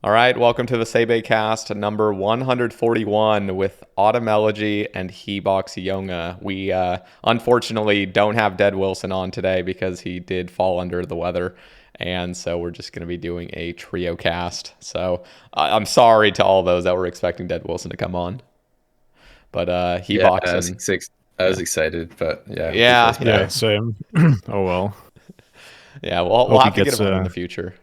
All right, welcome to the Sae Bae cast number 141 with Elegy and Box Jonge. We unfortunately don't have Dead Wilson on today because he did fall under the weather, and so we're just going to be doing a trio cast. So I'm sorry to all those that were expecting Dead Wilson to come on, but Box and I was excited, but yeah, same. Oh well. Yeah, we'll have to get him on in the future.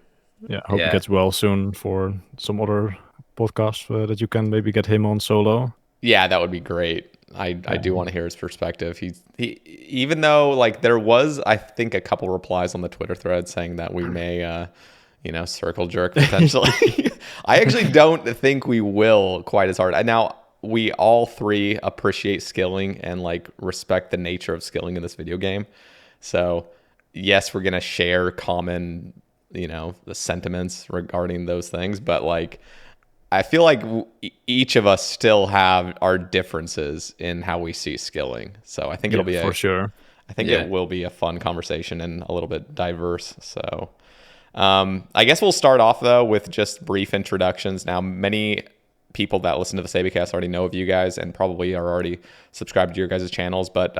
Yeah, I hope he gets well soon for some other podcast that you can maybe get him on solo. Yeah, that would be great. I do want to hear his perspective. He even though like there was I think a couple replies on the Twitter thread saying that we may circle jerk potentially. I actually don't think we will quite as hard. Now we all three appreciate skilling and like respect the nature of skilling in this video game. So yes, we're gonna share common the sentiments regarding those things, but like I feel like each of us still have our differences in how we see skilling. So I think it'll be for sure. I think it will be a fun conversation and a little bit diverse. So I guess we'll start off though with just brief introductions. Now, many people that listen to the Sae Bae cast already know of you guys and probably are already subscribed to your guys' channels, but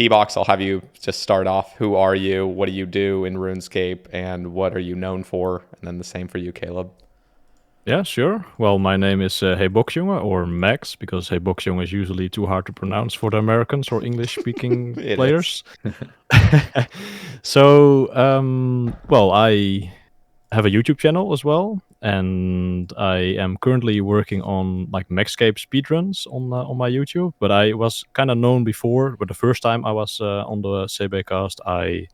Box, I'll have you just start off. Who are you? What do you do in RuneScape? And what are you known for? And then the same for you, Caleb. Yeah, sure. Well, my name is Box Jonge, or Max, because Box Jonge is usually too hard to pronounce for the Americans or English-speaking players. So, well, I have a YouTube channel as well, and I am currently working on like Maxscape speedruns on my YouTube. But I was kind of known before. But the first time I was on the Sae Bae cast, I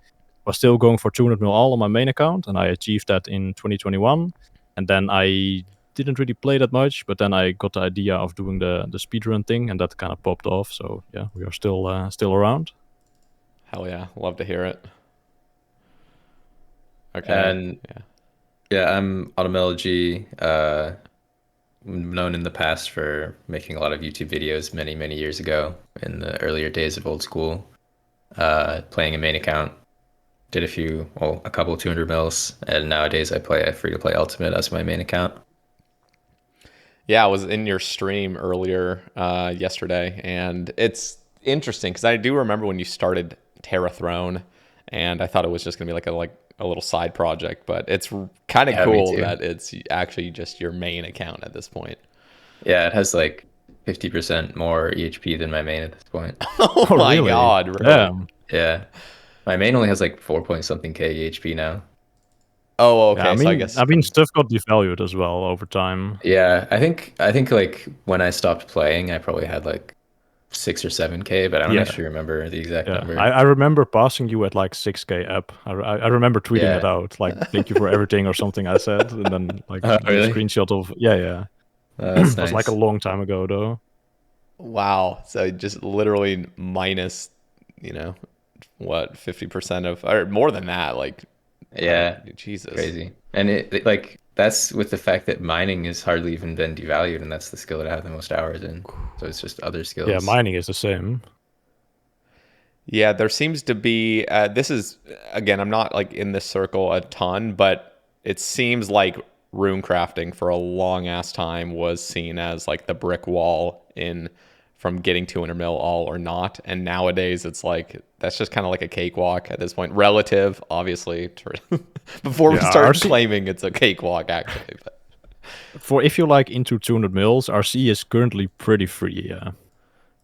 was still going for 200 mil all on my main account, and I achieved that in 2021. And then I didn't really play that much, but then I got the idea of doing the speedrun thing, and that kind of popped off. So yeah, we are still around. Hell yeah, love to hear it. Okay. And I'm Elegy, known in the past for making a lot of YouTube videos many years ago in the earlier days of old school, playing a main account. Did a couple 200 mils, and nowadays I play a free-to-play Ultimate as my main account. Yeah, I was in your stream earlier yesterday, and it's interesting because I do remember when you started Terra Throne, and I thought it was just gonna be like a little side project, but it's kind of cool that it's actually just your main account at this point. Yeah, it has like 50% more EHP than my main at this point. Oh my really? God, really? Yeah. My main only has like 4-point-something K EHP now. Oh, okay. Yeah, so I guess stuff got devalued as well over time. Yeah, I think like when I stopped playing, I probably had like 6 or 7K, but I don't actually remember the exact number. I remember passing you at like 6K up. I remember tweeting it out, like "thank you for everything" or something I said, and then like a screenshot of That's nice. It was like a long time ago though. Wow. So just literally minus, what, 50% of, or more than that, like, Jesus, crazy. And it like that's with the fact that mining has hardly even been devalued, and that's the skill that I have the most hours in. So it's just other skills. Yeah, mining is the same. Yeah, there seems to be this is, again, I'm not like in this circle a ton, but it seems like rune crafting for a long ass time was seen as like the brick wall from getting 200 mil all or not, and nowadays it's like that's just kind of like a cakewalk at this point, relative obviously before we start claiming it's a cakewalk actually. But for if you're like into 200 mils, RC is currently pretty free.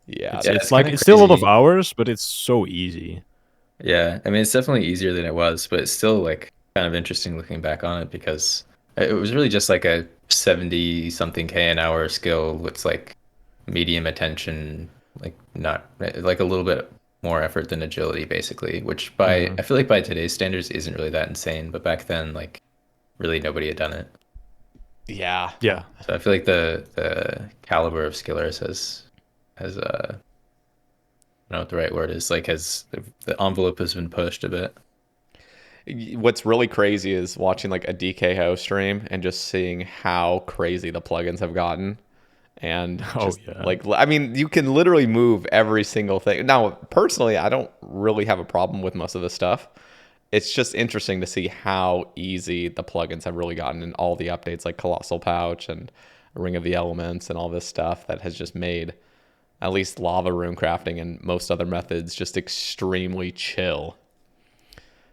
It's still a lot of hours, but it's so easy. Yeah, I mean it's definitely easier than it was, but it's still like kind of interesting looking back on it, because it was really just like a 70 something K an hour skill with like medium attention, like not like a little bit more effort than agility basically, which I feel like by today's standards isn't really that insane, but back then like really nobody had done it. Yeah. So I feel like the caliber of skillers has I don't know what the right word is, like the envelope has been pushed a bit. What's really crazy is watching like a DKO stream and just seeing how crazy the plugins have gotten. And like, I mean, you can literally move every single thing. Now, personally, I don't really have a problem with most of this stuff. it's just interesting to see how easy the plugins have really gotten, and all the updates like Colossal Pouch and Ring of the Elements and all this stuff that has just made at least lava rune crafting and most other methods just extremely chill.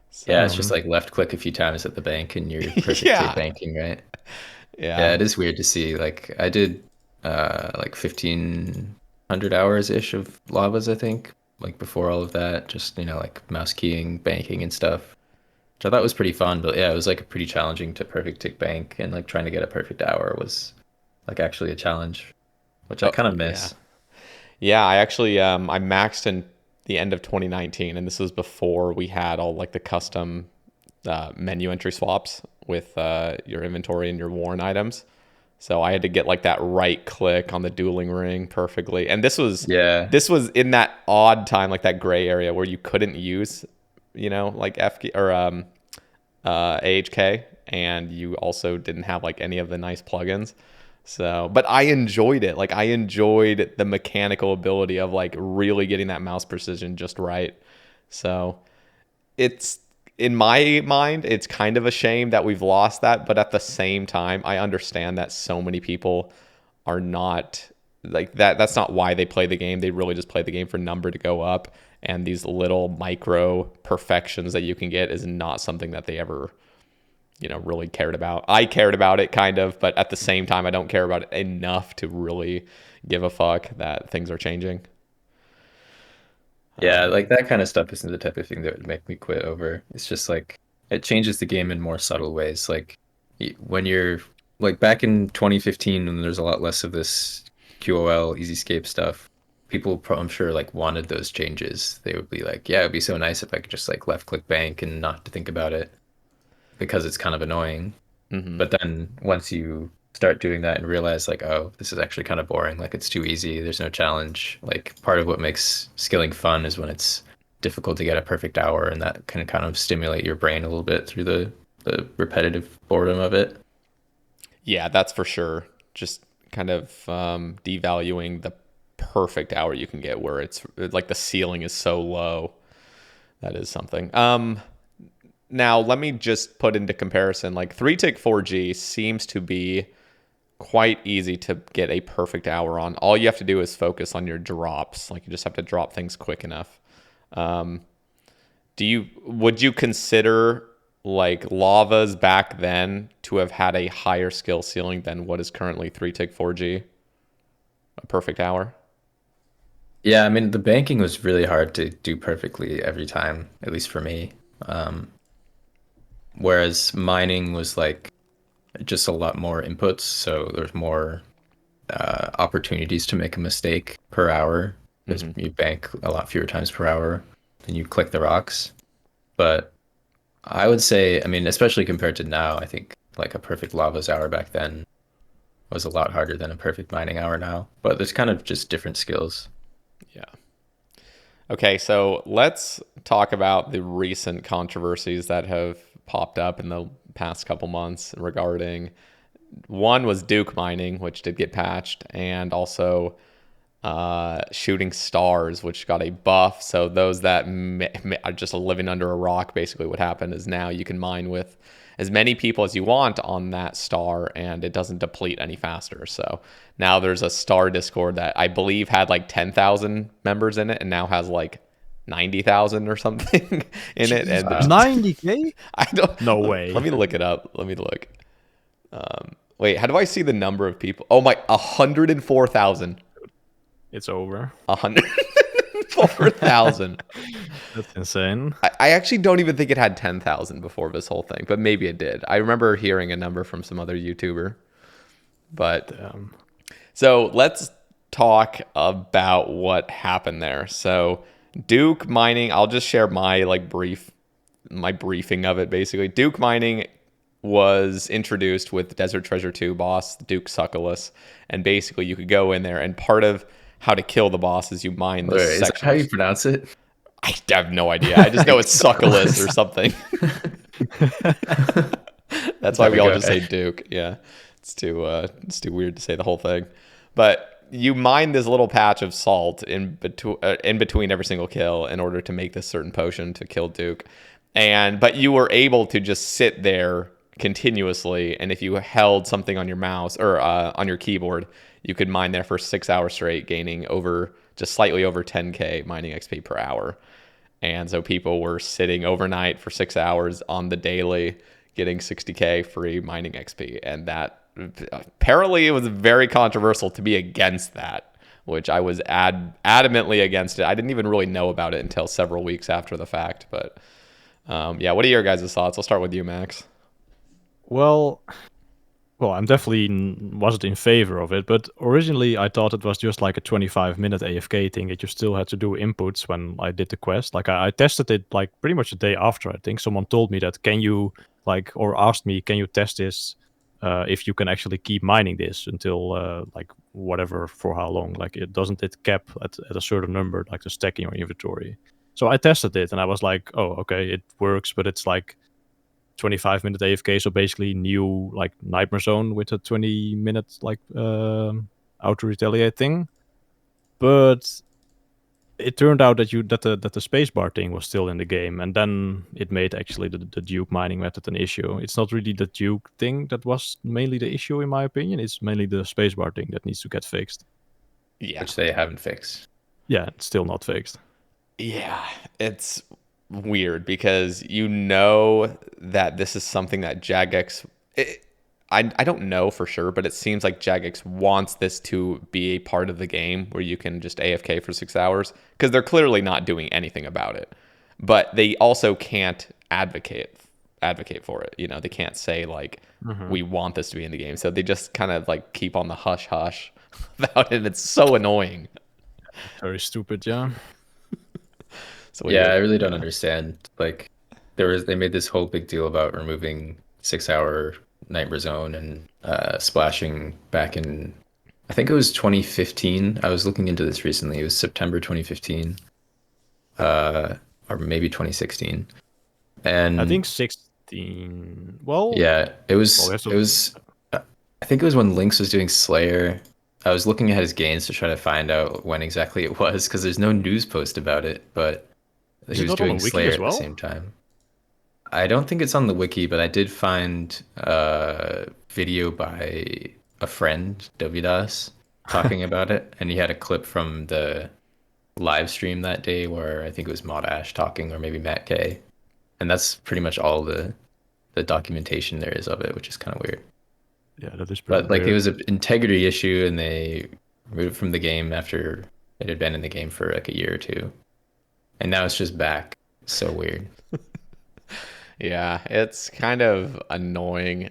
So, Yeah, it's just like left click a few times at the bank and you're perfect Yeah. banking, right? yeah. Yeah, it is weird to see. Like I did like 1,500 hours ish of lavas, I think, like before all of that, just like mouse keying, banking and stuff. Which I thought was pretty fun, but yeah, it was like pretty challenging to perfect tick bank, and like trying to get a perfect hour was like actually a challenge, which I Oh, kind of yeah. miss. Yeah, I actually I maxed in the end of 2019, and this was before we had all like the custom menu entry swaps with your inventory and your worn items. So I had to get like that right click on the dueling ring perfectly. And Yeah. this was in that odd time, like that gray area where you couldn't use, like FK or AHK, and you also didn't have like any of the nice plugins. So, but I enjoyed it. Like I enjoyed the mechanical ability of like really getting that mouse precision just right. So, it's in my mind, it's kind of a shame that we've lost that, but at the same time, I understand that so many people are not like that. That's not why they play the game. They really just play the game for number to go up, and these little micro perfections that you can get is not something that they ever really cared about. I cared about it kind of, but at the same time, I don't care about it enough to really give a fuck that things are changing. Yeah, like that kind of stuff isn't the type of thing that would make me quit over. It's just like it changes the game in more subtle ways. Like when you're like back in 2015 when there's a lot less of this QOL Easyscape stuff, people I'm sure like wanted those changes. They would be like, yeah, it'd be so nice if I could just like left click bank and not have to think about it because it's kind of annoying. Mm-hmm. But then once you start doing that and realize like, oh, this is actually kind of boring, like it's too easy, there's no challenge. Like part of what makes skilling fun is when it's difficult to get a perfect hour, and that can kind of stimulate your brain a little bit through the repetitive boredom of it. Yeah, that's for sure. Just kind of devaluing the perfect hour you can get where it's like the ceiling is so low. That is something. Now, let me just put into comparison, like 3-tick 4G seems to be quite easy to get a perfect hour on. All you have to do is focus on your drops. Like you just have to drop things quick enough. Would you consider like lavas back then to have had a higher skill ceiling than what is currently 3-tick 4G? A perfect hour? Yeah, I mean the banking was really hard to do perfectly every time, at least for me. Whereas mining was like just a lot more inputs, so there's more opportunities to make a mistake per hour because you bank a lot fewer times per hour than you click the rocks. But I would say, I mean, especially compared to now, I think like a perfect lavas hour back then was a lot harder than a perfect mining hour now. But there's kind of just different skills. Yeah. Okay, so let's talk about the recent controversies that have popped up in the past couple months regarding one was Duke mining, which did get patched, and also shooting stars, which got a buff. So those that are just living under a rock, basically what happened is now you can mine with as many people as you want on that star, and it doesn't deplete any faster. So now there's a star Discord that I believe had like 10,000 members in it, and now has like 90,000 or something in it. And Wow. 90K? I don't. No way. Let me look it up. Let me look. Wait, how do I see the number of people? Oh my, 104,000. It's over. 104,000. That's insane. I actually don't even think it had 10,000 before this whole thing, but maybe it did. I remember hearing a number from some other YouTuber. But so let's talk about what happened there. So Duke mining, I'll just share my briefing of it basically. Duke mining was introduced with Desert Treasure 2 boss, Duke Succulus, and basically you could go in there, and part of how to kill the boss is you mine this Is that section. how you pronounce it? I have no idea. I just know it's Succulus or something. That's why we all just say Duke. Yeah, it's too weird to say the whole thing. But you mine this little patch of salt in between every single kill in order to make this certain potion to kill Duke. but you were able to just sit there continuously, and if you held something on your mouse or on your keyboard, you could mine there for 6 hours straight, gaining just slightly over 10k mining XP per hour. And so people were sitting overnight for 6 hours on the daily, getting 60k free mining XP, and that apparently it was very controversial to be against that, which I was adamantly against it. I didn't even really know about it until several weeks after the fact, but yeah, what are your guys' thoughts? I'll start with you, Max. Well, I'm definitely wasn't in favor of it, but originally I thought it was just like a 25-minute AFK thing that you still had to do inputs when I did the quest. Like I tested it like pretty much the day after. I think someone told me that or asked me, can you test this if you can actually keep mining this until like whatever, for how long? Like it cap at a certain number, like the stack in your inventory. So I tested it and I was like, oh, okay, it works, but it's like 25-minute AFK, so basically new like Nightmare Zone with a 20-minute like auto retaliate thing. But it turned out that the spacebar thing was still in the game, and then it made actually the Duke mining method an issue. It's not really the Duke thing that was mainly the issue, in my opinion. It's mainly the spacebar thing that needs to get fixed. Yeah, which they haven't fixed. Yeah, it's still not fixed. Yeah, it's weird because you know that this is something that Jagex... I don't know for sure, but it seems like Jagex wants this to be a part of the game where you can just AFK for 6 hours, because they're clearly not doing anything about it. But they also can't advocate for it. You know, they can't say like, we want this to be in the game. So they just kind of like keep on the hush hush about it. It's so annoying. Very stupid, yeah. So yeah, I really don't understand. Like, they made this whole big deal about removing 6-hour Nightmare Zone and splashing back in, I think it was 2015. I was looking into this recently. It was September 2015, or maybe 2016. And I think 16. Well, yeah, it was. It was. I think it was when Lynx was doing Slayer. I was looking at his gains to try to find out when exactly it was, because there's no news post about it, but he was doing Slayer at the same time. I don't think it's on the wiki, but I did find a video by a friend, Dovidas, talking about it, and he had a clip from the live stream that day where I think it was Mod Ash talking, or maybe Matt K, and that's pretty much all the documentation there is of it, which is kind of weird. Yeah, that is pretty But like, weird. it was an integrity issue, and they removed it from the game after it had been in the game for like a year or two, and now it's just back. So weird. Yeah, it's kind of annoying.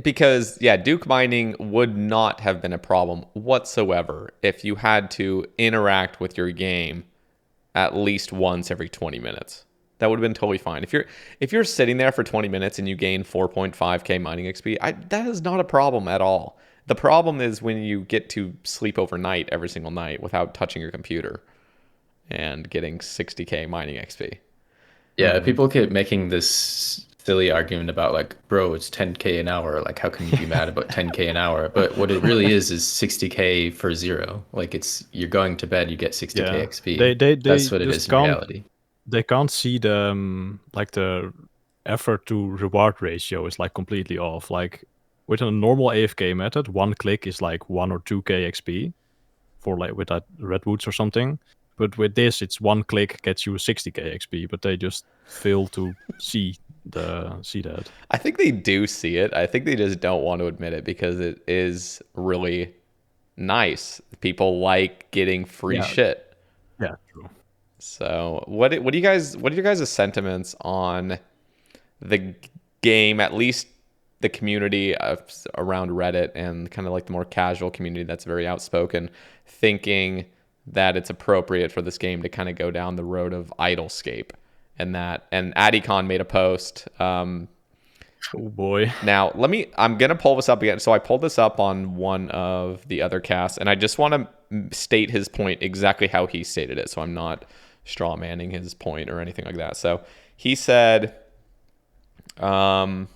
Because yeah, Duke mining would not have been a problem whatsoever if you had to interact with your game at least once every 20 minutes. That would have been totally fine. If you're sitting there for 20 minutes and you gain 4.5k mining XP, that is not a problem at all. The problem is when you get to sleep overnight every single night without touching your computer and getting 60k mining XP. Yeah, people keep making this silly argument about like, bro, it's 10k an hour. Like, how can you be mad about 10k an hour? But what it really is 60k for zero. Like, you're going to bed, you get 60k XP. That's what it is in reality. They can't see the the effort to reward ratio is like completely off. Like with a normal AFK method, one click is like 1 or 2k XP for like with that redwoods or something. But with this, it's one click gets you 60k XP, but they just fail to see that. I think they do see it. I think they just don't want to admit it because it is really nice. People like getting free shit. Yeah, true. So what are you guys' sentiments on the game, at least the community around Reddit and kind of like the more casual community that's very outspoken, thinking that it's appropriate for this game to kind of go down the road of idlescape, and Adicon made a post. Oh boy. Now I'm gonna pull this up again. So I pulled this up on one of the other casts, and I just want to state his point exactly how he stated it, so I'm not straw manning his point or anything like that. So he said, when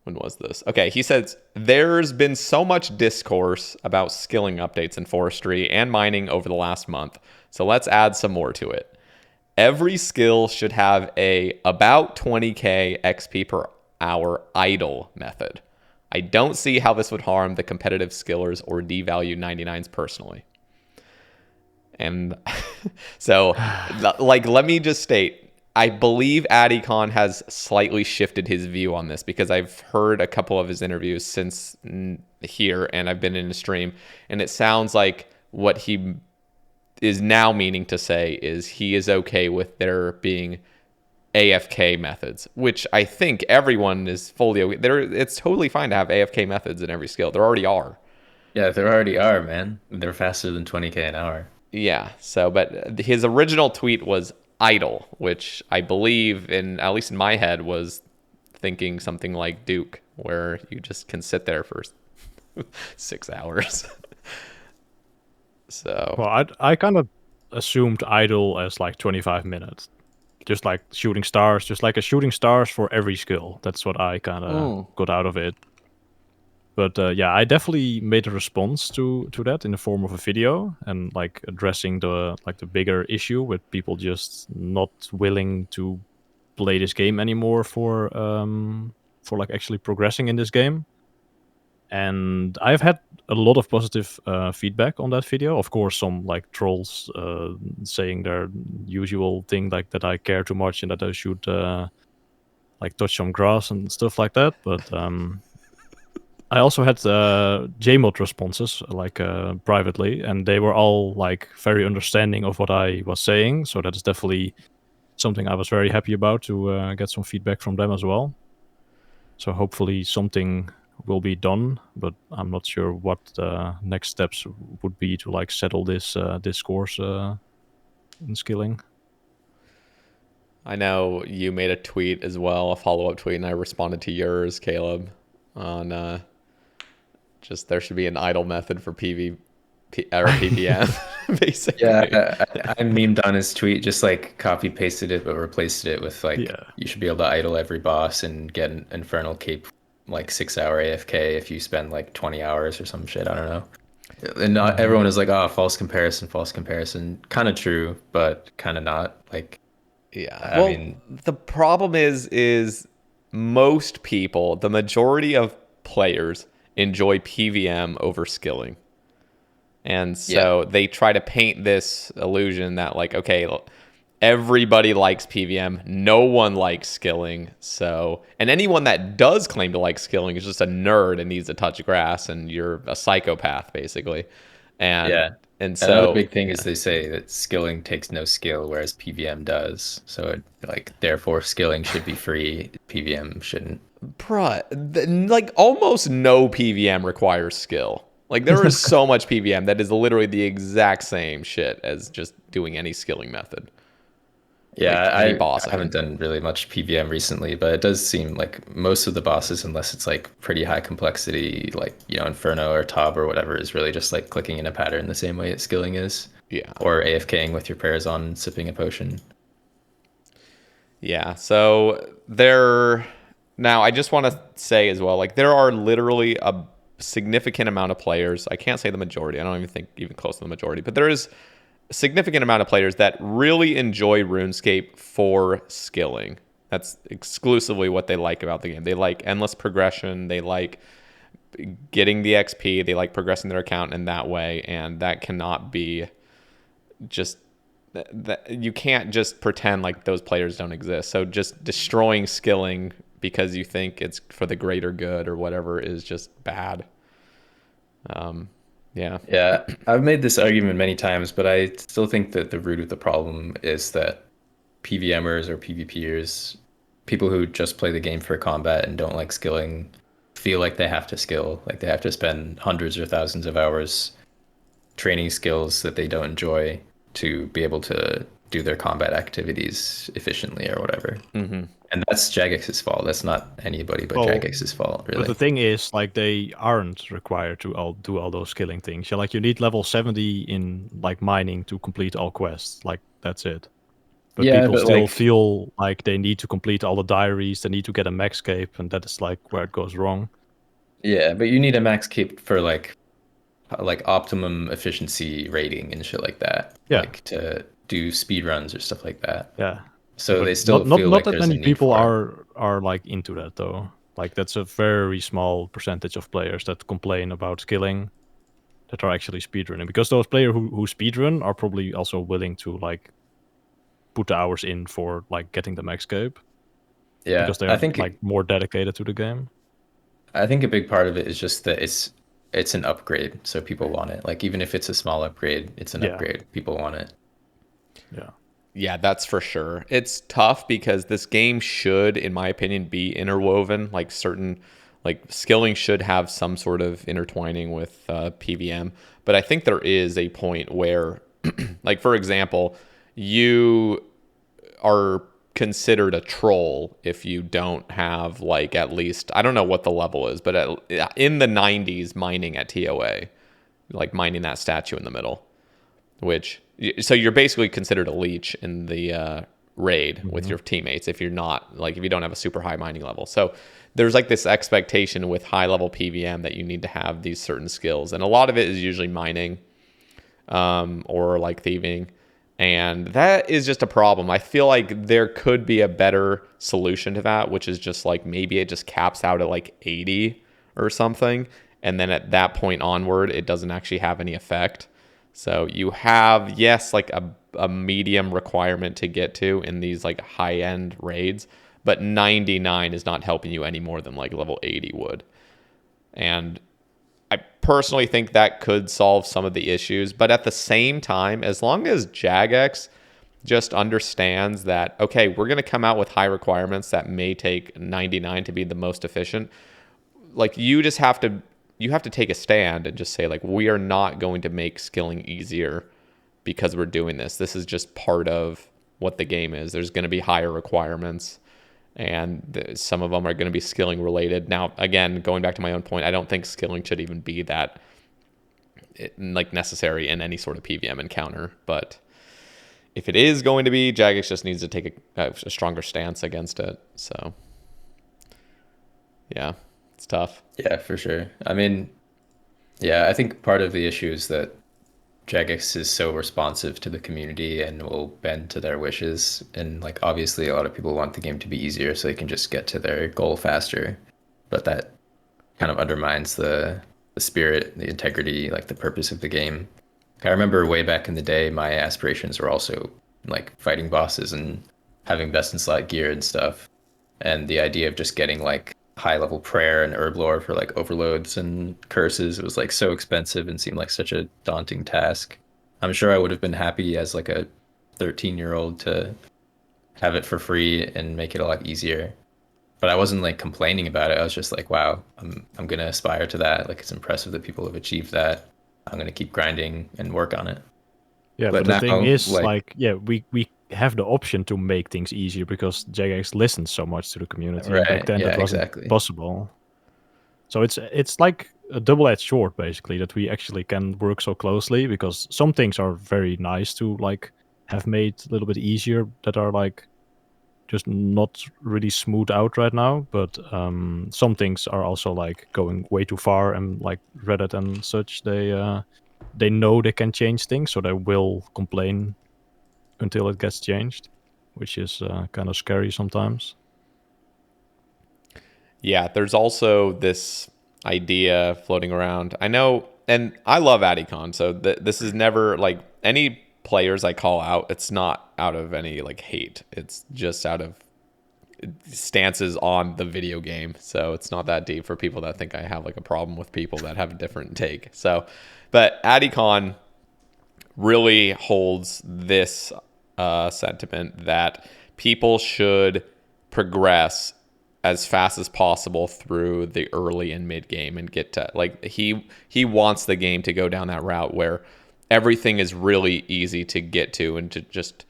was this? Okay, he says, there's been so much discourse about skilling updates in forestry and mining over the last month, so let's add some more to it. every skill should have a about 20k XP per hour idle method. I don't see how this would harm the competitive skillers or devalue 99s personally. And so, like, let me just state, I believe AddyCon has slightly shifted his view on this, because I've heard a couple of his interviews since here, and I've been in a stream, and it sounds like what he is now meaning to say is he is okay with there being AFK methods, which I think everyone is fully okay. It's totally fine to have AFK methods in every skill. There already are. Yeah, there already are, man. They're faster than 20k an hour. Yeah. So, but his original tweet was idle, which I believe, at least in my head, was thinking something like Duke, where you just can sit there for 6 hours. So. Well, I kind of assumed idle as like 25 minutes. Just like shooting stars, just like a shooting stars for every skill. That's what I kind of got out of it. But yeah, I definitely made a response to that in the form of a video, and like addressing the bigger issue with people just not willing to play this game anymore for like actually progressing in this game. And I've had a lot of positive feedback on that video. Of course, some like trolls saying their usual thing, like that I care too much and that I should like touch some grass and stuff like that. But I also had Jmod responses, like privately, and they were all like very understanding of what I was saying. So that is definitely something I was very happy about, to get some feedback from them as well. So hopefully something will be done, but I'm not sure what the next steps would be to like settle this discourse in skilling. I know you made a tweet as well, a follow-up tweet, and I responded to yours, Caleb, on just there should be an idle method for PvP or PvM, basically. Yeah, I memed on his tweet, just like copy pasted it, but replaced it with like, you should be able to idle every boss and get an Infernal Cape like 6 hour AFK if you spend like 20 hours or some shit. I don't know. And not everyone is like, oh, false comparison. Kind of true, but kind of not. Like, yeah. I mean, the problem is most people, the majority of players, enjoy PvM over skilling. And so they try to paint this illusion that like, okay, everybody likes PvM, no one likes skilling. So, and anyone that does claim to like skilling is just a nerd and needs to touch grass, and you're a psychopath basically. And and so another big thing is they say that skilling takes no skill, whereas PvM does. So like therefore skilling should be free, PvM shouldn't. Bruh, like almost no PvM requires skill. Like there is so much PvM that is literally the exact same shit as just doing any skilling method. Yeah, I haven't done really much PvM recently, but it does seem like most of the bosses, unless it's like pretty high complexity, like, you know, Inferno or Tob or whatever, is really just like clicking in a pattern the same way that skilling is. Yeah. Or AFKing with your prayers on and sipping a potion. Yeah, so now I just want to say as well, like there are literally a significant amount of players. I can't say the majority. I don't even think even close to the majority, but there is a significant amount of players that really enjoy RuneScape for skilling. That's exclusively what they like about the game. They like endless progression. They like getting the XP. They like progressing their account in that way, and that cannot be just that. You can't just pretend like those players don't exist. So just destroying skilling because you think it's for the greater good or whatever is just bad. Yeah, I've made this argument many times, but I still think that the root of the problem is that PvMers or PvPers, people who just play the game for combat and don't like skilling, feel like they have to skill, like they have to spend hundreds or thousands of hours training skills that they don't enjoy to be able to do their combat activities efficiently or whatever. Mm-hmm. And that's Jagex's fault. That's not anybody but Jagex's fault, really. But the thing is, like, they aren't required to do all those skilling things. Yeah, like, you need level 70 in, like, mining to complete all quests. Like, that's it. But people still feel like they need to complete all the diaries, they need to get a max cape, and that is, like, where it goes wrong. Yeah, but you need a max cape for, like, like optimum efficiency rating and shit like that, Yeah. like to do speed runs or stuff like that. Yeah. So But they still feel not like that there's a many need people for it. are like into that though. Like that's a very small percentage of players that complain about skilling that are actually speedrunning, because those players who speedrun are probably also willing to like put the hours in for like getting the max cape, Yeah, because they're like more dedicated to the game. I think a big part of it is just that it's an upgrade, so people want it. Like even if it's a small upgrade, it's an Yeah. upgrade. People want it. Yeah. Yeah, that's for sure. It's tough because this game should, in my opinion, be interwoven. Like certain, like skilling should have some sort of intertwining with PVM. But I think there is a point where, like for example, you are considered a troll if you don't have like at least, I don't know what the level is, but in the 90s mining at TOA, like mining that statue in the middle, which so you're basically considered a leech in the raid with your teammates if you're not like if you don't have a super high mining level. So there's like this expectation with high level PVM that you need to have these certain skills, and a lot of it is usually mining or like thieving, and that is just a problem. I feel like there could be a better solution to that, which is just like maybe it just caps out at like 80 or something, and then at that point onward it doesn't actually have any effect. So you have, yes, like a medium requirement to get to in these like high end raids, but 99 is not helping you any more than like level 80 would. And I personally think that could solve some of the issues. But at the same time, as long as Jagex just understands that, okay, we're going to come out with high requirements that may take 99 to be the most efficient, like you just have to take a stand and just say like we are not going to make skilling easier because we're doing this. This is just part of what the game is. There's going to be higher requirements, and some of them are going to be skilling related. Now, again, going back to my own point, I don't think skilling should even be that like necessary in any sort of PVM encounter. But if it is going to be, Jagex just needs to take a stronger stance against it. So, yeah, it's tough. Yeah, for sure. I mean, yeah, I think part of the issue is that Jagex is so responsive to the community and will bend to their wishes. And like obviously a lot of people want the game to be easier so they can just get to their goal faster. But that kind of undermines the spirit, the integrity, like the purpose of the game. I remember way back in the day, my aspirations were also like fighting bosses and having best in slot gear and stuff. And the idea of just getting like high level prayer and herb lore for like overloads and curses, it was like so expensive and seemed like such a daunting task. I'm sure I would have been happy as like a 13-year-old to have it for free and make it a lot easier. But I wasn't like complaining about it. I was just like, wow, I'm gonna aspire to that. Like it's impressive that people have achieved that. I'm gonna keep grinding and work on it. Yeah, But but the thing now, is, like, like, yeah, we have the option to make things easier because Jagex listens so much to the community, and back right, then yeah, that wasn't exactly. possible. So it's like a double-edged sword, basically, that we actually can work so closely, because some things are very nice to like have made a little bit easier that are like just not really smooth out right now. But some things are also like going way too far, and like Reddit and such, they know they can change things, so they will complain until it gets changed, which is kind of scary sometimes. Yeah, there's also this idea floating around. I know, and I love Adicon, so this is never like any players I call out. It's not out of any like hate. It's just out of stances on the video game. So it's not that deep for people that think I have like a problem with people that have a different take. So, but Adicon really holds this sentiment that people should progress as fast as possible through the early and mid game and get to like he wants the game to go down that route where everything is really easy to get to and to just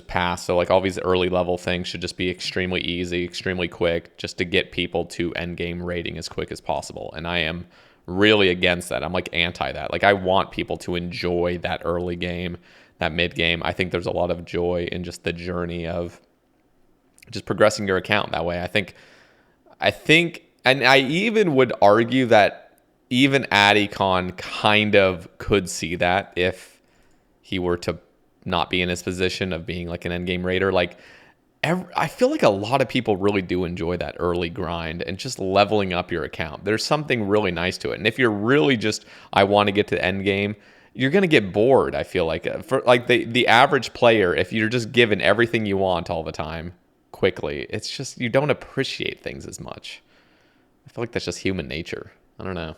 pass. So like all these early level things should just be extremely easy, extremely quick, just to get people to end game rating as quick as possible. And I am really against that. I'm like anti that. Like I want people to enjoy that early game, that mid game. I think there's a lot of joy in just the journey of just progressing your account that way. I think, and I even would argue that even Adicon kind of could see that if he were to not be in his position of being like an endgame raider. Like, I feel like a lot of people really do enjoy that early grind and just leveling up your account. There's something really nice to it. And if you're really just, I want to get to the end game, you're going to get bored, I feel like. For like the average player, if you're just given everything you want all the time quickly, it's just, you don't appreciate things as much. I feel like that's just human nature. I don't know.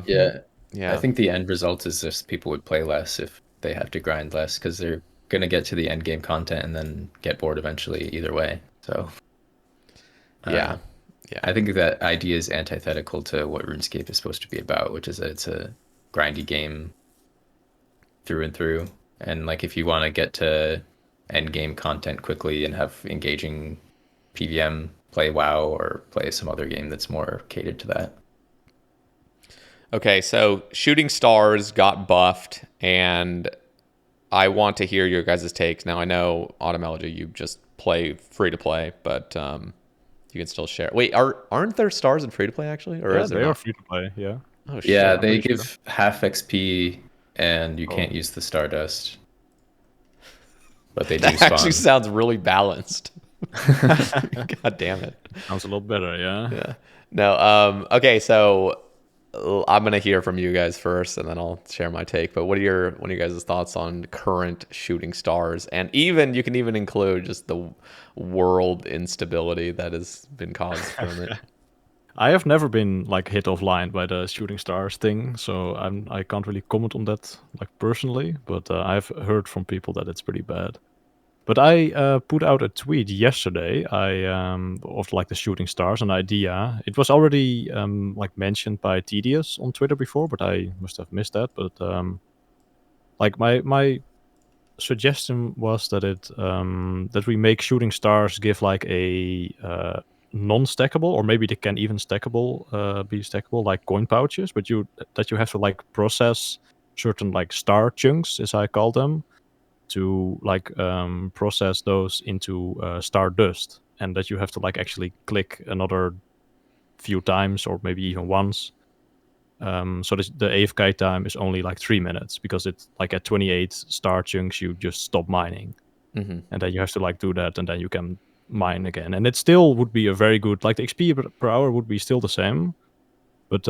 Yeah. Yeah. I think the end result is just people would play less if they have to grind less because they're going to get to the end game content and then get bored eventually either way. So, Yeah. I think that idea is antithetical to what RuneScape is supposed to be about, which is that it's a grindy game through and through. And like if you want to get to end game content quickly and have engaging PVM, play WoW or play some other game that's more catered to that. Okay, so Shooting Stars got buffed, and I want to hear your guys' takes. Now, I know, Elegy, you just play free-to-play, but you can still share. Wait, aren't there stars in free-to-play, actually? Or Yeah, is there they not? are free to play, yeah. Oh, shit. Yeah, I'm they pretty give sure. half XP and you can't use the Stardust. But they do That spawn. actually sounds really balanced. God damn it. Sounds a lot better, yeah. Yeah. No, okay, so I'm gonna hear from you guys first, and then I'll share my take. But what are your guys' thoughts on current Shooting Stars, and even you can even include just the world instability that has been caused from it. I have never been like hit offline by the Shooting Stars thing, so I can't really comment on that like personally. But I've heard from people that it's pretty bad. But I put out a tweet yesterday. Of like the Shooting Stars, an idea. It was already like mentioned by Tedious on Twitter before, but I must have missed that. But like my suggestion was that that we make Shooting Stars give like a non-stackable, or maybe they can even be stackable, like coin pouches, but that you have to like process certain like star chunks, as I call them, to like process those into star dust, and that you have to like actually click another few times or maybe even once. So the AFK time is only like 3 minutes, because it's like at 28 star chunks you just stop mining, Mm-hmm. and then you have to like do that, and then you can mine again, and it still would be a very good, like the XP per hour would be still the same, but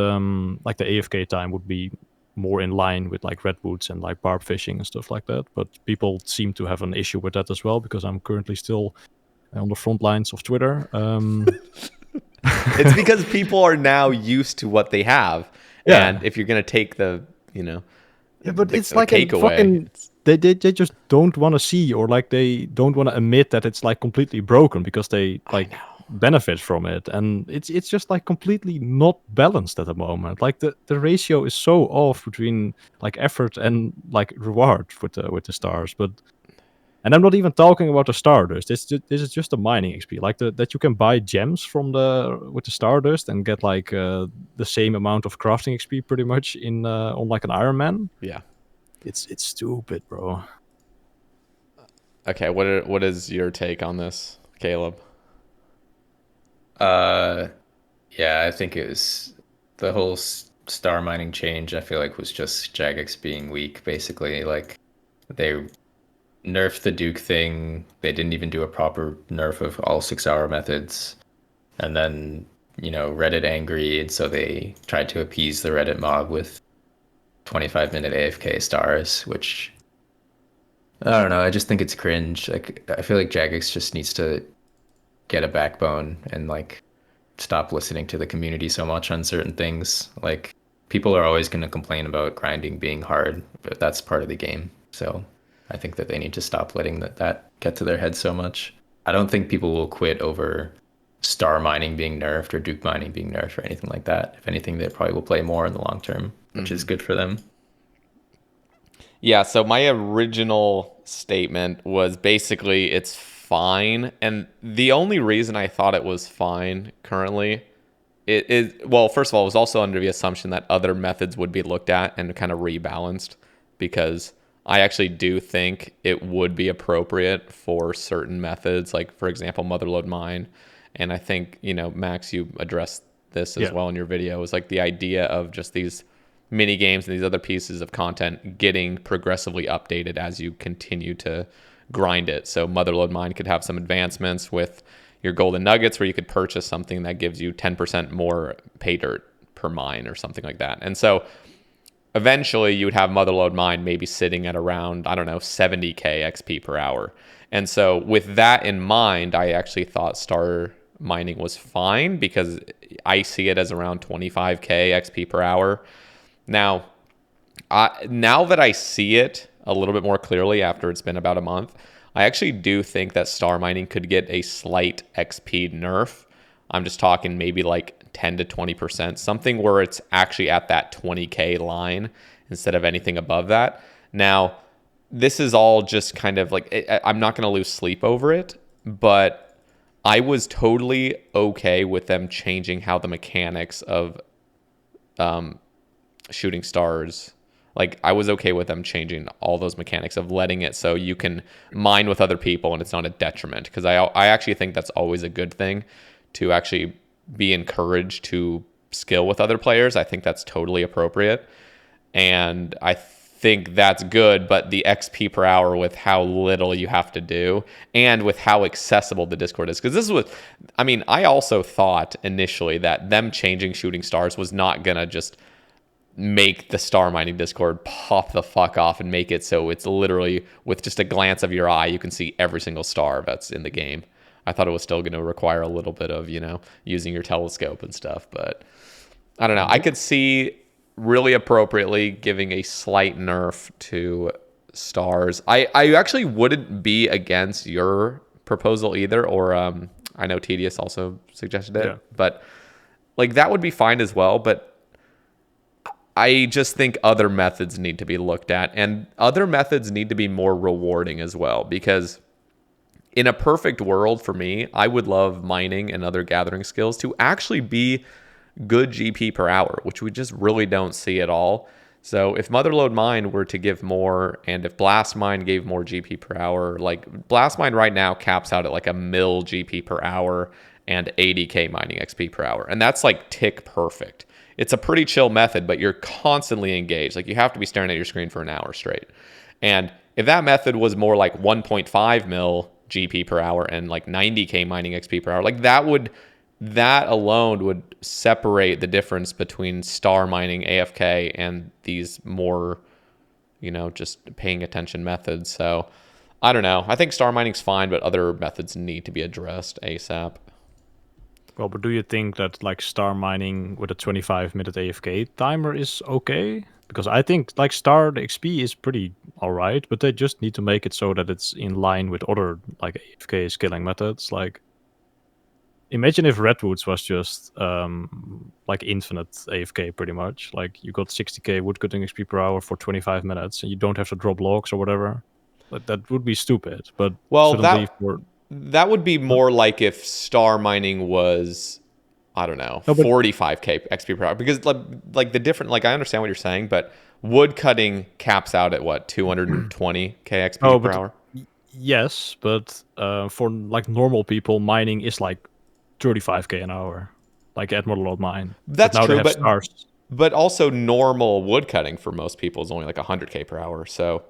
like the AFK time would be more in line with like redwoods and like barb fishing and stuff like that. But people seem to have an issue with that as well, because I'm currently still on the front lines of Twitter. It's because people are now used to what they have, Yeah. and if you're gonna take the Yeah, but the, it's the like cake a away, fucking. They just don't want to see, or like they don't want to admit that it's like completely broken, because they like benefit from it, and it's just like completely not balanced at the moment. Like the ratio is so off between like effort and like reward with the stars. And I'm not even talking about the Stardust. This is just a mining XP, like that you can buy gems from with the Stardust and get like the same amount of crafting XP pretty much in on like an Ironman. yeah. It's stupid, bro. Okay, what is your take on this, Caleb? Yeah, I think it was the whole star mining change. I feel like was just Jagex being weak, basically. Like they nerfed the Duke thing. They didn't even do a proper nerf of all 6-hour methods, and then Reddit angry, and so they tried to appease the Reddit mob with 25-minute AFK stars, which I don't know. I just think it's cringe. Like I feel like Jagex just needs to get a backbone and like stop listening to the community so much on certain things. Like people are always going to complain about grinding being hard, but that's part of the game. So I think that they need to stop letting that get to their head so much. I don't think people will quit over star mining being nerfed or Duke mining being nerfed or anything like that. If anything, they probably will play more in the long term, which is good for them. Yeah, so my original statement was basically it's fine. And the only reason I thought it was fine currently, it is, well, first of all, it was also under the assumption that other methods would be looked at and kind of rebalanced, because I actually do think it would be appropriate for certain methods, like, for example, Motherlode Mine. And I think, Max, you addressed this as well in your video, was like the idea of just these mini games and these other pieces of content getting progressively updated as you continue to grind it. So Motherlode Mine could have some advancements with your golden nuggets, where you could purchase something that gives you 10% more pay dirt per mine or something like that. And so eventually you would have Motherlode Mine maybe sitting at around, I don't know, 70k XP per hour. And so with that in mind, I actually thought star mining was fine, because I see it as around 25k XP per hour. Now, now that I see it a little bit more clearly after it's been about a month, I actually do think that star mining could get a slight XP nerf. I'm just talking maybe like 10 to 20%, something where it's actually at that 20k line instead of anything above that. Now, this is all just kind of like, I'm not going to lose sleep over it, but I was totally okay with them changing how the mechanics of shooting stars, like I was okay with them changing all those mechanics of letting it so you can mine with other people and it's not a detriment, because I actually think that's always a good thing, to actually be encouraged to skill with other players. I think that's totally appropriate, and I think that's good. But the XP per hour with how little you have to do and with how accessible the Discord is, because this was, I mean, I also thought initially that them changing shooting stars was not gonna just make the star mining Discord pop the fuck off and make it so it's literally with just a glance of your eye you can see every single star that's in the game. I thought it was still going to require a little bit of, using your telescope and stuff, but I don't know. I could see really appropriately giving a slight nerf to stars. I actually wouldn't be against your proposal either, or I know Tedious also suggested it, but like that would be fine as well. But I just think other methods need to be looked at, and other methods need to be more rewarding as well, because in a perfect world for me, I would love mining and other gathering skills to actually be good GP per hour, which we just really don't see at all. So if Motherlode Mine were to give more, and if Blast Mine gave more GP per hour, like Blast Mine right now caps out at like a mil GP per hour and 80k mining XP per hour. And that's like tick perfect. It's a pretty chill method, but you're constantly engaged. Like you have to be staring at your screen for an hour straight. And if that method was more like 1.5 mil GP per hour and like 90k mining XP per hour, like that alone would separate the difference between star mining AFK and these more, just paying attention methods. So I don't know. I think star mining's fine, but other methods need to be addressed ASAP. Well, but do you think that like star mining with a 25-minute AFK timer is okay? Because I think like star the XP is pretty alright, but they just need to make it so that it's in line with other like AFK skilling methods. Like, imagine if Redwoods was just like infinite AFK pretty much. Like you got 60k woodcutting XP per hour for 25 minutes, and you don't have to drop logs or whatever. Like that would be stupid. But that would be more like if star mining was, I don't know, 45k XP per hour. Because like the different, like I understand what you're saying, but wood cutting caps out at what, 220k XP per hour? Yes, but for like normal people, mining is like 35k an hour, like at Motherlode Mine. That's true, stars. But also normal wood cutting for most people is only like 100k per hour. So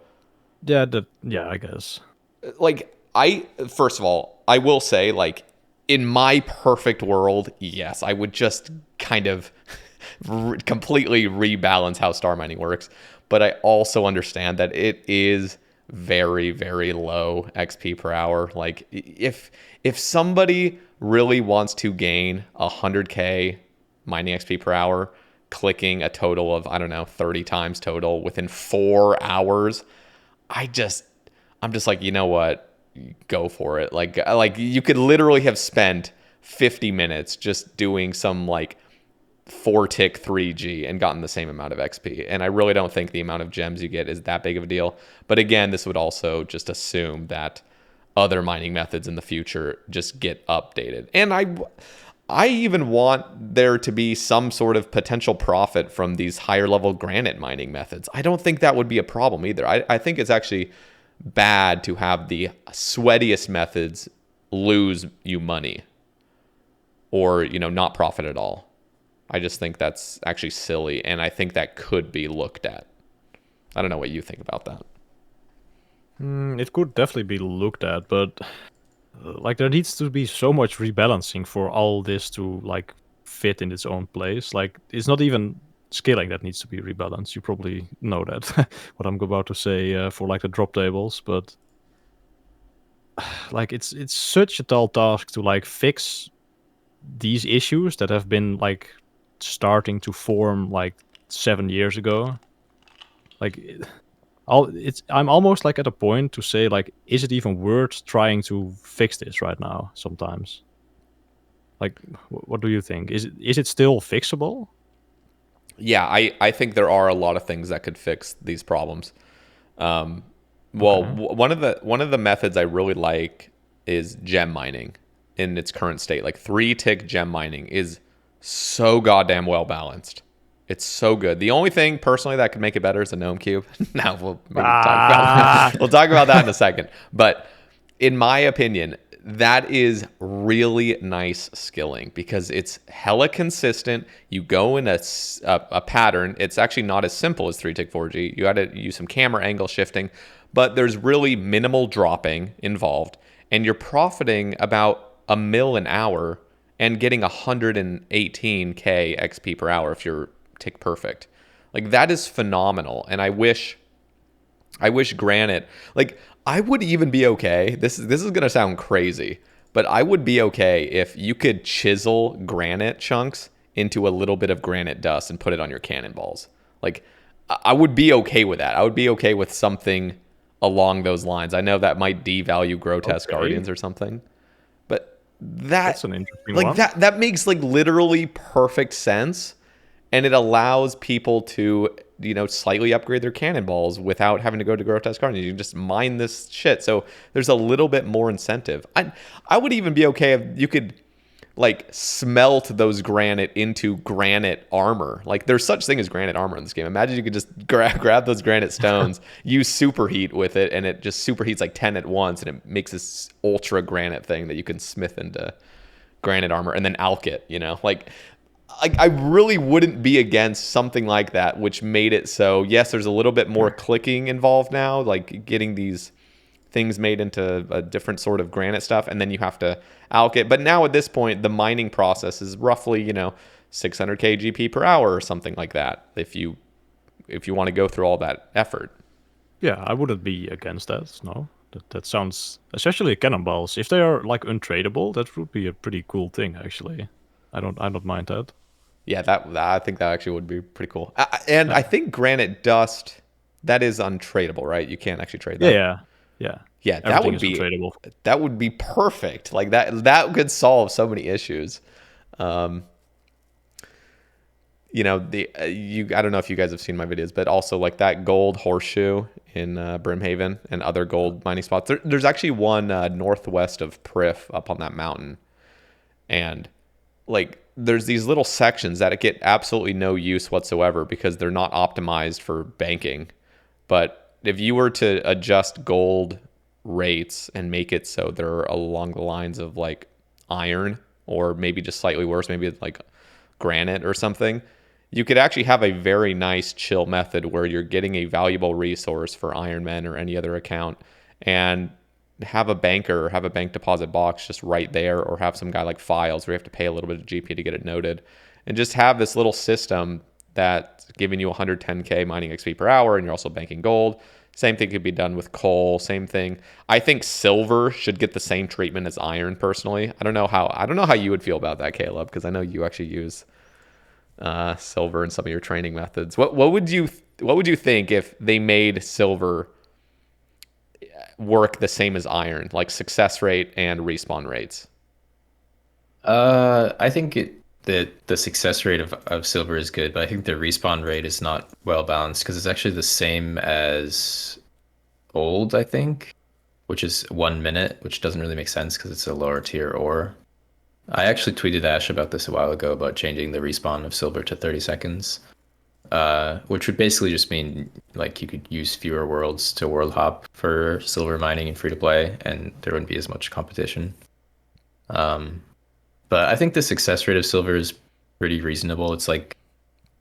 yeah, I guess. Like first of all, I will say, like, in my perfect world, yes, I would just kind of completely rebalance how star mining works. But I also understand that it is very, very low XP per hour. Like, if somebody really wants to gain 100k mining XP per hour, clicking a total of, I don't know, 30 times total within 4 hours, I'm just like, you know what? Go for it. Like you could literally have spent 50 minutes just doing some like 4-tick 3G and gotten the same amount of XP. And I really don't think the amount of gems you get is that big of a deal. But again, this would also just assume that other mining methods in the future just get updated. And I even want there to be some sort of potential profit from these higher level granite mining methods. I don't think that would be a problem either. I think it's actually bad to have the sweatiest methods lose you money or, not profit at all. I just think that's actually silly, and I think that could be looked at. I don't know what you think about that. It could definitely be looked at, but like there needs to be so much rebalancing for all this to like fit in its own place. Like it's not even scaling that needs to be rebalanced. You probably know that what I'm about to say for like the drop tables, but like it's such a tall task to like fix these issues that have been like starting to form like 7 years ago. Like I'm almost like at a point to say like, is it even worth trying to fix this right now? Sometimes, like, what do you think? Is it still fixable? Yeah, I think there are a lot of things that could fix these problems. Well, Okay. one of the methods I really like is gem mining in its current state. Like 3-tick gem mining is so goddamn well balanced. It's so good. The only thing personally that could make it better is a Gnome Cube. Now we'll maybe talk about we'll talk about that in a second. But in my opinion, that is really nice skilling because it's hella consistent. You go in a pattern. It's actually not as simple as 3-tick 4G. You got to use some camera angle shifting, but there's really minimal dropping involved, and you're profiting about a mil an hour and getting 118k XP per hour if you're tick perfect. Like that is phenomenal, and I wish Granite, like I would even be okay. This is gonna sound crazy, but I would be okay if you could chisel granite chunks into a little bit of granite dust and put it on your cannonballs. Like I would be okay with that. I would be okay with something along those lines. I know that might devalue Grotesque Okay. Guardians or something, but That's an interesting like one. that makes like literally perfect sense, and it allows people to slightly upgrade their cannonballs without having to go to Grotesque Guardians. You can just mine this shit, so there's a little bit more incentive. I would even be okay if you could like smelt those granite into granite armor. Like there's such thing as granite armor in this game. Imagine you could just grab those granite stones, use superheat with it, and it just superheats like 10 at once, and it makes this ultra granite thing that you can smith into granite armor and then alch it, like I really wouldn't be against something like that, which made it so, yes, there's a little bit more clicking involved now, like getting these things made into a different sort of granite stuff, and then you have to alch it. But now at this point, the mining process is roughly, 600k GP per hour or something like that, if you want to go through all that effort. Yeah, I wouldn't be against that. No, that sounds, especially cannonballs. If they are like untradeable, that would be a pretty cool thing. Actually, I don't mind that. Yeah, that I think that actually would be pretty cool. I think granite dust, that is untradeable, right? You can't actually trade that. Yeah. Yeah, Everything is untradeable. That would be perfect. Like that could solve so many issues. I don't know if you guys have seen my videos, but also like that gold horseshoe in Brimhaven and other gold mining spots. There's actually one northwest of Prif up on that mountain, and like there's these little sections that get absolutely no use whatsoever because they're not optimized for banking. But if you were to adjust gold rates and make it so they're along the lines of like iron, or maybe just slightly worse, maybe it's like granite or something, you could actually have a very nice chill method where you're getting a valuable resource for Ironman or any other account, and have a banker, have a bank deposit box just right there, or have some guy like Files where you have to pay a little bit of GP to get it noted, and just have this little system that's giving you 110k mining XP per hour, and you're also banking gold. Same thing could be done with coal. Same thing. I think silver should get the same treatment as iron. Personally, I don't know how you would feel about that, Caleb, because I know you actually use silver in some of your training methods. What would you think if they made silver work the same as iron, like success rate and respawn rates? I think the success rate of silver is good, but I think the respawn rate is not well balanced because it's actually the same as gold, I think, which is 1 minute, which doesn't really make sense because it's a lower tier ore. I actually tweeted Ash about this a while ago about changing the respawn of silver to 30 seconds, which would basically just mean like you could use fewer worlds to world hop for silver mining and free to play, and there wouldn't be as much competition. But I think the success rate of silver is pretty reasonable. It's like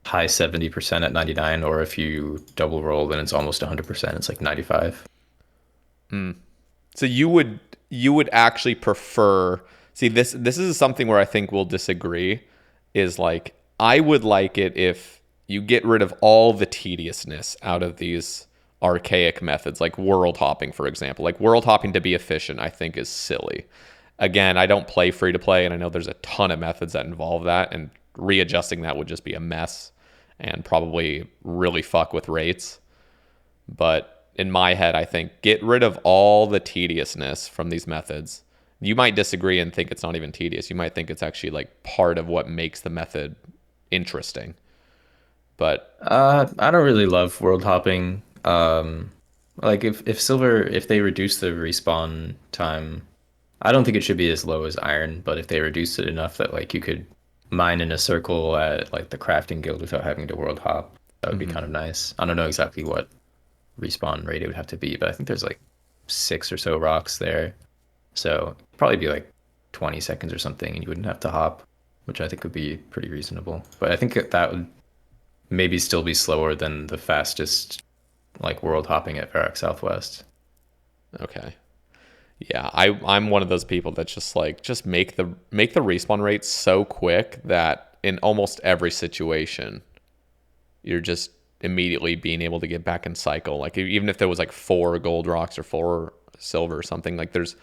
high 70% at 99, or if you double roll, then it's almost 100%. It's like 95. So you would actually prefer, see, this is something where I think we'll disagree, is like I would like it if you get rid of all the tediousness out of these archaic methods, like world hopping, for example. Like world hopping to be efficient, I think is silly. Again, I don't play free to play, and I know there's a ton of methods that involve that, and readjusting that would just be a mess and probably really fuck with rates. But in my head, I think get rid of all the tediousness from these methods. You might disagree and think it's not even tedious. You might think it's actually like part of what makes the method interesting. But I don't really love world hopping. Like if they reduce the respawn time, I don't think it should be as low as iron, but if they reduce it enough that like you could mine in a circle at like the crafting guild without having to world hop, that would be kind of nice. I don't know exactly what respawn rate it would have to be, but I think there's like 6 or so rocks there. So it'd probably be like 20 seconds or something, and you wouldn't have to hop, which I think would be pretty reasonable. But I think that would maybe still be slower than the fastest like world hopping at Varrock Southwest. okay. Yeah, I'm one of those people that just like just make the respawn rate so quick that in almost every situation you're just immediately being able to get back in cycle. Like even if there was like 4 gold rocks or 4 silver or something, like there's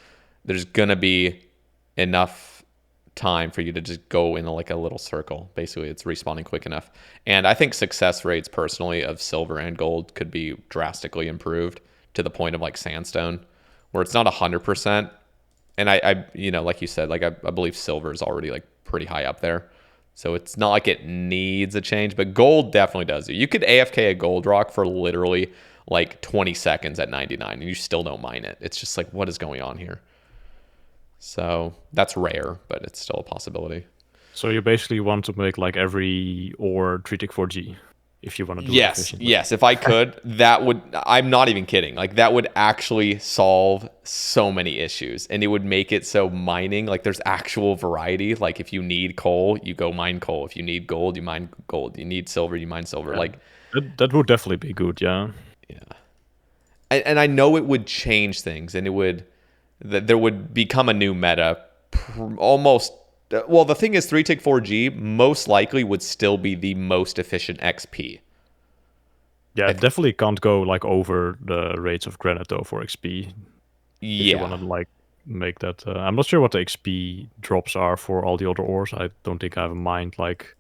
gonna be enough time for you to just go in like a little circle. Basically, it's respawning quick enough. And I think success rates personally of silver and gold could be drastically improved to the point of like sandstone, where it's not 100%. And I like you said, like I believe silver is already like pretty high up there. So it's not like it needs a change, but gold definitely does it. You could AFK a gold rock for literally like 20 seconds at 99 and you still don't mine it. It's just like, what is going on here? So that's rare, but it's still a possibility. So you basically want to make like every ore 3-tick-4G if you want to do it efficiently. Yes, if I could, that would, I'm not even kidding. Like that would actually solve so many issues, and it would make it so mining, like there's actual variety. Like if you need coal, you go mine coal. If you need gold, you mine gold. You need silver, you mine silver. Yeah. Like that would definitely be good, yeah. Yeah. And I know it would change things, and there would become a new meta almost. Well, the thing is, 3-tick-4G most likely would still be the most efficient XP. Yeah, it definitely can't go like over the rates of granite though for XP. If you want to like make that. I'm not sure what the XP drops are for all the other ores. I don't think I have mined like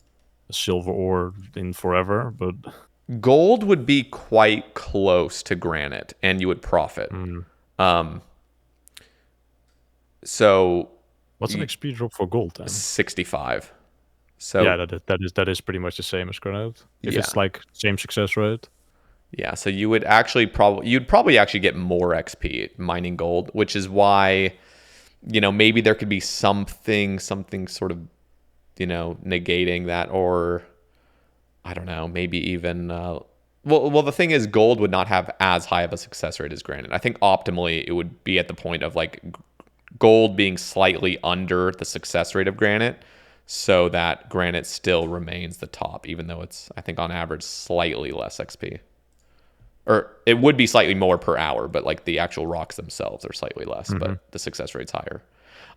a silver ore in forever, but gold would be quite close to granite, and you would profit. So. What's an XP drop for gold then? 65. So yeah, that is pretty much the same as granite. If it's like same success rate. Yeah, so you would actually probably actually get more XP mining gold, which is why, maybe there could be something sort of, negating that, or I don't know, maybe even well the thing is gold would not have as high of a success rate as granite. I think optimally it would be at the point of like gold being slightly under the success rate of granite, so that granite still remains the top, even though it's, I think on average, slightly less XP. Or it would be slightly more per hour, but like the actual rocks themselves are slightly less, but the success rate's higher.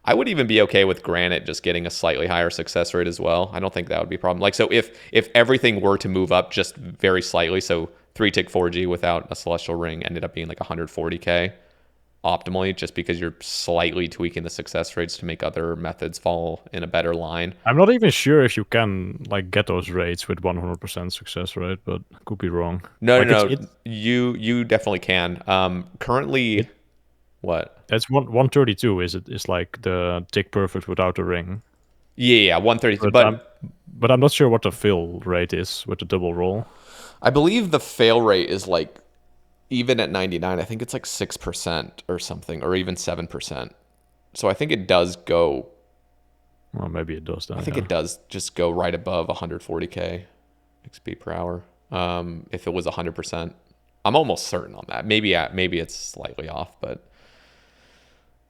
I would even be okay with granite just getting a slightly higher success rate as well. I don't think that would be a problem. Like, so if everything were to move up just very slightly, so 3-tick-4G without a celestial ring ended up being like 140k, optimally, just because you're slightly tweaking the success rates to make other methods fall in a better line. I'm not even sure if you can like get those rates with 100% success rate, but could be wrong. No, you definitely can. Currently, what? It's 132. Is like the tick perfect without the ring. Yeah, 132. But I'm not sure what the fail rate is with the double roll. I believe the fail rate is like, even at 99, I think it's like 6% or something, or even 7%. So I think it does go. Well, maybe it does. Then, I think it does just go right above 140k XP per hour. If it was 100%, I'm almost certain on that. Maybe it's slightly off, but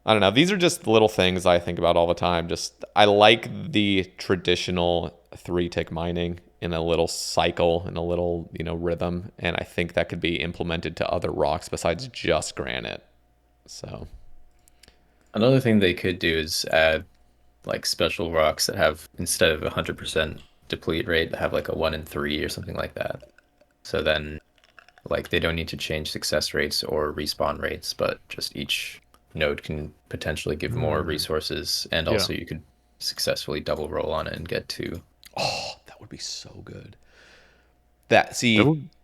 I don't know. These are just little things I think about all the time. Just I like the traditional 3-tick mining in a little cycle, in a little, rhythm, and I think that could be implemented to other rocks besides just granite. So Another thing they could do is add like special rocks that have, instead of 100% deplete rate, have like a 1 in 3 or something like that. So then like they don't need to change success rates or respawn rates, but just each node can potentially give more resources, and Yeah. also you could successfully double roll on it and get 2. Oh, that would be so good. That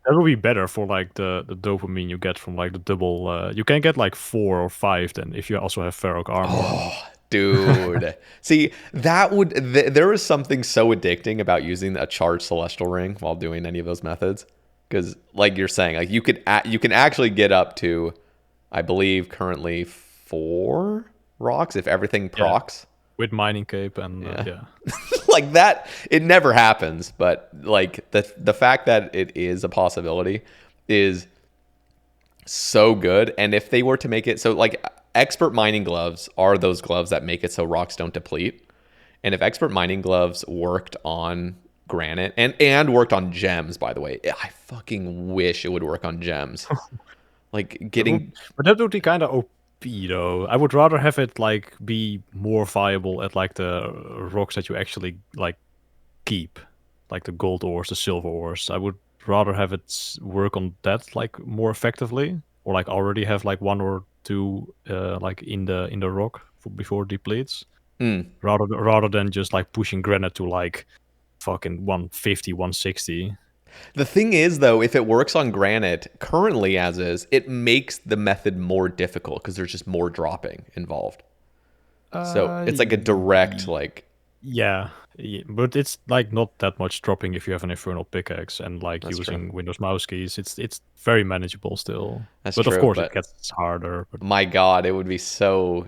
would be better for like the dopamine you get from like the double. You can get like 4 or 5 then if you also have ferroc armor. Oh, dude. See, that would there is something so addicting about using a charged celestial ring while doing any of those methods, because like you're saying, like you can actually get up to, I believe currently 4 rocks if everything procs. With mining cape and Yeah. Like that, it never happens, but like the fact that it is a possibility is so good. And if they were to make it so, like, expert mining gloves are those gloves that make it so rocks don't deplete. And if expert mining gloves worked on granite and worked on gems, by the way, I fucking wish it would work on gems. Like getting, but that would be kind of OP though. I would rather have it like be more viable at like the rocks that you actually like keep, like the gold ores, the silver ores. I would rather have it work on that like more effectively, or like already have like 1 or 2 like in the rock before it depletes, rather than just like pushing granite to like fucking 150, 160. The thing is, though, if it works on granite currently as is, it makes the method more difficult because there's just more dropping involved. So it's like a direct, like, Yeah, but it's like not that much dropping if you have an infernal pickaxe and like That's using true. Windows mouse keys. It's very manageable still. That's But of true, course but it gets harder. But my God, it would be so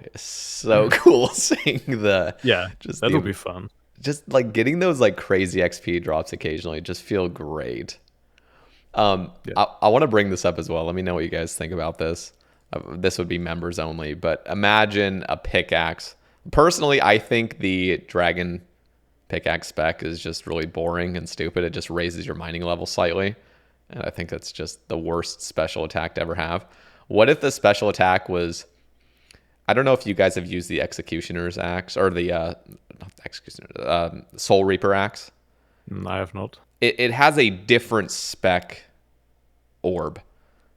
cool seeing yeah, just that would be fun. just like getting those like crazy XP drops occasionally just feel great. Yeah. I want to bring this up as well. Let me know what you guys think about this. This would be members only, but imagine a pickaxe. Personally, I think the dragon pickaxe spec is just really boring and stupid. It just raises your mining level slightly, and I think that's just the worst special attack to ever have. What if the special attack was, I don't know if you guys have used the Executioner's Axe or the not the Executioner, Soul Reaper Axe. I have not. It has a different spec orb.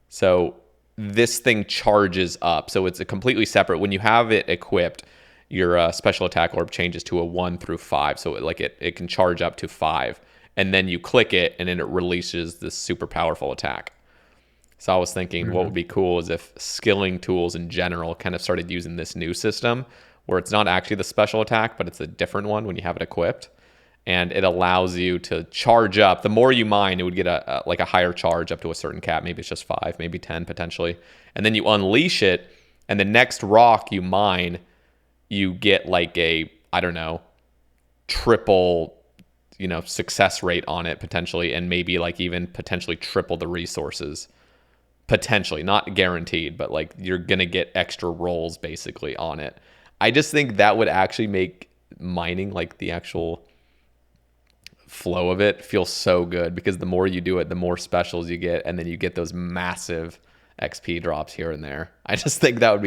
So this thing charges up. So it's a completely separate. When you have it equipped, your special attack orb changes to a 1 through 5. So it can charge up to 5. And then you click it, and then it releases this super powerful attack. So I was thinking what would be cool is if skilling tools in general kind of started using this new system where it's not actually the special attack, but it's a different one when you have it equipped. And it allows you to charge up. The more you mine, it would get a higher charge up to a certain cap. Maybe it's just 5, maybe 10 potentially. And then you unleash it, and the next rock you mine, you get like a, I don't know, triple, success rate on it potentially, and maybe like even potentially triple the resources. Potentially, not guaranteed, but like you're going to get extra rolls basically on it. I just think that would actually make mining, like the actual flow of it, feel so good, because the more you do it, the more specials you get, and then you get those massive XP drops here and there. I just think that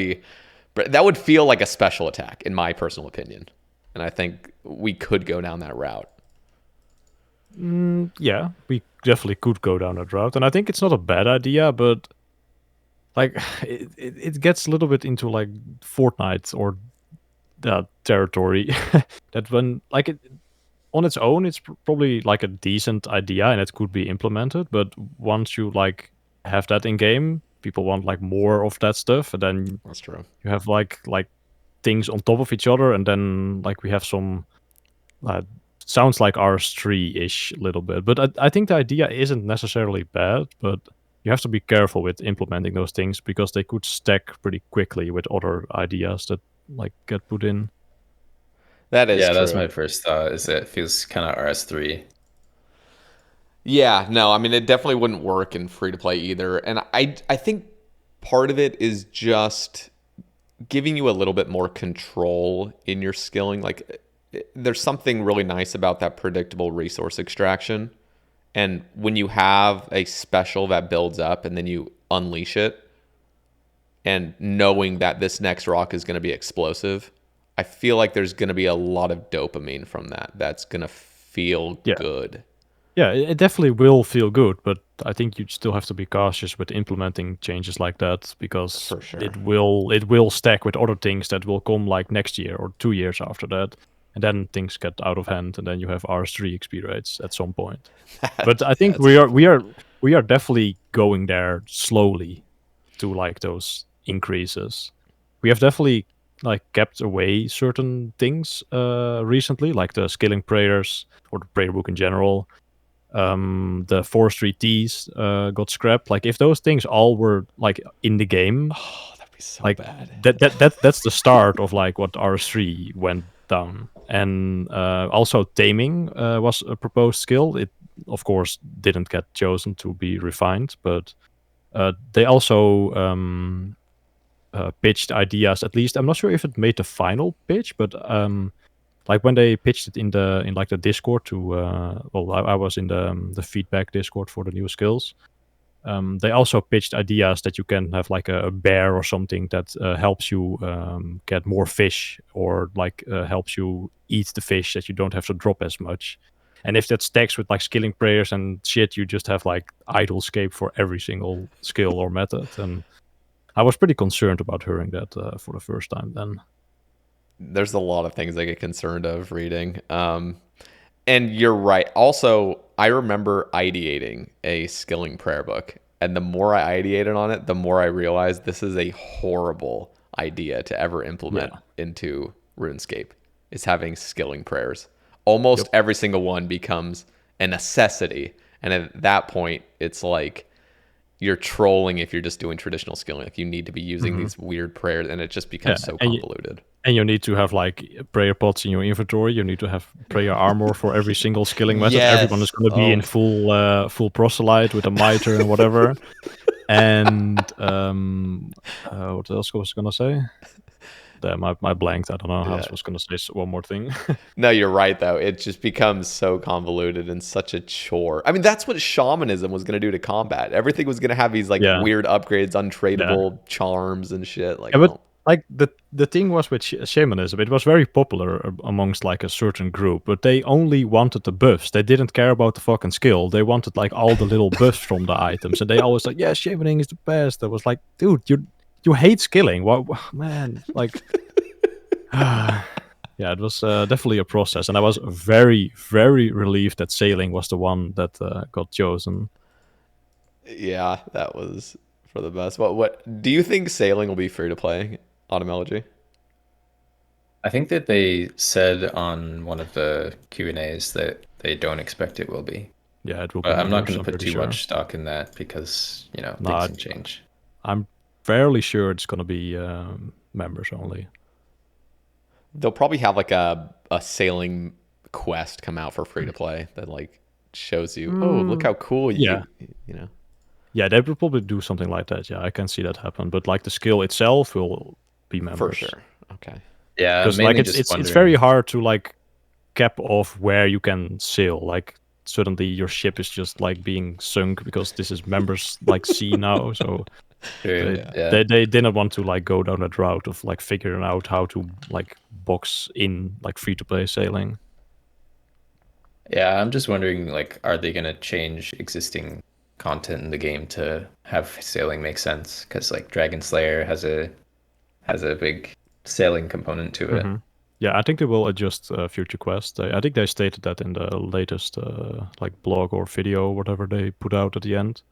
would feel like a special attack in my personal opinion. And I think we could go down that route. Yeah, we definitely could go down that route, and I think it's not a bad idea, but like it gets a little bit into like Fortnite or that territory. That when like it on its own, it's probably like a decent idea and it could be implemented, but once you like have that in game, people want like more of that stuff, and then That's true. you have like things on top of each other, and then like we have some sounds like RS3-ish a little bit, but I think the idea isn't necessarily bad, but you have to be careful with implementing those things because they could stack pretty quickly with other ideas that like get put in. That is Yeah, true. that's my first thought, is that it feels kind of RS3. Yeah, no, I mean, it definitely wouldn't work in free to play either. And I think part of it is just giving you a little bit more control in your skilling. Like there's something really nice about that predictable resource extraction. And when you have a special that builds up and then you unleash it, and knowing that this next rock is going to be explosive, I feel like there's going to be a lot of dopamine from that. That's going to feel good. Yeah, it definitely will feel good, but I think you still have to be cautious with implementing changes like that, because For sure. it will stack with other things that will come like next year or 2 years after that, and then things get out of hand, and then you have RS3 XP rates at some point. But I think we are definitely going there slowly to like those increases. We have definitely like kept away certain things recently, like the skilling prayers or the prayer book in general. The Forestry Ts got scrapped. Like if those things all were like in the game, oh, that'd be so like bad. That's the start of like what RS3 went down. And also taming was a proposed skill. It of course didn't get chosen to be refined, but they also pitched ideas. At least I'm not sure if it made the final pitch, but like when they pitched it in like the Discord to I was in the feedback Discord for the new skills. They also pitched ideas that you can have like a bear or something that helps you get more fish, or like helps you eat the fish, that you don't have to drop as much. And if that stacks with like skilling prayers and shit, you just have like idlescape for every single skill or method. And I was pretty concerned about hearing that for the first time then. There's a lot of things I get concerned of reading. And you're right. Also, I remember ideating a skilling prayer book. And the more I ideated on it, the more I realized this is a horrible idea to ever implement into RuneScape, is having skilling prayers. Almost every single one becomes a necessity. And at that point, it's like you're trolling if you're just doing traditional skilling. Like you need to be using these weird prayers, and it just becomes so convoluted. And you need to have like prayer pots in your inventory. You need to have prayer armor for every single skilling method. Yes. Everyone is going to be in full proselyte with a mitre and whatever. And what else was I going to say? Damn, I blanked. I don't know how I was going to say one more thing. No, you're right, though. It just becomes so convoluted and such a chore. I mean, that's what shamanism was going to do to combat. Everything was going to have these like weird upgrades, untradeable charms and shit. Like, but like the thing was with shamanism, it was very popular amongst like a certain group, but they only wanted the buffs. They didn't care about the fucking skill. They wanted like all the little buffs from the items, and they always like, yeah, shamaning is the best. I was like, dude, you hate skilling. What, man? Like, yeah, it was definitely a process, and I was very, very relieved that sailing was the one that got chosen. Yeah, that was for the best. What do you think sailing will be free to play on Elegy? I think that they said on one of the Q&As that they don't expect it will be. Yeah, it will be. But I'm not going to put too much stock in that because, things can change. I'm fairly sure it's going to be members only. They'll probably have like a sailing quest come out for free to play that like shows you, oh, look how cool you know. Yeah, they will probably do something like that. Yeah, I can see that happen. But like the skill itself will be members. For sure. Okay. Yeah, because like it's very hard to like cap off where you can sail. Like suddenly your ship is just like being sunk because this is members like sea now. So they didn't want to like go down that route of like figuring out how to like box in like free to play sailing. Yeah, I'm just wondering, like, are they gonna change existing content in the game to have sailing make sense? Because like Dragon Slayer has a big sailing component to it. Yeah, I think they will adjust future quests. I think they stated that in the latest like blog or video or whatever they put out at the end.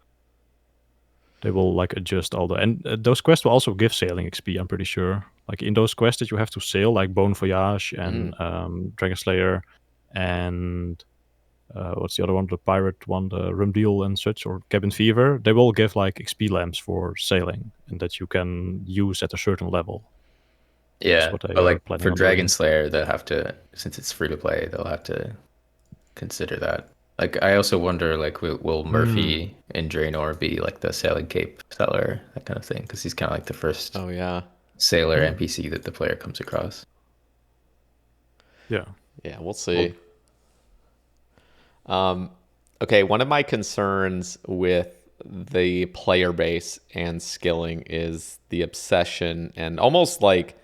They will like adjust all the, and those quests will also give sailing XP, I'm pretty sure. Like in those quests that you have to sail, like Bone Voyage and Dragon Slayer, and what's the other one? The pirate one, the Rumdeal and such, or Cabin Fever. They will give like XP lamps for sailing, and that you can use at a certain level. Yeah, but like for Dragon Slayer, they'll have to, since it's free to play, they'll have to consider that. Like, I also wonder, like, will Murphy in Draenor be like the sailing cape seller, that kind of thing? Because he's kind of like the first. Oh yeah. sailor NPC that the player comes across. Yeah. Yeah, we'll see. Okay, one of my concerns with the player base and skilling is the obsession and almost like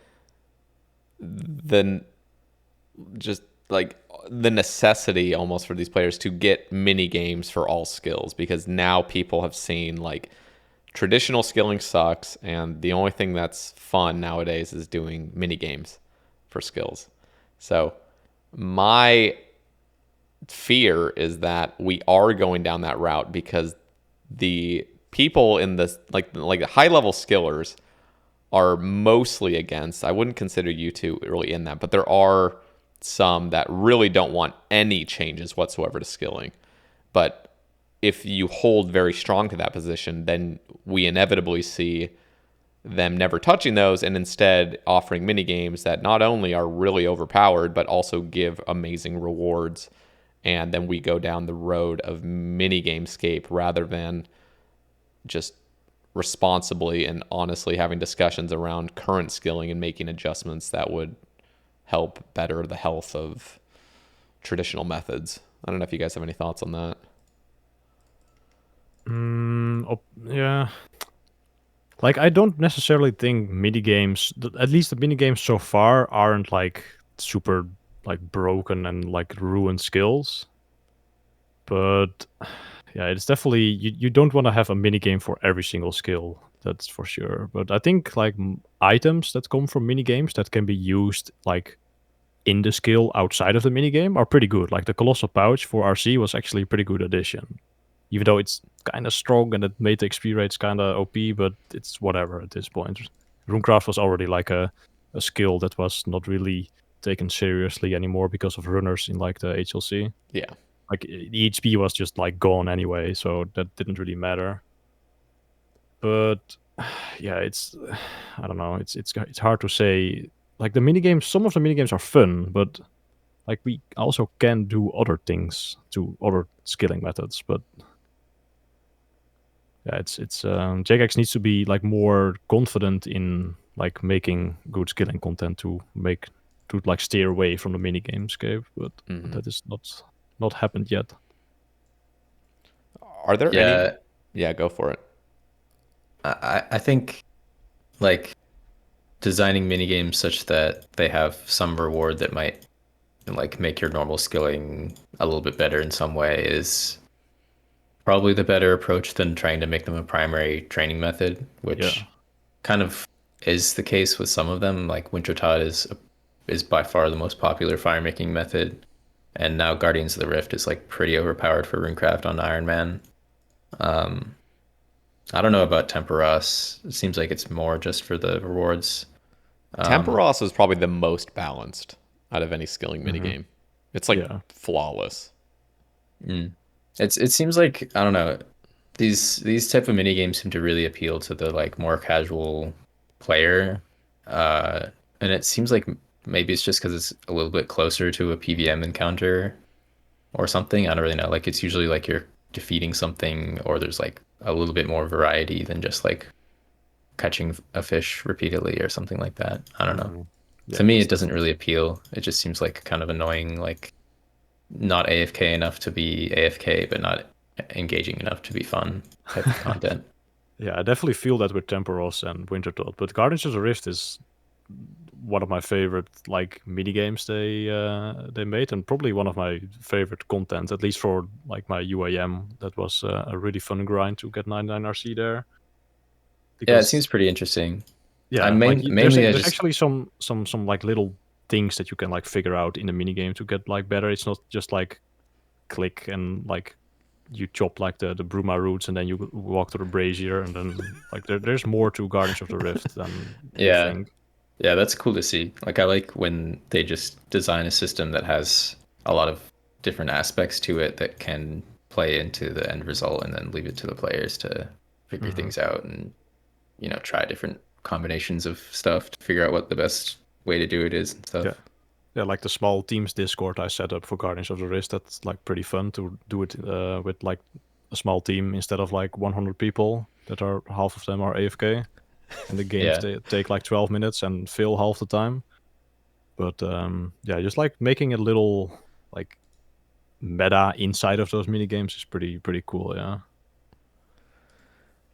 the just like the necessity almost for these players to get mini games for all skills, because now people have seen like traditional skilling sucks and the only thing that's fun nowadays is doing mini games for skills. So my fear is that we are going down that route because the people in this like the high level skillers are mostly against. I wouldn't consider you two really in that, but there are some that really don't want any changes whatsoever to skilling. But if you hold very strong to that position, then we inevitably see them never touching those and instead offering mini games that not only are really overpowered but also give amazing rewards. And then we go down the road of mini gamescape rather than just responsibly and honestly having discussions around current skilling and making adjustments that would help better the health of traditional methods. I don't know if you guys have any thoughts on that. Yeah. Like, I don't necessarily think mini games, at least the mini games so far, aren't like super like broken and like ruined skills. But yeah, it's definitely you don't want to have a mini game for every single skill. That's for sure. But I think like items that come from mini games that can be used like in the skill outside of the mini game are pretty good. Like the Colossal Pouch for RC was actually a pretty good addition. Even though it's kind of strong and it made the XP rates kind of OP, but it's whatever at this point. Runecraft was already like a skill that was not really taken seriously anymore because of runners in like the HLC. Yeah. Like the HP was just like gone anyway, so that didn't really matter. But yeah, it's I don't know. It's hard to say. Like the minigames, some of the minigames are fun, but like we also can do other things to other skilling methods. But yeah, it's JGX needs to be like more confident in like making good skilling content to like steer away from the minigamescape, but that is not happened yet. Are there any? Yeah, go for it. I think like designing minigames such that they have some reward that might like make your normal skilling a little bit better in some way is probably the better approach than trying to make them a primary training method, which kind of is the case with some of them. Like Wintertod is by far the most popular fire making method, and now Guardians of the Rift is like pretty overpowered for Runecraft on Ironman. I don't know about Temperos. It seems like it's more just for the rewards. Temperos is probably the most balanced out of any skilling minigame. It's like flawless. It seems like, I don't know, these type of mini games seem to really appeal to the like more casual player, and it seems like maybe it's just because it's a little bit closer to a PVM encounter or something. I don't really know. Like it's usually like you're defeating something, or there's like a little bit more variety than just like catching a fish repeatedly or something like that. I don't know. Yeah, to me, it doesn't really appeal. It just seems like kind of annoying, like not AFK enough to be AFK, but not engaging enough to be fun type of content. Yeah, I definitely feel that with Temperos and Wintertod, but Guardians of the Rift is one of my favorite like mini games they made, and probably one of my favorite content, at least for like my UAM. That was a really fun grind to get 99 RC there. Because, yeah, it seems pretty interesting. Yeah, there's actually some like little things that you can like figure out in the mini game to get like better. It's not just like click and like you chop like the Bruma roots and then you walk to the brazier, and then like there's more to Guardians of the Rift than you think. Yeah, that's cool to see. Like I like when they just design a system that has a lot of different aspects to it that can play into the end result, and then leave it to the players to figure things out and, you know, try different combinations of stuff to figure out what the best way to do it is and stuff. Yeah, like the small teams Discord I set up for Guardians of the Rift, that's like pretty fun to do it with like a small team instead of like 100 people that are half of them are AFK. and the games Yeah. take like 12 minutes and fail half the time. But yeah, just like making a little like meta inside of those mini games is pretty cool. Yeah.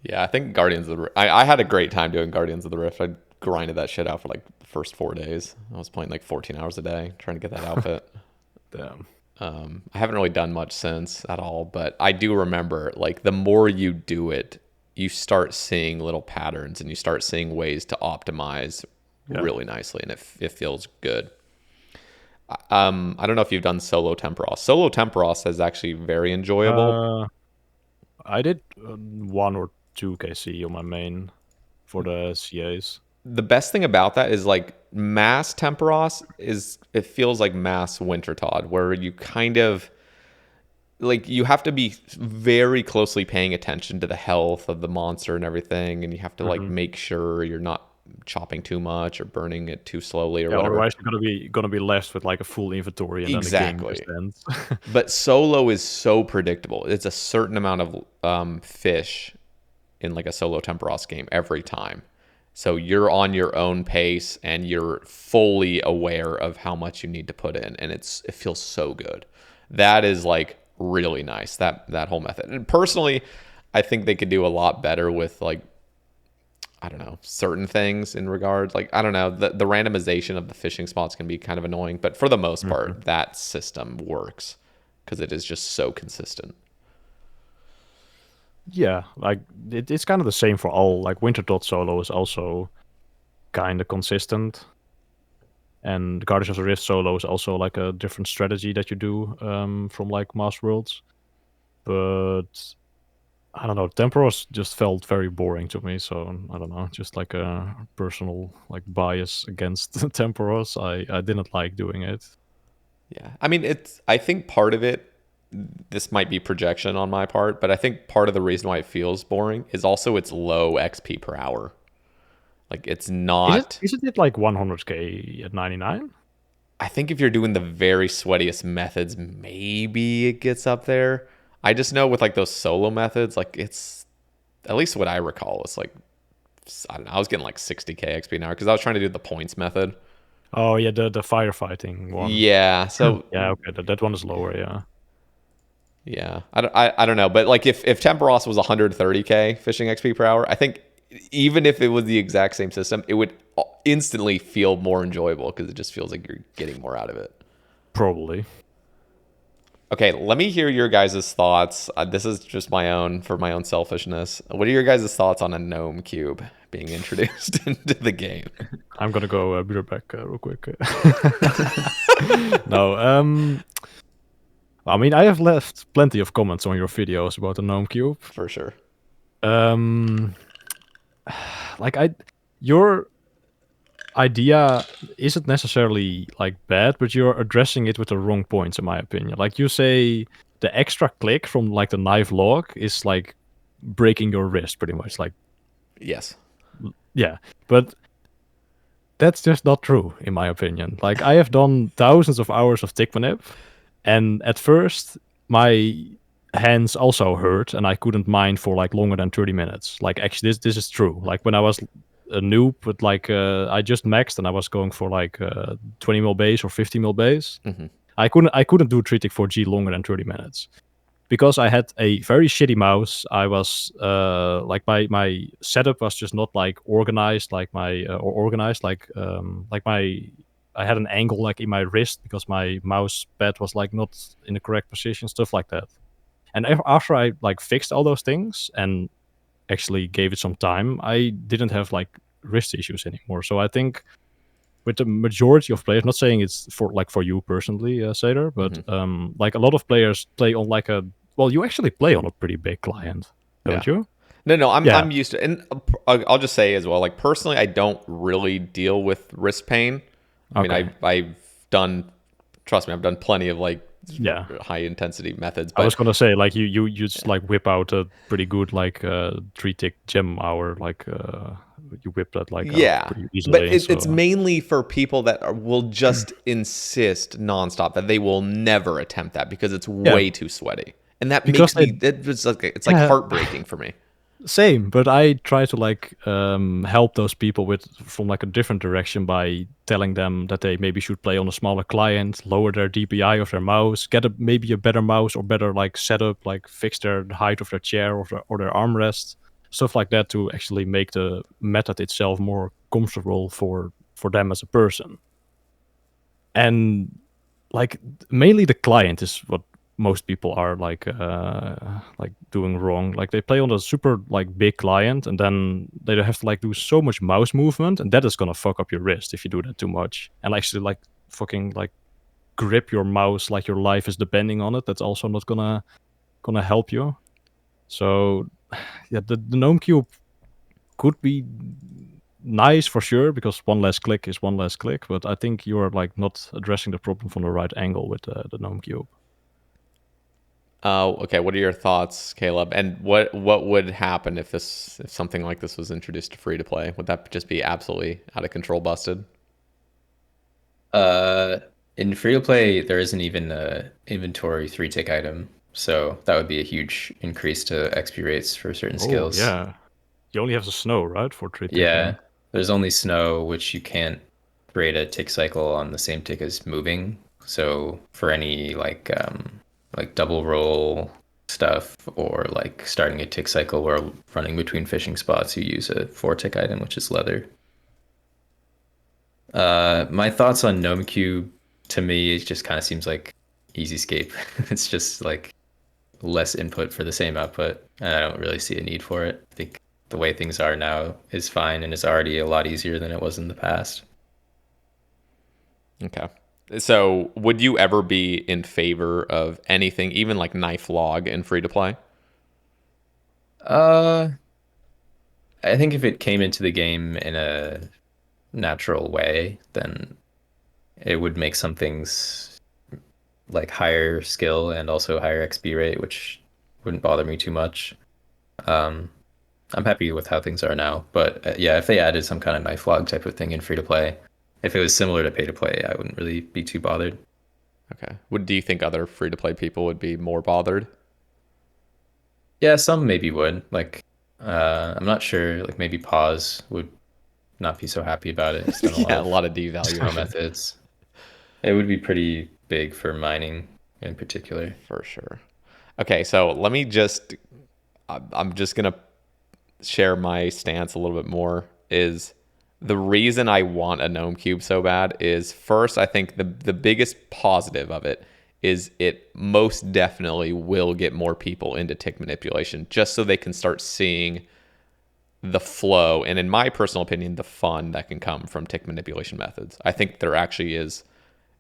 Yeah, I think Guardians of the Rift. I had a great time doing Guardians of the Rift. I grinded that shit out for like the first 4 days. I was playing like 14 hours a day trying to get that outfit. Damn. I haven't really done much since at all, but I do remember like the more you do it, you start seeing little patterns and you start seeing ways to optimize really nicely, and it feels good. I don't know if you've done solo Temperos. Solo Temperos is actually very enjoyable. I did 1 or 2 KC on my main for the CAs. The best thing about that is like mass Temperos it feels like mass Wintertod, where you kind of like you have to be very closely paying attention to the health of the monster and everything, and you have to like make sure you're not chopping too much or burning it too slowly or whatever. Otherwise you're gonna be left with like a full inventory and then the game just ends. But solo is so predictable. It's a certain amount of fish in like a solo Temperos game every time. So you're on your own pace and you're fully aware of how much you need to put in, and it feels so good. That is like really nice, that whole method. And personally, I think they could do a lot better with like, I don't know, certain things in regards, like, I don't know, the randomization of the fishing spots can be kind of annoying, but for the most part, that system works because it is just so consistent. Yeah, like it's kind of the same for all. Like Wintertod solo is also kind of consistent, and Guardians of the Rift solo is also like a different strategy that you do from like Master Worlds. But I don't know, Temperos just felt very boring to me. So I don't know, just like a personal like bias against Temperos. I didn't like doing it. Yeah, I mean, I think part of it, this might be projection on my part, but I think part of the reason why it feels boring is also its low XP per hour. Like it's not. Isn't it like 100k at 99? I think if you're doing the very sweatiest methods, maybe it gets up there. I just know with like those solo methods, like it's, at least what I recall, it's like, I don't know, I was getting like 60k XP an hour because I was trying to do the points method. Oh yeah, the firefighting one. Yeah, so yeah, okay, that one is lower. Yeah. Yeah, I don't know, but like if Temperos was 130k fishing XP per hour, I think even if it was the exact same system, it would instantly feel more enjoyable because it just feels like you're getting more out of it. Probably. Okay, let me hear your guys' thoughts. This is just my own selfishness. What are your guys' thoughts on a Gnome Cube being introduced into the game? I'm gonna go be right back real quick. No, I mean, I have left plenty of comments on your videos about the Gnome Cube. For sure. Like your idea isn't necessarily like bad, but you're addressing it with the wrong points, in my opinion. Like you say, the extra click from like the knife log is like breaking your wrist, pretty much. Like, yes, yeah, but that's just not true, in my opinion. Like I have done thousands of hours of tick manip. And at first, my hands also hurt, and I couldn't mine for like longer than 30 minutes. Like actually, this is true. Like when I was a noob, with like I just maxed, and I was going for like 20 mil base or 50 mil base. I couldn't do 3-4G longer than 30 minutes because I had a very shitty mouse. I was like my setup was just not like organized, like my or organized like my. I had an angle like in my wrist because my mouse pad was like not in the correct position, stuff like that. And after I like fixed all those things and actually gave it some time, I didn't have like wrist issues anymore. So I think with the majority of players, not saying it's for you personally, Sader, but like a lot of players play on like you actually play on a pretty big client, don't you? No, I'm used to it. And I'll just say as well, like personally, I don't really deal with wrist pain. I mean, I've done, trust me, I've done plenty of like high intensity methods. But I was gonna say like you just like whip out a pretty good like 3-tick gem hour, like you whip that like out pretty easily. But it's mainly for people that will just insist nonstop that they will never attempt that because it's way too sweaty, and that makes me it's like heartbreaking for me. Same, but I try to like help those people from like a different direction by telling them that they maybe should play on a smaller client, lower their DPI of their mouse, get maybe a better mouse or better like setup, like fix the height of their chair or their armrest, stuff like that to actually make the method itself more comfortable for them as a person. And like mainly the client is what most people are like doing wrong. Like they play on a super like big client, and then they have to like do so much mouse movement, and that is gonna fuck up your wrist if you do that too much. And actually like fucking like grip your mouse like your life is depending on it. That's also not gonna help you. So yeah, the Gnome Cube could be nice for sure because one less click is one less click, but I think you are like not addressing the problem from the right angle with the Gnome Cube. Okay, what are your thoughts, Caleb? And what would happen if something like this was introduced to free to play? Would that just be absolutely out of control busted? In free to play, there isn't even a inventory 3-tick item, so that would be a huge increase to XP rates for certain skills. Yeah, you only have the snow, right, for 3-tick? Yeah, there's only snow, which you can't create a tick cycle on the same tick as moving. So for any like double roll stuff or like starting a tick cycle where running between fishing spots, you use a 4-tick item, which is leather. My thoughts on Gnome Cube, to me, it just kind of seems like easy escape. It's just like less input for the same output, and I don't really see a need for it. I think the way things are now is fine and is already a lot easier than it was in the past. Okay. So would you ever be in favor of anything, even like knife log in free to play? I think if it came into the game in a natural way, then it would make some things like higher skill and also higher XP rate, which wouldn't bother me too much. I'm happy with how things are now, but yeah, if they added some kind of knife log type of thing in free to play, if it was similar to pay to play, I wouldn't really be too bothered. Okay. Do you think other free to play people would be more bothered? Yeah, some maybe would. Like, I'm not sure. Like maybe Pause would not be so happy about it. It's done Yeah, a lot of devaluation methods. It would be pretty big for mining in particular. for sure. Okay, so let me I'm just gonna share my stance a little bit more. Is the reason I want a Gnome Cube so bad is, first, I think the biggest positive of it is it most definitely will get more people into tick manipulation, just so they can start seeing the flow and, in my personal opinion, the fun that can come from tick manipulation methods. I think there actually is.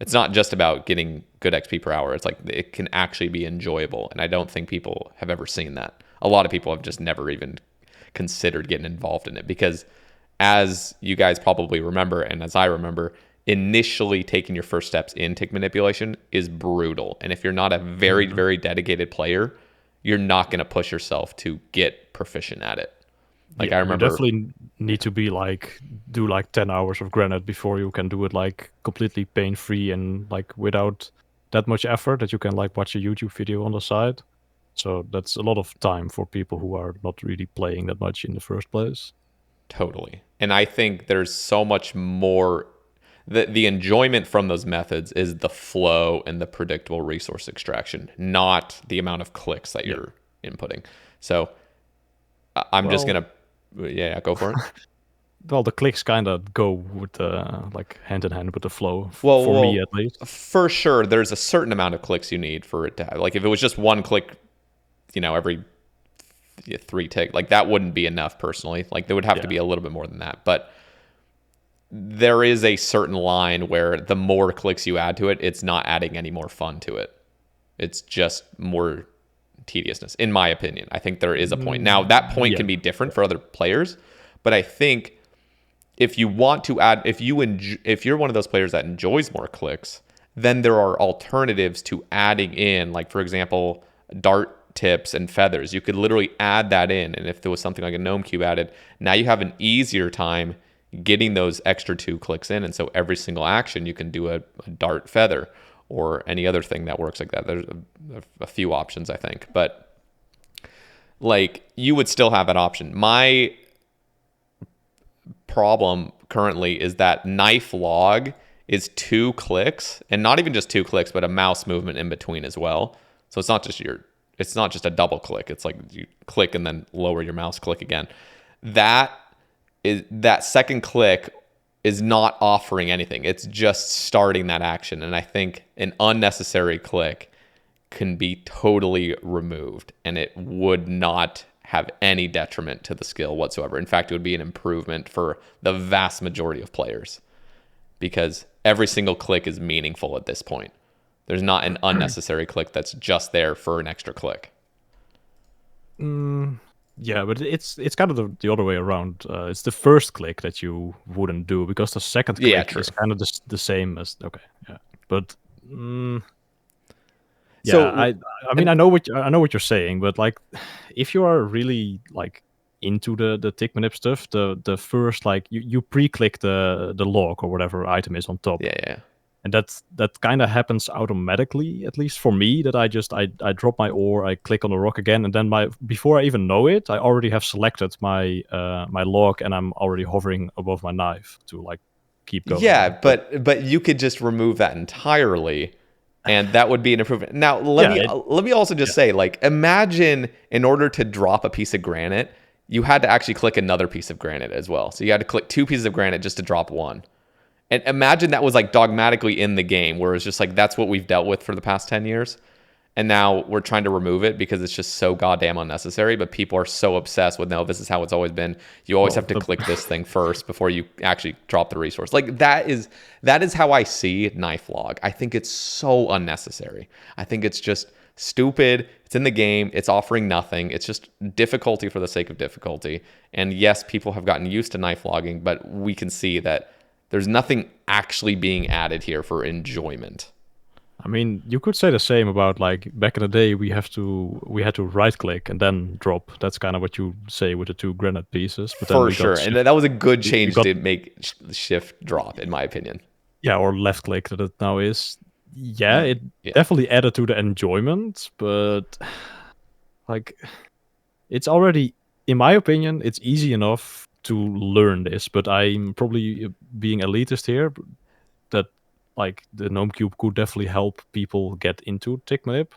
It's not just about getting good XP per hour. It's like it can actually be enjoyable, and I don't think people have ever seen that. A lot of people have just never even considered getting involved in it because, as you guys probably remember, and as I remember, initially taking your first steps in tick manipulation is brutal. And if you're not a very, very dedicated player, you're not going to push yourself to get proficient at it. Like, I remember, you definitely need to be like do like 10 hours of granite before you can do it like completely pain free and like without that much effort that you can like watch a YouTube video on the side. So that's a lot of time for people who are not really playing that much in the first place. Totally. And I think there's so much more. The enjoyment from those methods is the flow and the predictable resource extraction, not the amount of clicks that you're inputting. So I'm just going to, yeah, go for it. Well, the clicks kind of go with like hand in hand with the flow, for me at least. For sure, there's a certain amount of clicks you need for it to have. Like if it was just one click, every 3 tick, like that wouldn't be enough personally. Like there would have to be a little bit more than that. But there is a certain line where the more clicks you add to it, it's not adding any more fun to it. It's just more tediousness, in my opinion. I think there is a point. Now, that point can be different for other players, but I think if you want to add, if you're one of those players that enjoys more clicks, then there are alternatives to adding in, like for example, dart tips and feathers. You could literally add that in, and if there was something like a Gnome Cube added, now you have an easier time getting those extra 2 clicks in, and so every single action you can do a dart feather or any other thing that works like that. There's a few options, I think, but like you would still have that option. My problem currently is that knife log is 2 clicks, and not even just 2 clicks, but a mouse movement in between as well. So it's not just a double click. It's like you click and then lower your mouse, click again. That second click is not offering anything. It's just starting that action. And I think an unnecessary click can be totally removed, and it would not have any detriment to the skill whatsoever. In fact, it would be an improvement for the vast majority of players, because every single click is meaningful at this point. There's not an unnecessary click that's just there for an extra click. Yeah, but it's kind of the other way around. It's the first click that you wouldn't do, because the second click is kind of the same as But So I mean, I know what you're saying, but like, if you are really like into the tick manip stuff, the first, like, you pre-click the log or whatever item is on top. Yeah. And that kind of happens automatically, at least for me, that I drop my ore, I click on the rock again, and then before I even know it, I already have selected my my log, and I'm already hovering above my knife to like keep going. Yeah, but you could just remove that entirely, and that would be an improvement. Now, let me also just say, like, imagine in order to drop a piece of granite, you had to actually click another piece of granite as well. So you had to click 2 pieces of granite just to drop one. And imagine that was like dogmatically in the game, where it's just like, that's what we've dealt with for the past 10 years. And now we're trying to remove it because it's just so goddamn unnecessary. But people are so obsessed with, no, this is how it's always been. You always have to click this thing first before you actually drop the resource. Like, that is how I see knife log. I think it's so unnecessary. I think it's just stupid. It's in the game. It's offering nothing. It's just difficulty for the sake of difficulty. And yes, people have gotten used to knife logging, but we can see that there's nothing actually being added here for enjoyment. I mean, you could say the same about, like, back in the day, we had to right click and then drop. That's kind of what you say with the 2 granite pieces. But for sure, and that was a good change to make shift drop, in my opinion. Yeah, or left click that it now is. Yeah, it definitely added to the enjoyment, but like, it's already, in my opinion, it's easy enough to learn this, but I'm probably being elitist here, that like the Gnome Cube could definitely help people get into tick manip.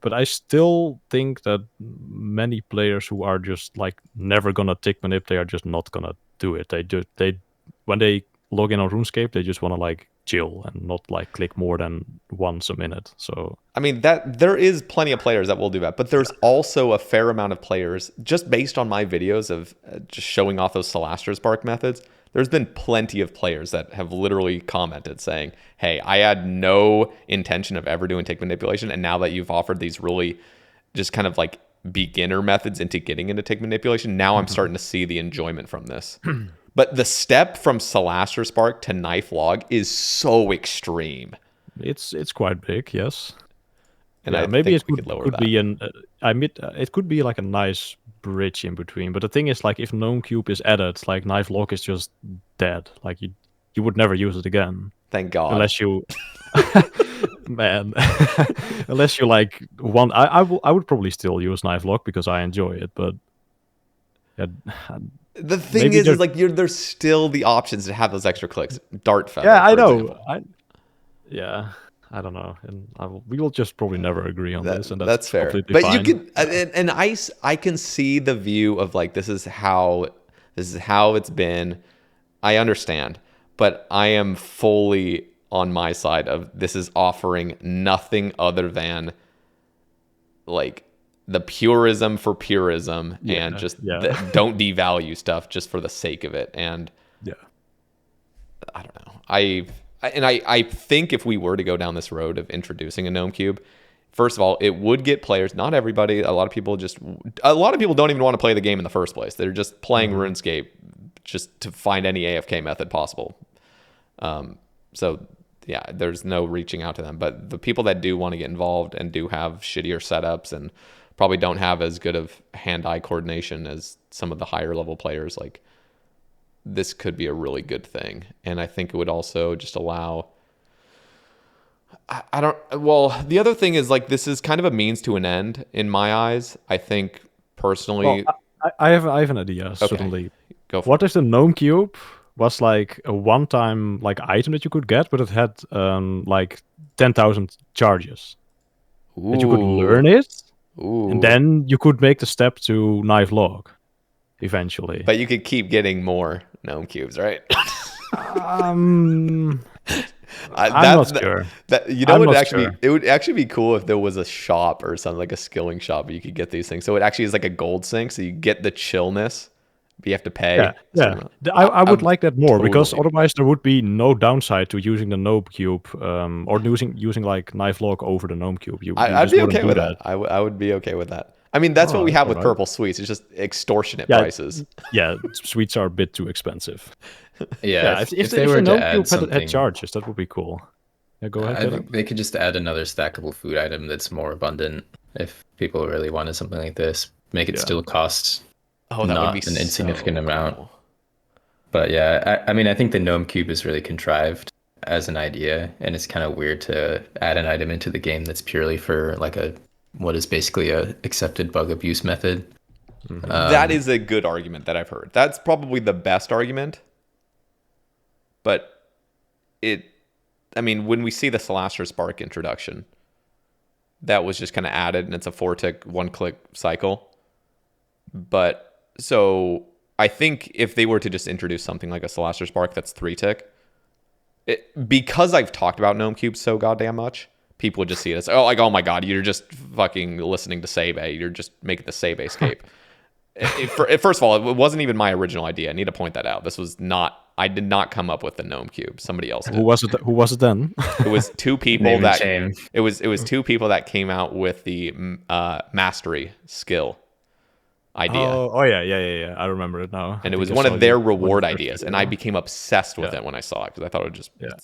But I still think that many players who are just like never gonna tick manip, they are just not gonna do it. They when they log in on RuneScape, they just want to like chill and not like click more than once a minute. So I mean, that there is plenty of players that will do that, but there's also a fair amount of players, just based on my videos of just showing off those Salaster Spark methods. There's been plenty of players that have literally commented saying, hey, I had no intention of ever doing tick manipulation, and now that you've offered these really just kind of like beginner methods into getting into tick manipulation, now I'm starting to see the enjoyment from this. But the step from Salaster Spark to knife log is so extreme. It's quite big, yes. And I maybe think it could be it could be like a nice bridge in between. But the thing is, like, if Gnome Cube is added, like, knife log is just dead. Like, you would never use it again. Thank God. Unless you, man, unless you like want. I would probably still use knife log because I enjoy it, but. The thing is like there's still the options to have those extra clicks. Dart feather. Yeah, I know. I don't know, and we will just probably never agree on this, and that's fair. But fine. You can, and I can see the view of like this is how it's been. I understand, but I am fully on my side of this is offering nothing other than like the purism for purism, and just don't devalue stuff just for the sake of it. And I don't know. I think if we were to go down this road of introducing a Gnome Cube, first of all, it would get players. Not everybody. A lot of people don't even want to play the game in the first place. They're just playing RuneScape just to find any AFK method possible. So yeah, there's no reaching out to them. But the people that do want to get involved and do have shittier setups and probably don't have as good of hand-eye coordination as some of the higher level players, like, this could be a really good thing. And I think it would also just allow, the other thing is, like, this is kind of a means to an end in my eyes. I think personally, I have an idea. okay, Certainly. go for What it. if the Gnome Cube was like a one-time like item that you could get, but it had like 10,000 charges that you could Ooh, learn it, and ooh. then you could make the step to knife log eventually. But you could keep getting more gnome cubes, right? I'm That's not sure. that you know I'm what not actually sure. it would actually be cool if there was a shop or something like a skilling shop where you could get these things. So it actually is like a gold sync, so you get the chillness, but you have to pay Yeah, a certain yeah. amount. I would like that more because totally. otherwise there would be no downside to using the Gnome Cube or using like knife log over the Gnome Cube. You I'd just be wouldn't okay do with that. that. I would be okay with that. I mean, that's what we have All with right. purple sweets. It's just extortionate Yeah, prices. yeah. Sweets are a bit too expensive. Yeah, Yeah, if they were the to Gnome add Cube had something, charges, that would be cool. Yeah, go ahead, I Caleb. think they could just add another stackable food item that's more abundant if people really wanted something like this. Make it Yeah. still cost Oh, that would be not an insignificant so amount. cool. But yeah, I mean, I think the Gnome Cube is really contrived as an idea, and it's kind of weird to add an item into the game that's purely for like what is basically a accepted bug abuse method. That is a good argument that I've heard. That's probably the best argument. But I mean, when we see the Celastro Spark introduction, that was just kind of added, and it's a 4-tick, 1-click cycle. But so I think if they were to just introduce something like a Celastro Spark that's 3-tick, because I've talked about Gnome Cube so goddamn much, people would just see it as, oh my god, you're just fucking listening to Sae Bae. You're just making the Sae Bae escape. First of all, it wasn't even my original idea. I need to point that out. I did not come up with the Gnome Cube. Somebody else did. Who was it? Who was it then? It was two people Name and that shame. it was two people that came out with the mastery skill idea. Oh yeah. I remember it now. And I it was think I one saw of their one of reward your first ideas, and I video. became obsessed with Yeah. it when I saw it because I thought it would just. Yeah. I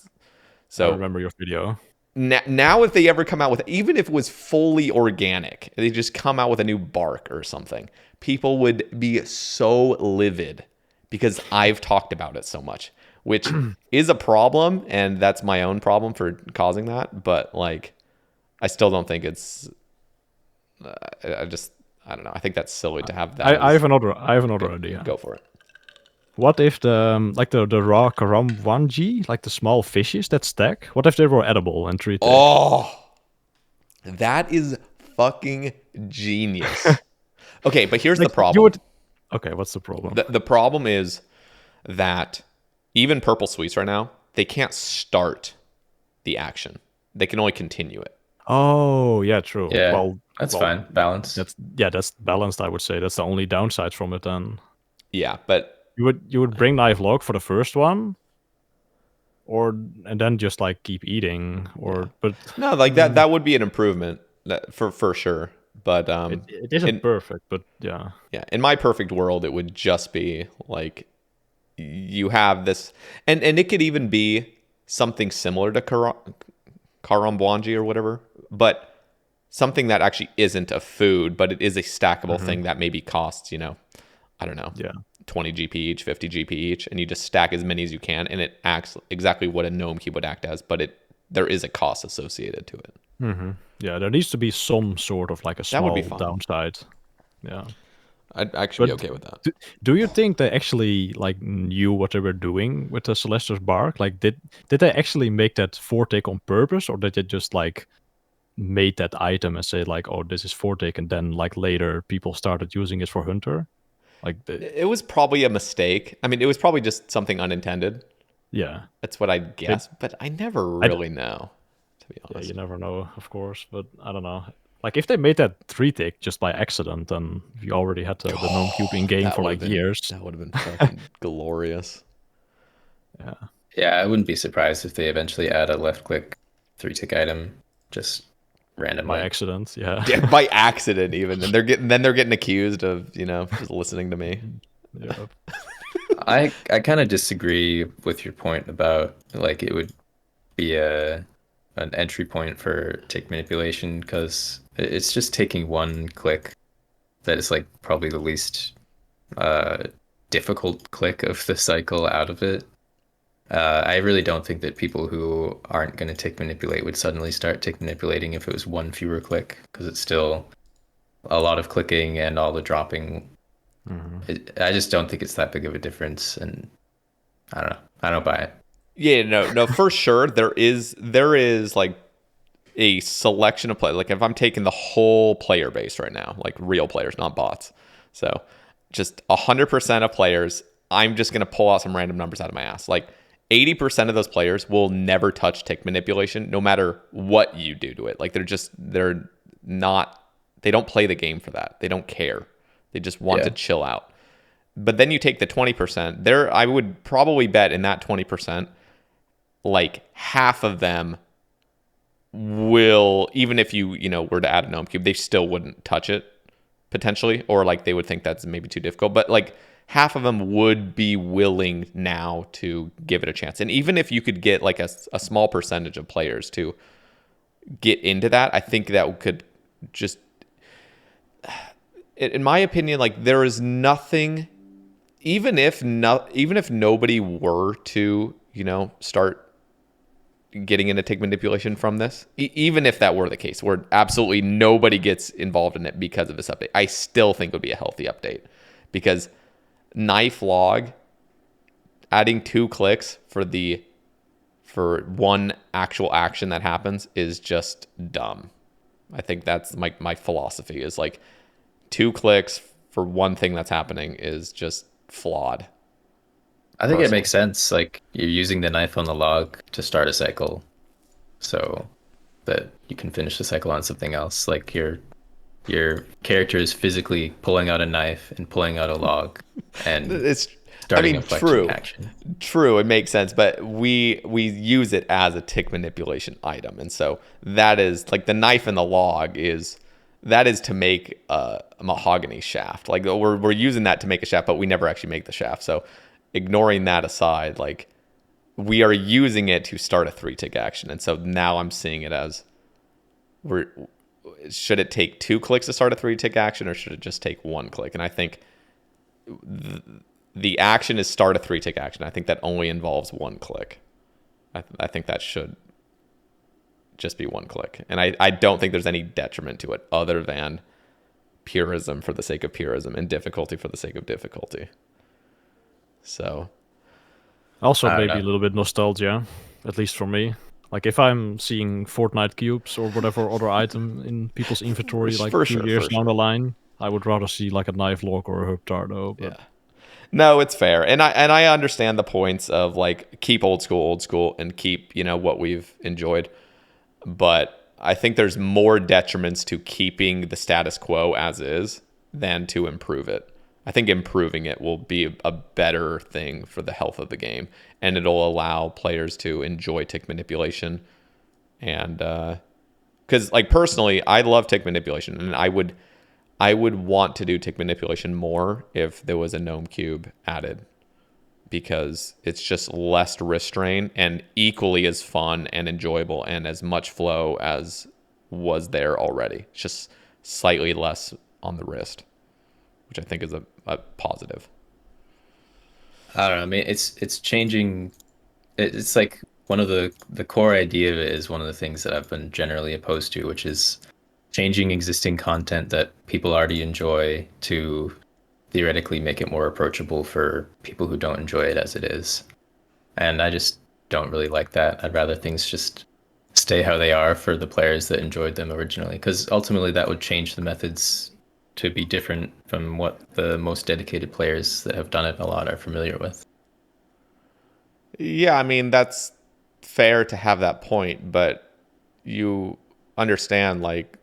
So remember your video. now, if they ever come out with, even if it was fully organic, they just come out with a new bark or something, people would be so livid because I've talked about it so much, which is a problem, and that's my own problem for causing that. But like, I still don't think it's. I don't know. I think that's silly to have that. I have another idea. Go for it. What if the raw karamwanji, like the small fishes that stack, what if they were edible and treated? Oh, that is fucking genius. Okay, but here's the problem. Okay, what's the problem? The problem is that even purple sweets right now, they can't start the action. They can only continue it. Oh, yeah, true. Yeah, Well, that's fine. Balance. That's balanced, I would say. That's the only downside from it then. Yeah, but You would bring knife log for the first one, and then just like keep eating, but no, like that would be an improvement for sure. But it isn't perfect. But yeah, in my perfect world, it would just be like you have this, and it could even be something similar to Karambwanji or whatever, but something that actually isn't a food, but it is a stackable thing that maybe costs, I don't know, 20 GP each, 50 GP each, and you just stack as many as you can, and it acts exactly what a Gnome Cube would act as, but there is a cost associated to it. Yeah, there needs to be some sort of like a small downside. Yeah. I'd actually be okay with that. Do you think they actually like knew what they were doing with the Celestis bark? Like, did they actually make that 4-tick on purpose, or did they just like made that item and say like, oh, this is 4-tick, and then like later people started using it for hunter? Like it was probably a mistake. I mean, it was probably just something unintended. Yeah, that's what I guess, but I never really know. To be honest, you never know, of course, but I don't know. Like, if they made that 3-tick just by accident, then you already had the Gnome Cube in game for like years. That would have been fucking glorious. Yeah. Yeah, I wouldn't be surprised if they eventually add a left-click 3-tick item just randomly. By accident, yeah. Yeah, by accident even. And they're getting accused of, just listening to me. Yep. I kind of disagree with your point about like it would be an entry point for tick manipulation, because it's just taking one click that is like probably the least difficult click of the cycle out of it. I really don't think that people who aren't going to tick manipulate would suddenly start tick manipulating if it was one fewer click, because it's still a lot of clicking and all the dropping. Mhm. I just don't think it's that big of a difference, and I don't know. I don't buy it. Yeah, no, for sure. There is like a selection of play. Like if I'm taking the whole player base right now, like real players, not bots. So just 100% of players, I'm just gonna pull out some random numbers out of my ass. Like 80% of those players will never touch tick manipulation, no matter what you do to it. Like they're not. They don't play the game for that. They don't care. They just want to Yeah. chill out. But then you take the 20%. There, I would probably bet in that 20%, like half of them will, even if you were to add a gnome cube, they still wouldn't touch it potentially, or like they would think that's maybe too difficult. But like half of them would be willing now to give it a chance. And even if you could get like a small percentage of players to get into that, I think that could just, in my opinion, like there is nothing, even if nobody were to, start getting into tick manipulation from this, even if that were the case, where absolutely nobody gets involved in it because of this update, I still think it would be a healthy update, because knife log, adding 2 clicks for one actual action that happens is just dumb. I think that's my philosophy, is like 2 clicks for one thing that's happening is just flawed. I think it Personally. makes sense. Like you're using the knife on the log to start a cycle, so that you can finish the cycle on something else. Like your character is physically pulling out a knife and pulling out a log and It's, I starting a mean, fletching action. true, it makes sense, but we use it as a tick manipulation item, and so that is like the knife and the log is to make a mahogany shaft. Like we're using that to make a shaft, but we never actually make the shaft. So ignoring that aside, like we are using it to start a 3-tick action, and so now I'm seeing it as, we're should it take 2 clicks to start a 3-tick action, or should it just take 1 click? And I think the action is start a 3-tick action. I think that only involves 1 click. I think that should just be 1 click. And I don't think there's any detriment to it other than purism for the sake of purism and difficulty for the sake of difficulty. So Also, I don't maybe know. a little bit nostalgia, at least for me. Like if I'm seeing Fortnite cubes or whatever other item in people's inventory, like for 2 sure, years for down sure. the line, I would rather see like a knife log or a herb tardo. But Yeah. No, it's fair. And I understand the points of like keep old school and keep, what we've enjoyed. But I think there's more detriments to keeping the status quo as is than to improve it. I think improving it will be a better thing for the health of the game, and it'll allow players to enjoy tick manipulation. And because like personally, I love tick manipulation, and I would want to do tick manipulation more if there was a gnome cube added, because it's just less restraint and equally as fun and enjoyable and as much flow as was there already. It's just slightly less on the wrist, which I think is a positive. I don't know. I mean, it's changing. It's like one of the core idea of it is one of the things that I've been generally opposed to, which is changing existing content that people already enjoy to theoretically make it more approachable for people who don't enjoy it as it is. And I just don't really like that. I'd rather things just stay how they are for the players that enjoyed them originally, because ultimately that would change the methods to be different from what the most dedicated players that have done it a lot are familiar with. Yeah, I mean, that's fair to have that point, but you understand like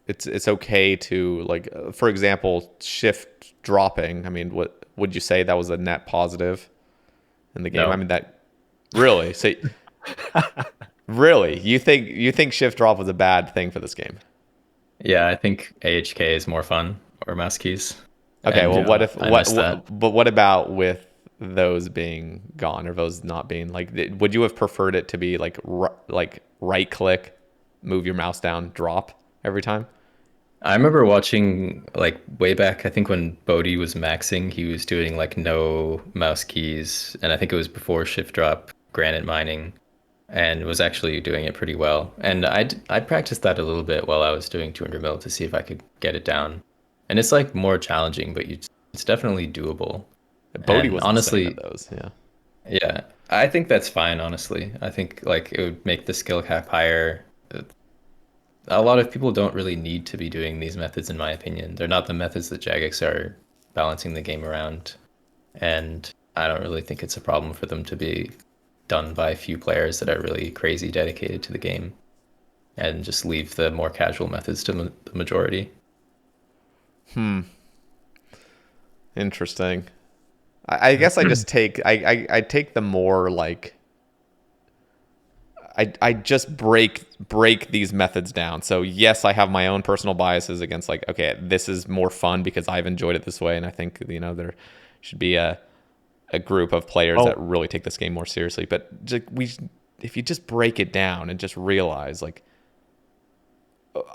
it's okay to like for example, shift dropping. I mean, what would you say that was a net positive in the game? I No. mean, that really. So really, you think shift drop was a bad thing for this game? Yeah, I think AHK is more fun, or mouse keys. Okay, And well, yeah, I miss that. but what about with those being gone, or those not being like? Would you have preferred it to be like like right click, move your mouse down, drop every time? I remember watching like way back, I think when Bodhi was maxing, he was doing like no mouse keys, and I think it was before shift drop granite mining. and was actually doing it pretty well. And I practiced that a little bit while I was doing 200 mil to see if I could get it down. And it's like more challenging, but it's definitely doable. Bodhi And was honestly, insane at those. Yeah. yeah, I think that's fine, honestly. I think like it would make the skill cap higher. A lot of people don't really need to be doing these methods, in my opinion. They're not the methods that Jagex are balancing the game around. And I don't really think it's a problem for them to be done by a few players that are really crazy dedicated to the game and just leave the more casual methods to the majority. Interesting. I guess I just take I take the more like I just break these methods down. So yes, I have my own personal biases against like, okay, this is more fun because I've enjoyed it this way, and I think there should be a group of players that really take this game more seriously. But if you just break it down and just realize like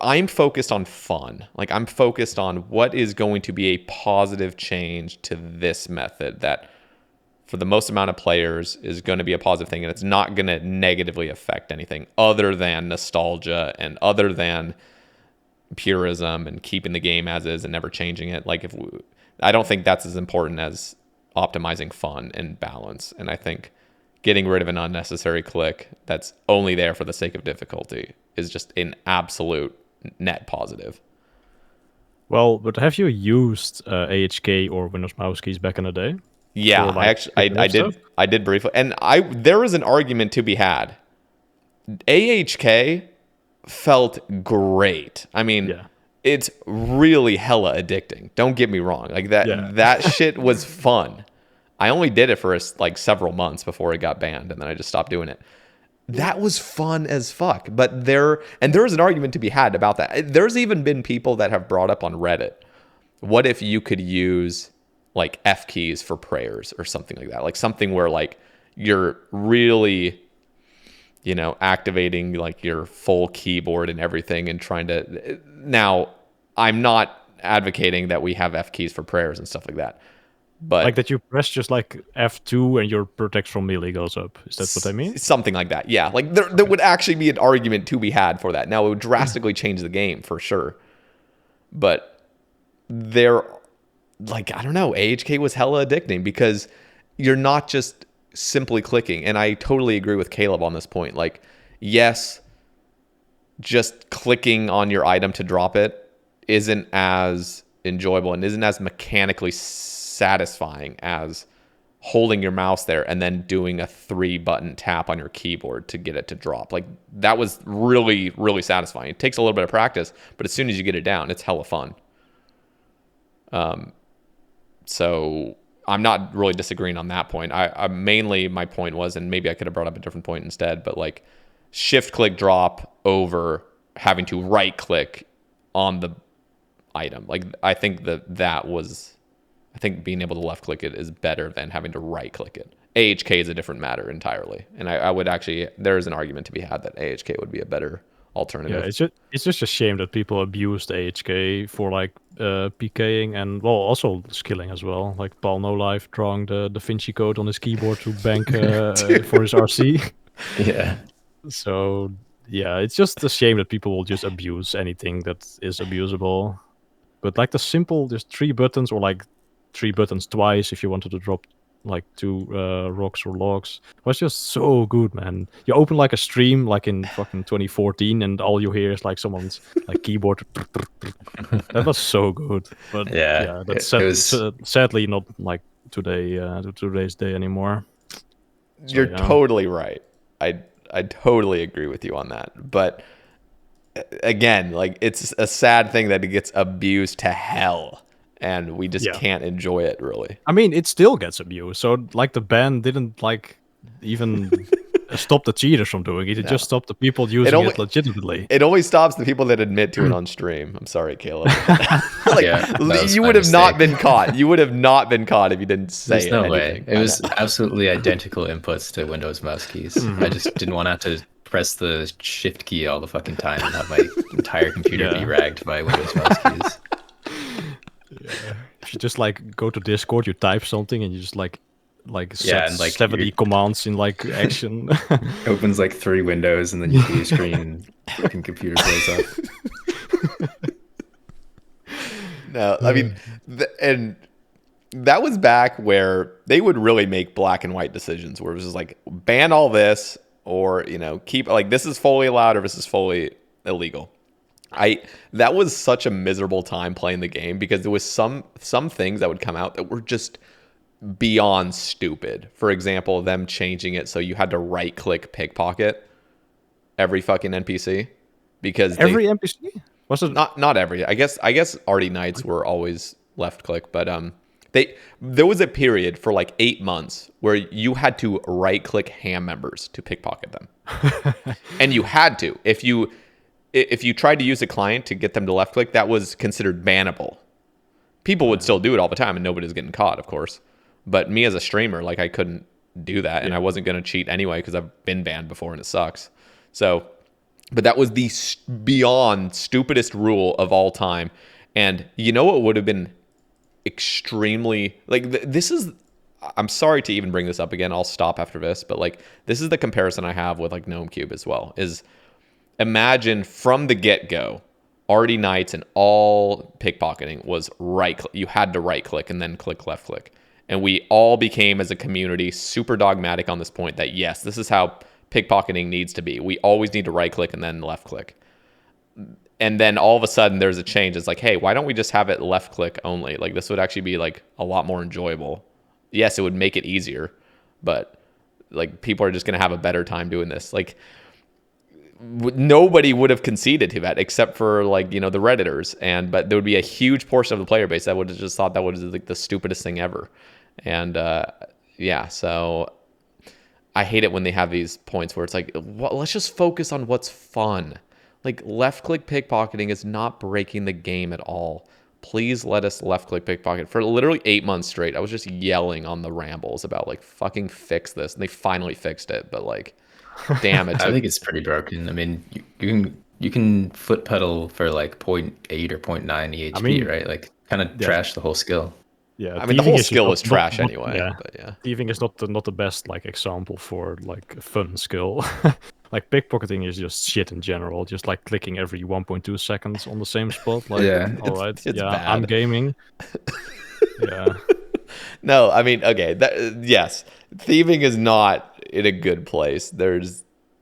I'm focused on fun. Like I'm focused on what is going to be a positive change to this method that for the most amount of players is going to be a positive thing, and it's not going to negatively affect anything other than nostalgia and other than purism and keeping the game as is and never changing it. Like I don't think that's as important as optimizing fun and balance. And I think getting rid of an unnecessary click that's only there for the sake of difficulty is just an absolute net positive. Well, but have you used AHK or Windows mouse keys back in the day? Yeah, like, I did briefly, and there is an argument to be had. AHK felt great. I mean, it's really hella addicting. Don't get me wrong. Like that shit was fun. I only did it for like several months before it got banned, and then I just stopped doing it. That was fun as fuck. But there is an argument to be had about that. There's even been people that have brought up on Reddit, what if you could use like F keys for prayers or something like that? Like something where like you're really, activating like your full keyboard and everything and trying to. Now, I'm not advocating that we have F keys for prayers and stuff like that. But like that you press just like F2 and your protect from melee goes up. Is that what I mean? Something like that. Yeah. Like there would actually be an argument to be had for that. Now it would drastically change the game for sure. But I don't know, AHK was hella addicting because you're not just simply clicking. And I totally agree with Caleb on this point. Like, yes, just clicking on your item to drop it isn't as enjoyable and isn't as mechanically satisfying as holding your mouse there and then doing a 3-button tap on your keyboard to get it to drop. Like that was really, really satisfying. It takes a little bit of practice, but as soon as you get it down, it's hella fun. So I'm not really disagreeing on that point. I mainly, my point was, and maybe I could have brought up a different point instead, but like shift click drop over having to right click on the item. Like I think I think being able to left click it is better than having to right click it. AHK is a different matter entirely. And I would actually, there is an argument to be had that AHK would be a better alternative. Yeah, it's just a shame that people abused AHK for like PKing and also skilling as well. Like Paul No Life drawing the Da Vinci Code on his keyboard to bank for his RC. Yeah. So yeah, it's just a shame that people will just abuse anything that is abusable. But like the simple, just 3 buttons or like 3 buttons twice if you wanted to drop like 2 rocks or logs was just so good, man. You open like a stream like in fucking 2014 and all you hear is like someone's like keyboard. That was so good. But yeah, that's sadly not like today's day anymore. So, you're totally right. I totally agree with you on that. But again, like it's a sad thing that it gets abused to hell. And we just can't enjoy it, really. I mean, it still gets abused. So, like, the ban didn't, like, even stop the cheaters from doing it. It just stopped the people using it legitimately. It only stops the people that admit to it on stream. I'm sorry, Caleb. You would have not been caught. You would have not been caught if you didn't say it. There's no way. It was absolutely identical inputs to Windows mouse keys. I just didn't want to have to press the shift key all the fucking time and have my entire computer be ragged by Windows mouse keys. Yeah. If you just like go to Discord, you type something and you just like like Yeah, sets and like 70 commands in like action. opens like 3 windows and then you see your screen and fucking computer blows up. No, I mean, and that was back where they would really make black and white decisions where it was just like ban all this or, you know, keep like this is fully allowed or this is fully illegal. That was such a miserable time playing the game because there was some things that would come out that were just beyond stupid. For example, them changing it so you had to right click pickpocket every fucking NPC because Every NPC? Was it not every. I guess Artie Knights were always left click, but there was a period for like 8 months where you had to right click ham members to pickpocket them. And you had to. If you tried to use a client to get them to left click, that was considered bannable. People would still do it all the time and nobody's getting caught, of course. But me as a streamer, like I couldn't do that and I wasn't going to cheat anyway because I've been banned before and it sucks. So but that was the beyond stupidest rule of all time. And you know what would have been extremely like this is I'm sorry to even bring this up again. I'll stop after this, but like this is the comparison I have with like Gnome Cube as well. Is imagine from the get-go, Artie Knights and all pickpocketing was you had to right click and then click left click. And we all became as a community super dogmatic on this point that yes, this is how pickpocketing needs to be. We always need to right click and then left click. And then all of a sudden there's a change. It's like, hey, why don't we just have it left click only? Like this would actually be like a lot more enjoyable. Yes, it would make it easier, but like people are just going to have a better time doing this. Like nobody would have conceded to that except for like, you know, the Redditors. But there would be a huge portion of the player base that would have just thought that was like the stupidest thing ever. And so I hate it when they have these points where it's like, well, let's just focus on what's fun. Like left click pickpocketing is not breaking the game at all. Please let us left click pickpocket. For literally 8 months straight, I was just yelling on the rambles about like fucking fix this. And they finally fixed it. But like, damn it. I think it's pretty broken. I mean, you can foot pedal for like 0.8 or 0.9 EHP, I mean, right? Like kind of trash the whole skill. Yeah, I mean, the whole skill is not- trash not- anyway. Yeah. But yeah. Thieving is not the best like example for like a fun skill. Like pickpocketing is just shit in general. Just like clicking every 1.2 seconds on the same spot. Like, Yeah. all right, It's yeah, bad. I'm gaming. Yeah, No, I mean, okay, yes, thieving is not in a good place.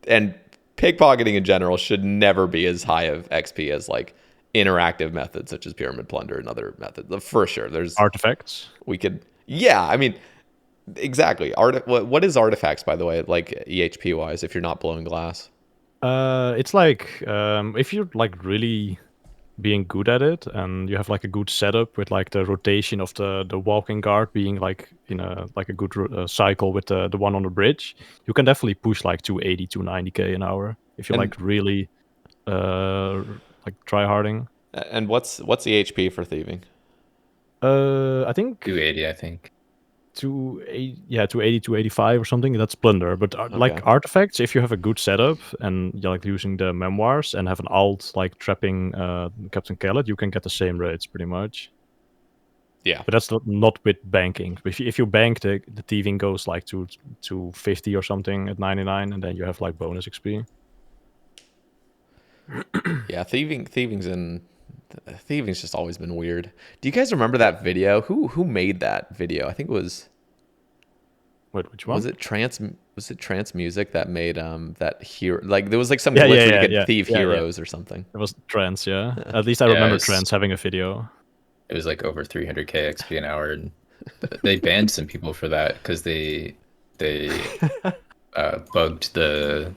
And pickpocketing in general should never be as high of XP as like interactive methods such as pyramid plunder and other methods. For sure, there's artifacts. I mean, exactly. What is artifacts, by the way, like EHP wise, if you're not blowing glass? It's like if you're like really being good at it and you have like a good setup with like the rotation of the walking guard being like in a like a good cycle with the one on the bridge, you can definitely push like 280 290k an hour if you're And- like really like try harding. And what's EHP for thieving? I think 280, I think. 280 285 or something. That's plunder, but like artifacts, if you have a good setup and you're like using the memoirs and have an alt like trapping Captain Kellet, you can get the same rates pretty much. Yeah. But that's not with banking. If you bank, the thieving goes like to 50 or something at 99, and then you have like bonus XP. Yeah, thieving's just always been weird. Do you guys remember that video? Who made that video? I think it was. Wait, which one? Was it Trance Music that made that hero? Like there was like some glitch where you could thieve heroes or something. It was Trance, yeah. At least I remember it's- Trance having a video. It was like over 300k XP an hour, and they banned some people for that because they bugged the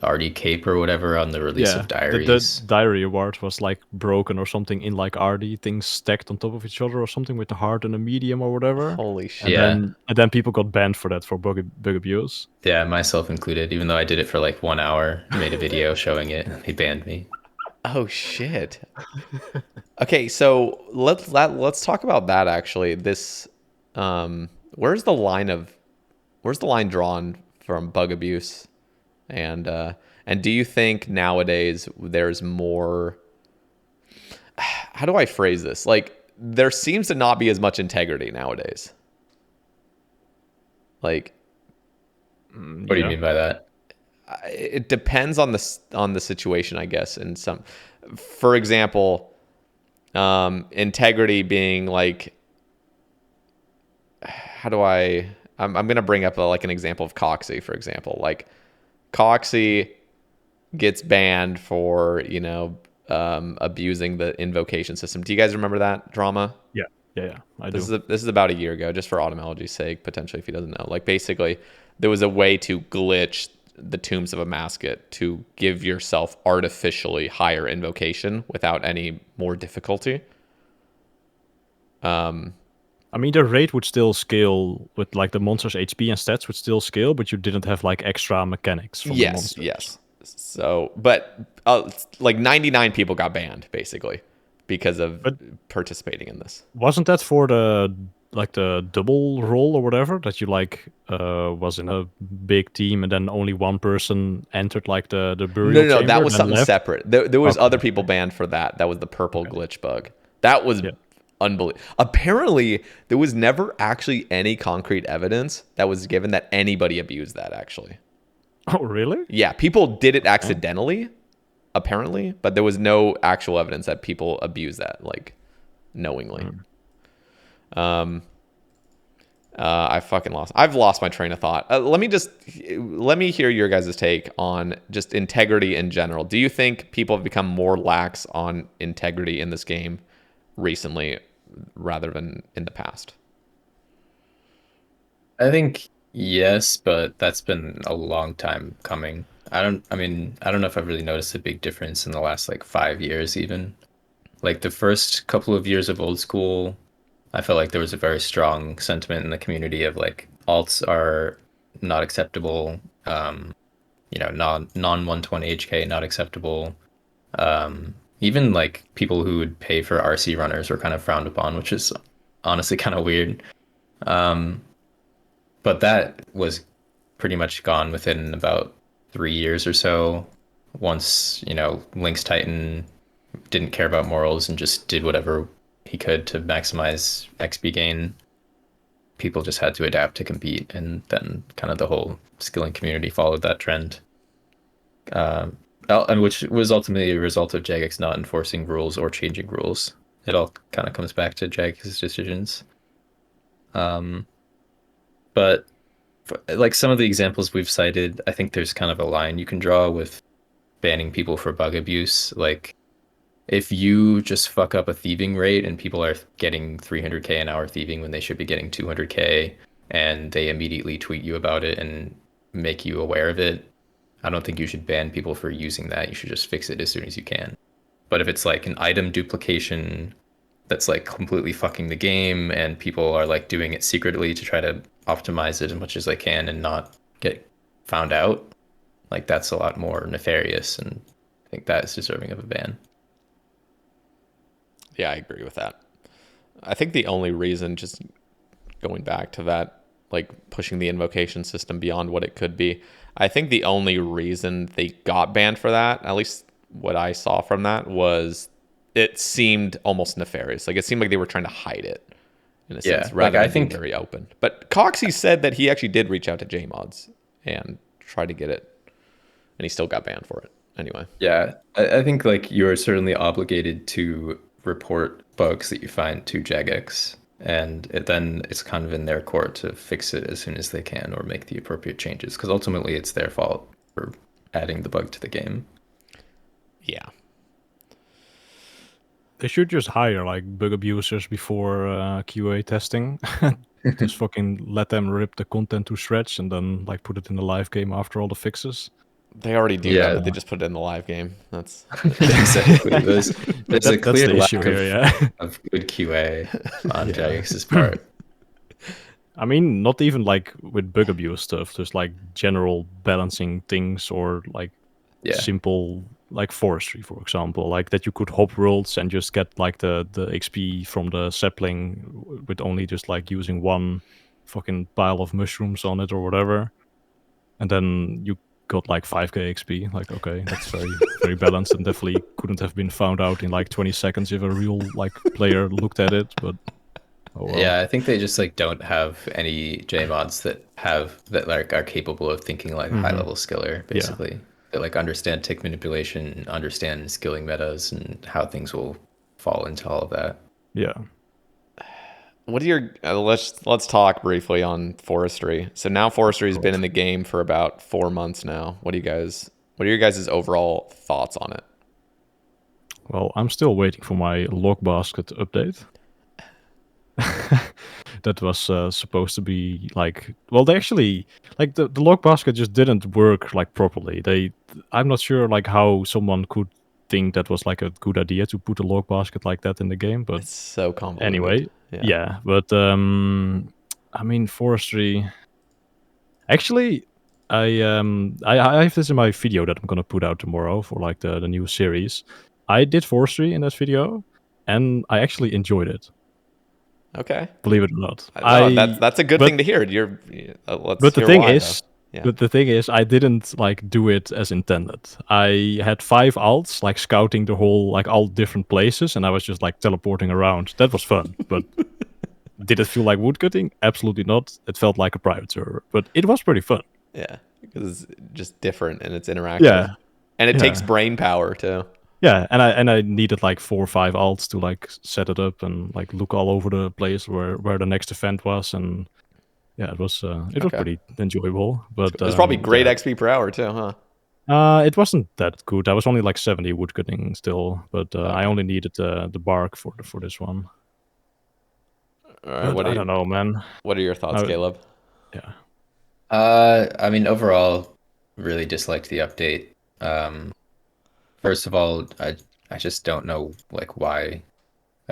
RD cape or whatever on the release of diaries. The diary award was like broken or something in like RD things stacked on top of each other or something with the hard and the medium or whatever. Holy shit! And then people got banned for that for bug abuse. Yeah, myself included. Even though I did it for like 1 hour, made a video showing it, they banned me. Oh shit. Okay, so let's talk about that actually. This where's the line drawn from bug abuse? And do you think nowadays there's more, how do I phrase this? Like there seems to not be as much integrity nowadays. Like, What do you mean by that? it depends on the situation, I guess. And for example, integrity being like, how do I'm gonna bring up like an example of Coxie, for example. Like, Coxie gets banned for abusing the invocation system. Do you guys remember that drama? Yeah, I do. This is about a year ago, just for Automology's sake, potentially, if he doesn't know. Like, basically, there was a way to glitch the Tombs of a Masket to give yourself artificially higher invocation without any more difficulty. I mean, the rate would still scale with like the monster's HP and stats would still scale, but you didn't have like extra mechanics from the monsters. Yes. So, but like 99 people got banned basically because of participating in this. Wasn't that for the double roll or whatever that you like was in a big team and then only one person entered like the burial No, chamber that was and something left? separate. There was other people banned for that. That was the purple glitch bug. That was unbelievable. Apparently, there was never actually any concrete evidence that was given that anybody abused that actually. Oh, really? Yeah, people did it accidentally, apparently, but there was no actual evidence that people abused that, like, knowingly. I've lost my train of thought. Let me hear your guys' take on just integrity in general. Do you think people have become more lax on integrity in this game recently rather than in the past? I think yes, but that's been a long time coming. I don't know if I've really noticed a big difference in the last like 5 years even. Like the first couple of years of old school, I felt like there was a very strong sentiment in the community of like alts are not acceptable, non 120 HK not acceptable. Even like people who would pay for RC runners were kind of frowned upon, which is honestly kind of weird. But that was pretty much gone within about 3 years or so. Once, Link's Titan didn't care about morals and just did whatever he could to maximize XP gain, people just had to adapt to compete, and then kind of the whole skilling community followed that trend. And which was ultimately a result of Jagex not enforcing rules or changing rules. It all kind of comes back to Jagex's decisions. But like some of the examples we've cited, I think there's kind of a line you can draw with banning people for bug abuse. Like if you just fuck up a thieving rate and people are getting 300k an hour thieving when they should be getting 200k, and they immediately tweet you about it and make you aware of it, I don't think you should ban people for using that. You should just fix it as soon as you can. But if it's like an item duplication that's like completely fucking the game and people are like doing it secretly to try to optimize it as much as they can and not get found out, like that's a lot more nefarious, and I think that is deserving of a ban. Yeah, I agree with that. I think the only reason, just going back to that, like pushing the invocation system beyond what it could be, I think the only reason they got banned for that, at least what I saw from that, was it seemed almost nefarious. Like it seemed like they were trying to hide it in a sense, rather than being very open. But Coxie said that he actually did reach out to JMods and try to get it, and he still got banned for it. Anyway. Yeah, I think like you're certainly obligated to report bugs that you find to Jagex, and then it's kind of in their court to fix it as soon as they can or make the appropriate changes, because ultimately it's their fault for adding the bug to the game. Yeah. They should just hire like bug abusers before QA testing. Just fucking let them rip the content to shreds and then like put it in the live game after all the fixes. They already do that, but they just put it in the live game. That's exactly. There's a clear lack of good QA on Jagex's part. I mean, not even like with bug abuse stuff. There's like general balancing things, or like simple like forestry, for example, like that you could hop worlds and just get like the XP from the sapling with only just like using one fucking pile of mushrooms on it or whatever, and then you got like 5k XP. Like, okay, that's very very balanced, and definitely couldn't have been found out in like 20 seconds if a real like player looked at it. But Oh well. Yeah, I think they just like don't have any JMods that like are capable of thinking like a high level skiller, Yeah. basically. That like understand tick manipulation, understand skilling metas and how things will fall into all of that. Yeah. What are your let's talk briefly on Forestry. So now Forestry has been in course. the game for about 4 months now. What are your guys' overall thoughts on it? Well, I'm still waiting for my log basket update. That was supposed to be like, well, they actually like the log basket just didn't work like properly. I'm not sure like how someone could think that was like a good idea to put a log basket like that in the game, but It's so convoluted. anyway, Yeah. yeah. But I mean, Forestry. Actually, I have this in my video that I'm gonna put out tomorrow for like the new series. I did Forestry in that video, and I actually enjoyed it. Okay. Believe it or not, No, that's a good but thing to hear. Let's but the hear thing why though. is, Yeah. but the thing is, I didn't like do it as intended. I had 5 alts, like scouting the whole like all different places, and I was just like teleporting around. That was fun, but did it feel like woodcutting? Absolutely not. It felt like a private server, but it was pretty fun. Yeah. Because it's just different and it's interactive. Yeah, And it takes yeah. brain power too. Yeah, and I needed like 4 or 5 alts to like set it up and like look all over the place where the next event was, and yeah, it was Okay. pretty enjoyable. But It's probably great yeah, XP per hour too, huh? it wasn't that good. I was only like 70 woodcutting still, but I Okay. only needed the bark for this one. All right. But I don't know, man. What are your thoughts, I, Caleb? yeah, I mean, overall, really disliked the update. Um, First of all, I just don't know like why,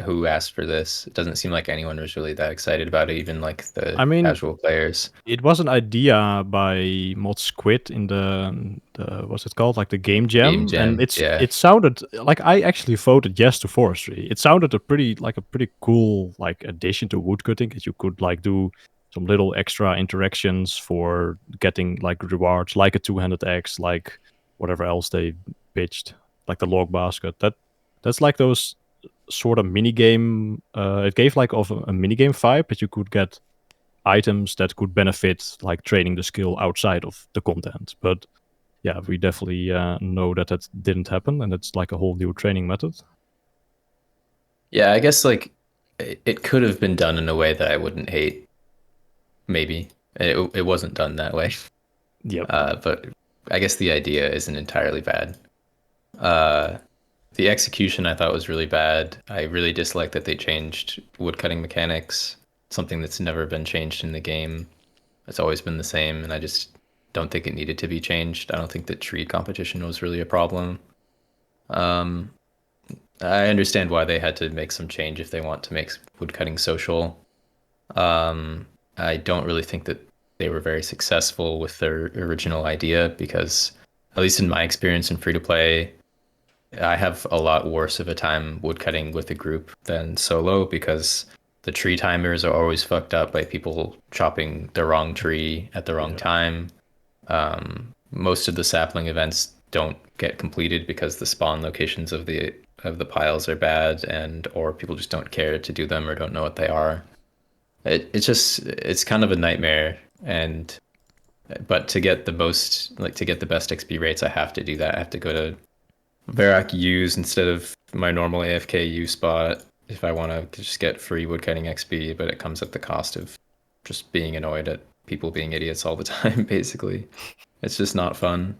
who asked for this. It doesn't seem like anyone was really that excited about it, even like the I mean, casual players. it was an idea by Mod Squid in the what's it called, like the game Game jam, and Jam, yeah. it sounded like I actually voted yes to Forestry. It sounded a pretty cool like addition to woodcutting, that you could like do some little extra interactions for getting like rewards, like a two-handed axe, like whatever else they pitched, like the log basket. That's like those sort of mini game. It gave like of a mini game vibe, that you could get items that could benefit like training the skill outside of the content. But yeah, we definitely know that that didn't happen, and it's like a whole new training method. Yeah, I guess like it could have been done in a way that I wouldn't hate. Maybe it wasn't done that way. Yep. But I guess the idea isn't entirely bad. Uh, the execution I thought was really bad. I really dislike that they changed woodcutting mechanics, something that's never been changed in the game. It's always been the same, and I just don't think it needed to be changed. I don't think that tree competition was really a problem. Um, I understand why they had to make some change if they want to make woodcutting social. Um, I don't really think that they were very successful with their original idea because, at least in my experience in free to play, I have a lot worse of a time woodcutting with a group than solo because the tree timers are always fucked up by people chopping the wrong tree at the wrong time. Most of the sapling events don't get completed because the spawn locations of the piles are bad, and or people just don't care to do them or don't know what they are. It's kind of a nightmare. And but to get the most, like, to get the best XP rates, I have to do that. I have to go to Varrock U's instead of my normal AFK U spot if I want to just get free woodcutting XP, but it comes at the cost of just being annoyed at people being idiots all the time, basically. It's just not fun.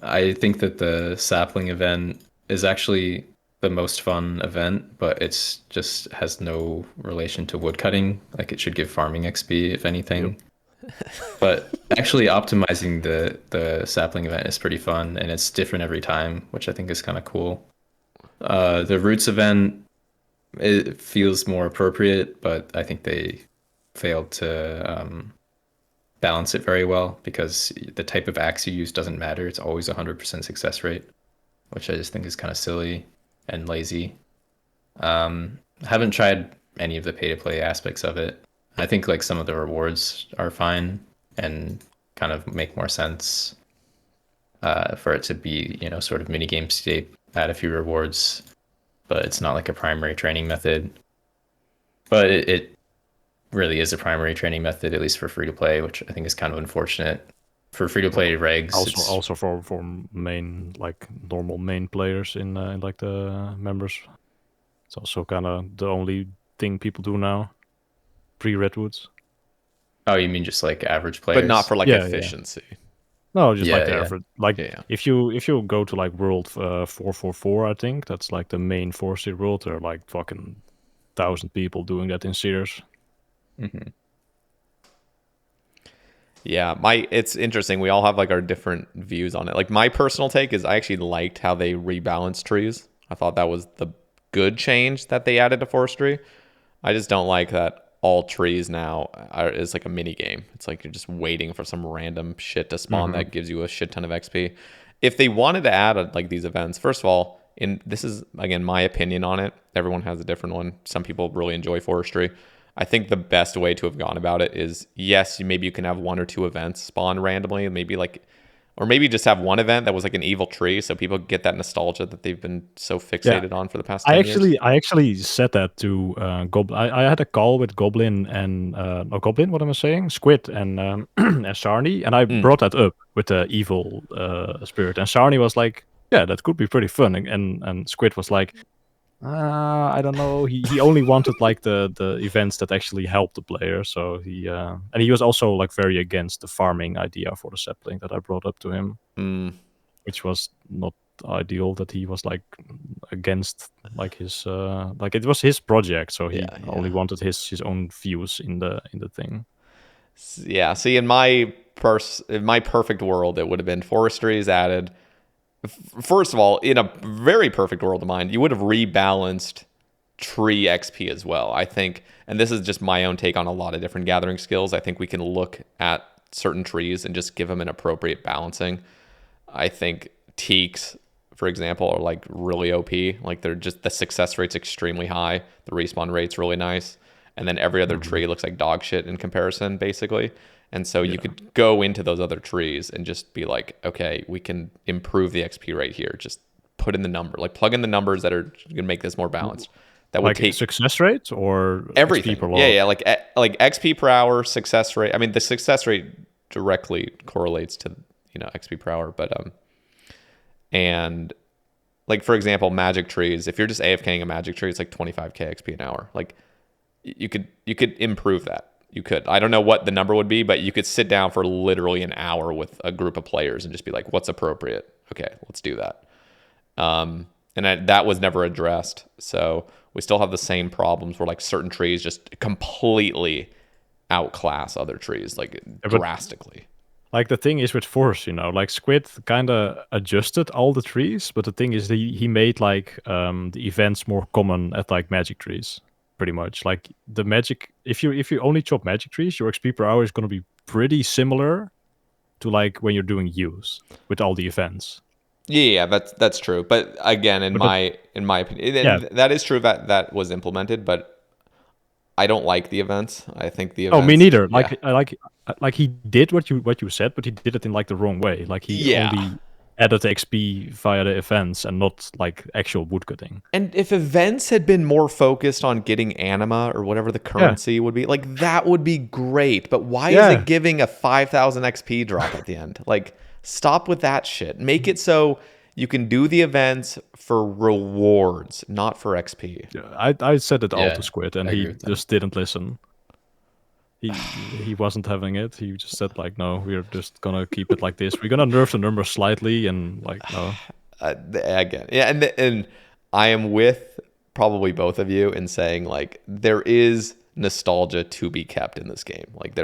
I think that the sapling event is actually the most fun event, but it's just has no relation to woodcutting. Like, it should give farming XP, if anything. But actually optimizing the sapling event is pretty fun, and it's different every time, which I think is kind of cool. The roots event, it feels more appropriate, but I think they failed to balance it very well because the type of axe you use doesn't matter. It's always 100% success rate, which I just think is kind of silly and lazy. I haven't tried any of the pay to play aspects of it. I think like some of the rewards are fine and kind of make more sense for it to be, you know, sort of mini game state, add a few rewards, but it's not like a primary training method. But really is a primary training method, at least for free to play, which I think is kind of unfortunate. For free to play regs, Also for main like normal main players in like the members, it's also kind of the only thing people do now. Pre-Redwoods. oh, you mean just like average players? But not for like Yeah. efficiency. No, just like the Yeah. average. Like Yeah. if you go to like World 444, I think that's like the main Forestry world. There are like fucking 1,000 people doing that in Sears. Mhm. Yeah, it's interesting. We all have like our different views on it. Like my personal take is I actually liked how they rebalanced trees. I thought that was the good change that they added to Forestry. I just don't like that all trees now is like a mini game. It's like you're just waiting for some random shit to spawn that gives you a shit ton of XP. If they wanted to add like these events, first of all, this is again my opinion on it. Everyone has a different one. Some people really enjoy Forestry. I think the best way to have gone about it is, yes, maybe you can have 1 or 2 events spawn randomly, maybe like, or maybe just have one event that was like an evil tree, so people get that nostalgia that they've been so fixated on for the past 10 years. I actually said that to Goblin. I had a call with Goblin and Goblin. What am I saying? Squid and and Sarni, and I brought that up with the evil spirit, and Sarni was like, "Yeah, that could be pretty fun," and Squid was like, I don't know. He only wanted like the events that actually help the player. So and he was also like very against the farming idea for the sapling that I brought up to him, which was not ideal. That he was like against like his like it was his project, so he only wanted his own views in the thing. Yeah. See, in my perfect world, it would have been Forestry is added. First of all, in a very perfect world of mine, you would have rebalanced tree XP as well. I think, and this is just my own take on a lot of different gathering skills, I think we can look at certain trees and just give them an appropriate balancing. I think teaks, for example, are like really OP. Like they're just, the success rate's extremely high. The respawn rate's really nice. And then every other tree looks like dog shit in comparison, basically. And so you could go into those other trees and just be like, okay, we can improve the XP rate here. Just put in the number, like plug in the numbers that are going to make this more balanced. That would like take success rate or everything. XP per log? Yeah, like XP per hour, success rate. I mean, the success rate directly correlates to XP per hour, but and like for example, magic trees. If you're just AFKing a magic tree, it's like 25k XP an hour. Like you could improve that. You could. I don't know what the number would be, but you could sit down for literally an hour with a group of players and just be like, what's appropriate? Okay, let's do that. That was never addressed. So we still have the same problems where like certain trees just completely outclass other trees, like drastically. Like the thing is with Forest, like Squid kind of adjusted all the trees, but the thing is he made like the events more common at like magic trees. Pretty much like the magic, if you only chop magic trees, your XP per hour is going to be pretty similar to like when you're doing use with all the events. Yeah, that's true. But again, in my opinion, that is true that was implemented, but I don't like the events. I think the events, oh, me neither. Like I like he did what you said, but he did it in like the wrong way. Like he only added XP via the events and not like actual woodcutting. And if events had been more focused on getting anima or whatever the currency would be, like that would be great. But why is it giving a 5,000 XP drop at the end? Like stop with that shit. Make it so you can do the events for rewards, not for XP. Yeah, I said it all to Squid and he just didn't listen. He wasn't having it. He just said like, no, we're just gonna keep it like this. We're gonna nerf the numbers slightly and like no. Again, yeah, and I am with probably both of you in saying like there is nostalgia to be kept in this game. Like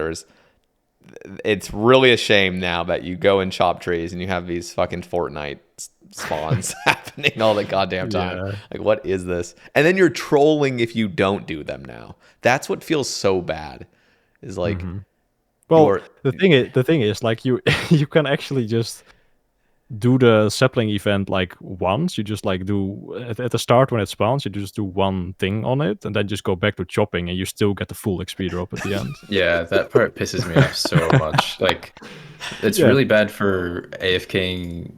it's really a shame now that you go and chop trees and you have these fucking Fortnite spawns happening all the goddamn time. Yeah. Like what is this? And then you're trolling if you don't do them now. That's what feels so bad. Is like, well, the thing is like you can actually just do the sapling event like once. You just like do at the start when it spawns, you just do one thing on it and then just go back to chopping and you still get the full XP drop at the end. Yeah, that part pisses me off so much. Like it's really bad for AFKing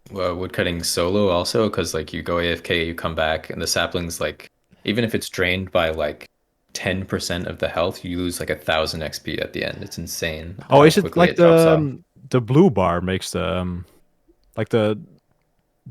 woodcutting solo also, because like you go AFK, you come back and the saplings, like even if it's drained by like 10% of the health, you lose like 1,000 XP at the end. It's insane. Oh, How is it quickly like it drops off. the blue bar makes the like the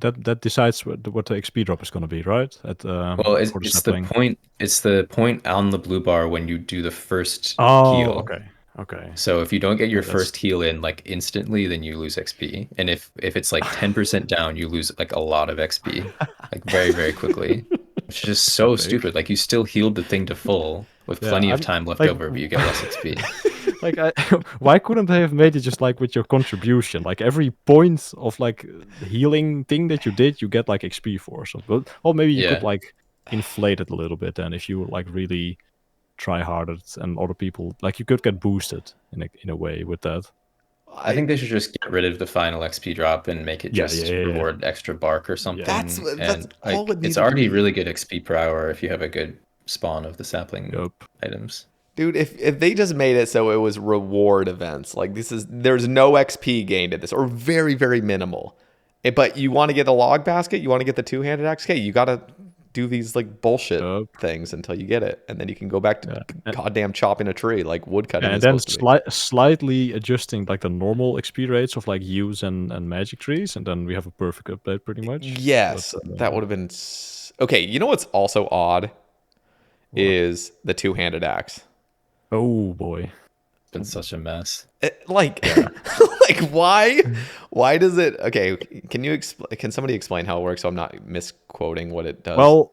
that decides what the XP drop is going to be, right? At Well, for the it's the sapling. point. It's the point on the blue bar when you do the first Oh, heal. okay, okay. So if you don't get your That's first heal in like instantly, then you lose XP. And if it's like 10% down, you lose like a lot of XP, like very, very quickly. Which is just so big. stupid. Like you still healed the thing to full with Yeah, plenty of I'm time left like, over, but you get less XP. like, why couldn't they have made it just like with your contribution? Like every point of like healing thing that you did, you get like XP for. So, but, or maybe you could Yeah. like inflate it a little bit. Then if you like really try harder, and other people like you could get boosted in a way with that. I think they should just get rid of the final XP drop and make it Yeah, just yeah. reward extra bark or something. That's And all like it it's needed to already be. really good XP per hour if you have a good spawn of the sapling Yep. items. Dude, if they just made it so it was reward events, like there's no XP gained at this, or very, very minimal. But you want to get the log basket, you want to get the two-handed axe, okay, you got to do these like bullshit Yep. things until you get it. And then you can go back to Yeah. goddamn chopping a tree like woodcutting And is then supposed to be. slightly adjusting like the normal XP rates of like use and magic trees, and then we have a perfect update pretty much. Yes, But, that would have been... Okay, you know what's also odd? What? Is the two-handed axe. Oh boy. It's been such a mess. Like, like why does it? Okay, can somebody explain how it works so I'm not misquoting what it does? Well,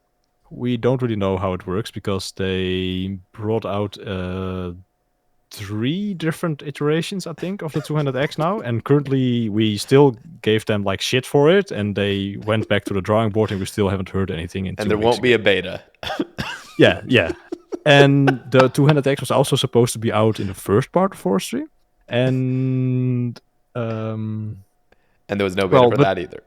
we don't really know how it works because they brought out 3 different iterations, I think, of the 200X now, and currently we still gave them like shit for it, and they went back to the drawing board, and we still haven't heard anything. And there won't be a beta. Yeah. And the 200X was also supposed to be out in the first part of Forestry, and And there was no beta for that either.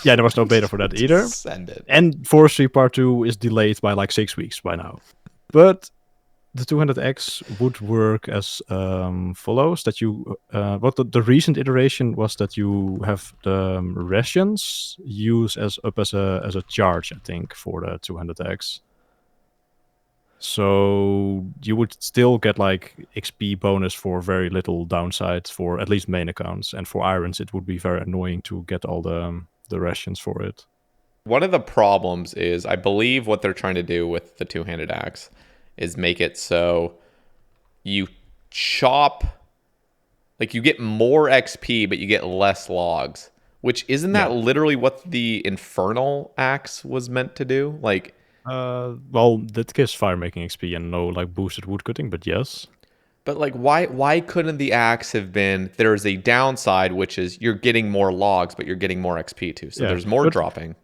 yeah, there was no beta for that either. Send it. And Forestry Part 2 is delayed by like 6 weeks by now. But the 200X would work as follows: that you, what the recent iteration was that you have the rations use as a charge, I think, for the 200X. So you would still get like XP bonus for very little downside for at least main accounts, and for irons it would be very annoying to get all the rations for it. One of the problems is, I believe what they're trying to do with the two-handed axe is make it so you chop, like you get more XP, but you get less logs. Which isn't that literally what the infernal axe was meant to do? Like, well, that gives fire making XP and no like boosted woodcutting, but yes. but like, why couldn't the axe have been? There's a downside, which is you're getting more logs, but you're getting more XP too. So there's more dropping.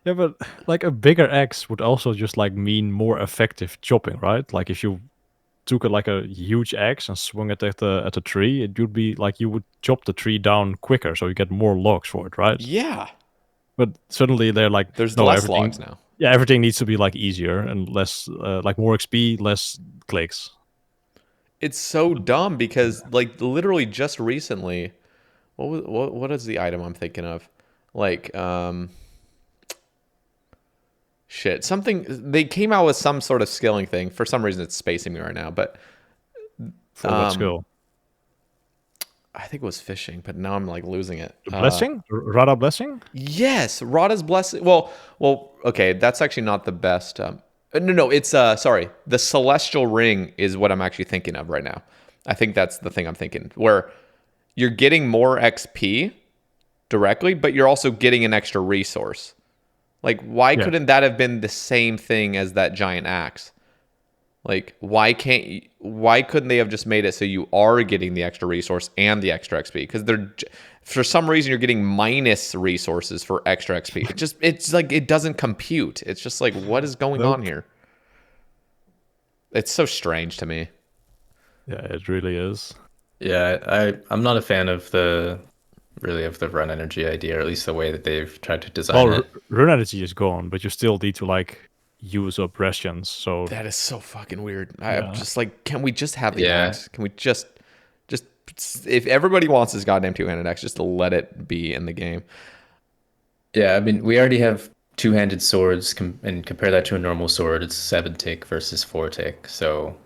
Yeah, but like a bigger axe would also just like mean more effective chopping, right? Like if you took like a huge axe and swung it at a tree, it would be like you would chop the tree down quicker, so you get more logs for it, right? Yeah. But suddenly they're like, There's no, less everything, logs now. Yeah, everything needs to be like easier and less, like more XP, less clicks. It's so dumb because like literally just recently, what is the item I'm thinking of? Like shit, something they came out with some sort of skilling thing. For some reason it's spacing me right now, but For what skill? I think it was fishing, but now I'm like losing it. Blessing? Rada Blessing? Yes, Rada's blessing. Well, okay, that's actually not the best. No, it's sorry. The Celestial Ring is what I'm actually thinking of right now. I think that's the thing I'm thinking, where you're getting more XP directly, but you're also getting an extra resource. Like, why couldn't that have been the same thing as that giant axe? Like, why couldn't they have just made it so you are getting the extra resource and the extra XP? Because for some reason, you're getting minus resources for extra XP. It's like, it doesn't compute. It's just like, what is going on here? It's so strange to me. Yeah, it really is. Yeah, I'm not a fan of the run energy idea, or at least the way that they've tried to design it. Run energy is gone, but you still need to like use up rations. So that is so fucking weird. I'm just like, can we just have the axe? Can we just if everybody wants this goddamn two-handed axe, just to let it be in the game? Yeah, I mean, we already have two-handed swords and compare that to a normal sword, it's 7 tick versus 4 tick. So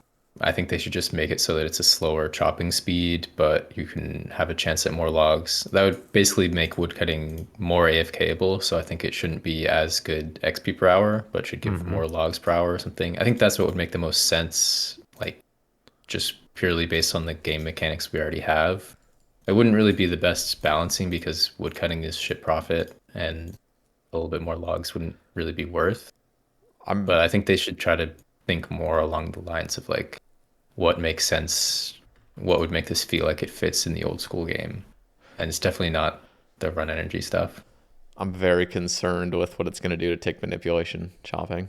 I think they should just make it so that it's a slower chopping speed, but you can have a chance at more logs. That would basically make woodcutting more AFKable. So I think it shouldn't be as good XP per hour, but should give more logs per hour or something. I think that's what would make the most sense, like just purely based on the game mechanics we already have. It wouldn't really be the best balancing because woodcutting is shit profit and a little bit more logs wouldn't really be worth. But I think they should try to think more along the lines of like what makes sense, what would make this feel like it fits in the old school game. And it's definitely not the run energy stuff. I'm very concerned with what it's going to do to tick manipulation chopping.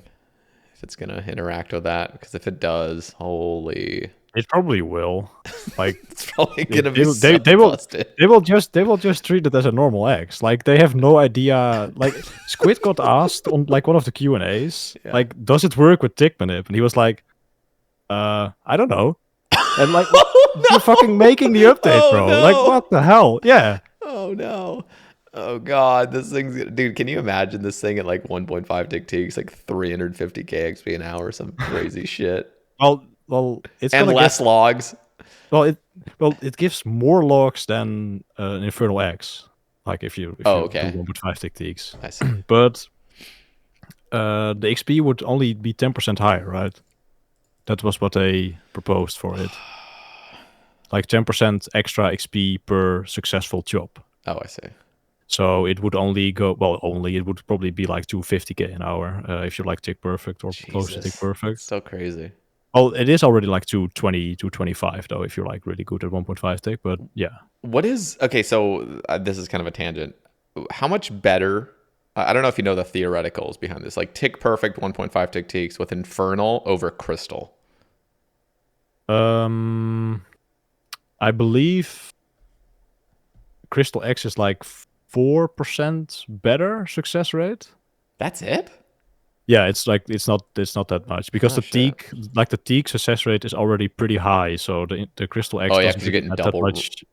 If it's going to interact with that, because if it does, holy... It probably will. Like it's probably gonna be they will busted. They will just treat it as a normal X. Like they have no idea. Like Squid got asked on like one of the Q&As, like, does it work with tick manip? And he was like, I don't know. And like, you're fucking making the update, bro. No. Like, what the hell? Yeah. Oh no. Oh god, this thing's dude. Can you imagine this thing at like 1.5 tick teaks, like 350k XP an hour, some crazy shit? Well, it's and less logs. Well, it gives more logs than an Infernal X. Like if you do 1.5 tick teaks. I see. But the XP would only be 10% higher, right? That was what they proposed for it. Like 10% extra XP per successful chop. Oh, I see. So it would only go, it would probably be like 250k an hour if you like tick perfect or close to tick perfect. So crazy. Oh, it is already like 220, 225 though, if you're like really good at 1.5 tick, but yeah. What is, okay, so this is kind of a tangent. How much better, I don't know if you know the theoreticals behind this, like tick perfect 1.5 tick teaks with Infernal over Crystal. I believe Crystal X is like 4% better success rate. That's it? Yeah, it's like it's not that much because the teak, like the teak success rate is already pretty high. So the Crystal X because you're getting double that much.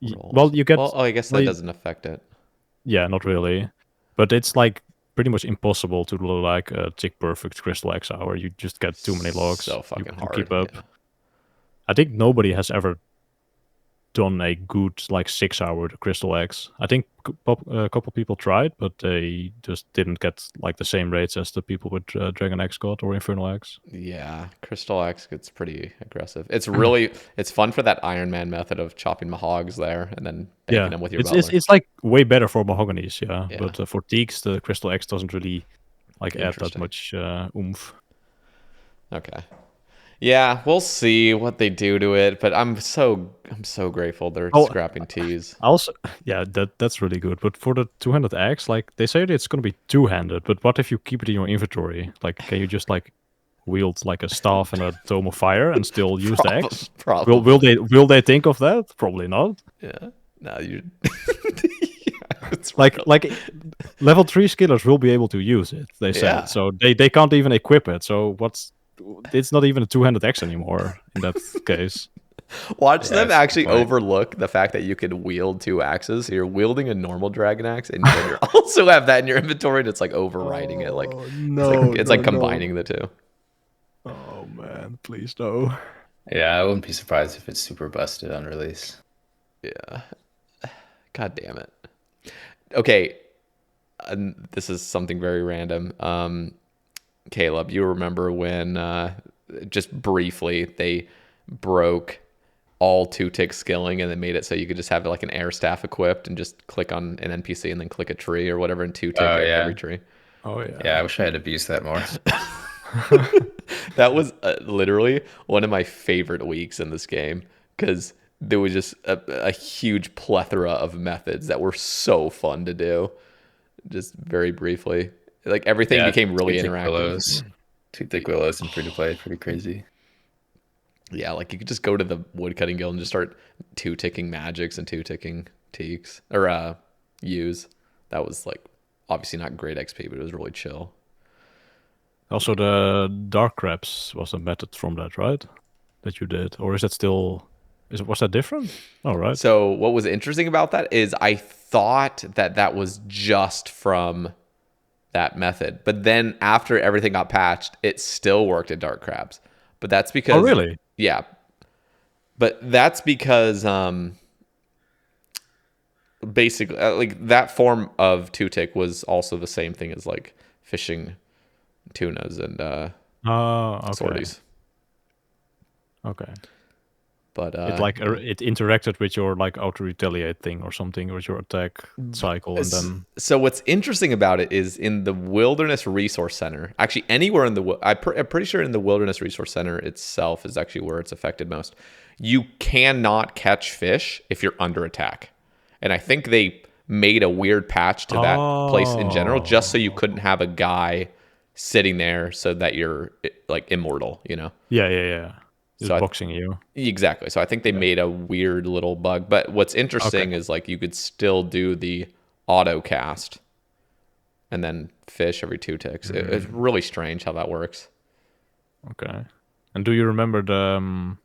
Rolls. Well, you get. Well, I guess that doesn't affect it. Yeah, not really, but it's like pretty much impossible to do like a tick perfect Crystal X hour. You just get too many logs. So fucking hard. Keep up. Yeah. I think nobody has ever done a good like 6-hour Crystal X. I think a couple people tried, but they just didn't get like the same rates as the people with Dragon X got or Infernal X. Yeah, Crystal X gets pretty aggressive. It's really it's fun for that Ironman method of chopping mahogs there and then banking them with your butler. It's like way better for mahoganies, yeah. But for teaks, the Crystal X doesn't really like add that much oomph. Okay. Yeah, we'll see what they do to it, but I'm so grateful they're scrapping teas. Also, yeah, that's really good. But for the 200 X, like they say that it's gonna be two-handed, but what if you keep it in your inventory? Like, can you just like wield like a staff and a tome of fire and still use the X? Probably. Will they think of that? Probably not. Yeah. No, you. like level 3 skillers will be able to use it. They said so. They can't even equip it. So it's not even a two-handed X anymore in that case. Watch them actually overlook the fact that you can wield 2 axes. So you're wielding a normal dragon axe, and you also have that in your inventory, and it's like overriding it. Like it's like combining the two. Oh man, please no. Yeah, I wouldn't be surprised if it's super busted on release. Yeah. God damn it. Okay, this is something very random. Caleb, you remember when, just briefly, they broke all 2-tick skilling and they made it so you could just have like an air staff equipped and just click on an NPC and then click a tree or whatever and 2-tick every tree. Oh, yeah. Yeah, I wish I had abused that more. That was literally one of my favorite weeks in this game because there was just a huge plethora of methods that were so fun to do. Just very briefly. Like everything became really interactive. 2-tick willows and free to play, pretty crazy. Yeah, like you could just go to the woodcutting guild and just start 2-ticking magics and 2-ticking teaks or U's. That was like obviously not great XP, but it was really chill. Also, the dark crabs was a method from that, right? That you did, or is that still? Was that different? Oh, right. So what was interesting about that is I thought that was just from that method. But then after everything got patched, it still worked at dark crabs. But that's because Oh, really? Yeah. But that's because basically like that form of two tick was also the same thing as like fishing tunas and Oh, okay. sorties. Okay. But It it interacted with your like auto retaliate thing or something with your attack cycle, and then so what's interesting about it is in the Wilderness Resource Center, actually anywhere in the I'm pretty sure in the Wilderness Resource Center itself is actually where it's affected most. You cannot catch fish if you're under attack, and I think they made a weird patch to that place in general just so you couldn't have a guy sitting there so that you're like immortal, you know? Yeah. Just So boxing you. Exactly. So I think they made a weird little bug. But what's interesting is like you could still do the auto cast and then fish every 2 ticks. It's really strange how that works. Okay. And do you remember the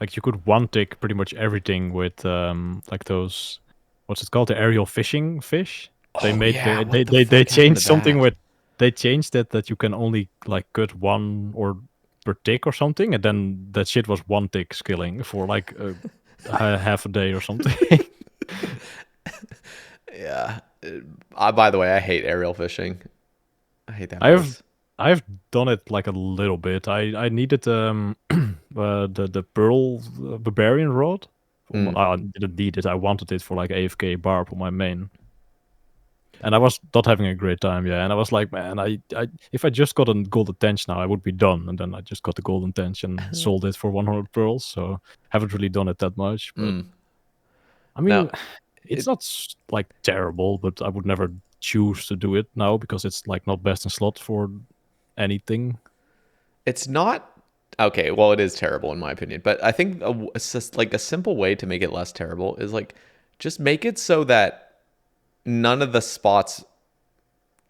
like you could one tick pretty much everything with like those, what's it called, the aerial fishing fish? They made they changed something with, they changed that you can only like cut one or per tick or something, and then that shit was one tick skilling for like half a day or something. Yeah. By the way, I hate aerial fishing. I hate that. I've done it like a little bit. I needed the pearl barbarian rod. I didn't need it. I wanted it for like AFK barb on my main. And I was not having a great time, yeah. And I was like, man, I if I just got a golden tench now, I would be done. And then I just got the golden tench and sold it for 100 pearls. So haven't really done it that much. But I mean, it's not like terrible, but I would never choose to do it now because it's like not best in slot for anything. It's not okay. Well, it is terrible in my opinion, but I think it's just like a simple way to make it less terrible is like just make it so that none of the spots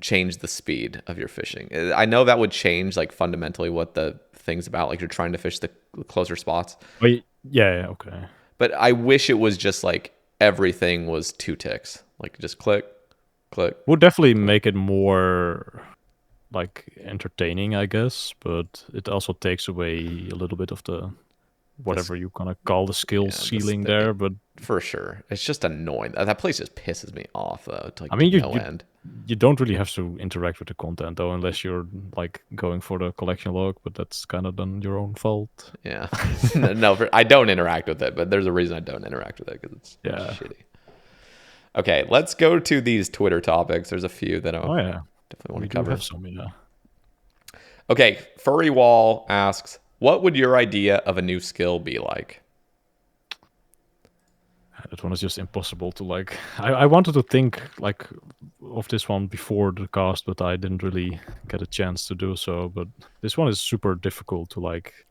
change the speed of your fishing. I know that would change like fundamentally what the thing's about. Like you're trying to fish the closer spots. Yeah, okay. But I wish it was just like everything was 2 ticks. Like just click. Would definitely make it more like entertaining, I guess, but it also takes away a little bit of the whatever you gonna call the skill ceiling there. But for sure, it's just annoying. That place just pisses me off though. To, like, I mean, no end. You don't really have to interact with the content though, unless you're like going for the collection log. But that's kind of then your own fault. Yeah, no, I don't interact with it, but there's a reason I don't interact with it because it's shitty. Okay, let's go to these Twitter topics. There's a few that I definitely want to cover. Have some, yeah. Okay, Furry Wall asks, what would your idea of a new skill be like? That one is just impossible to like. I wanted to think like of this one before the cast, but I didn't really get a chance to do so. But this one is super difficult to like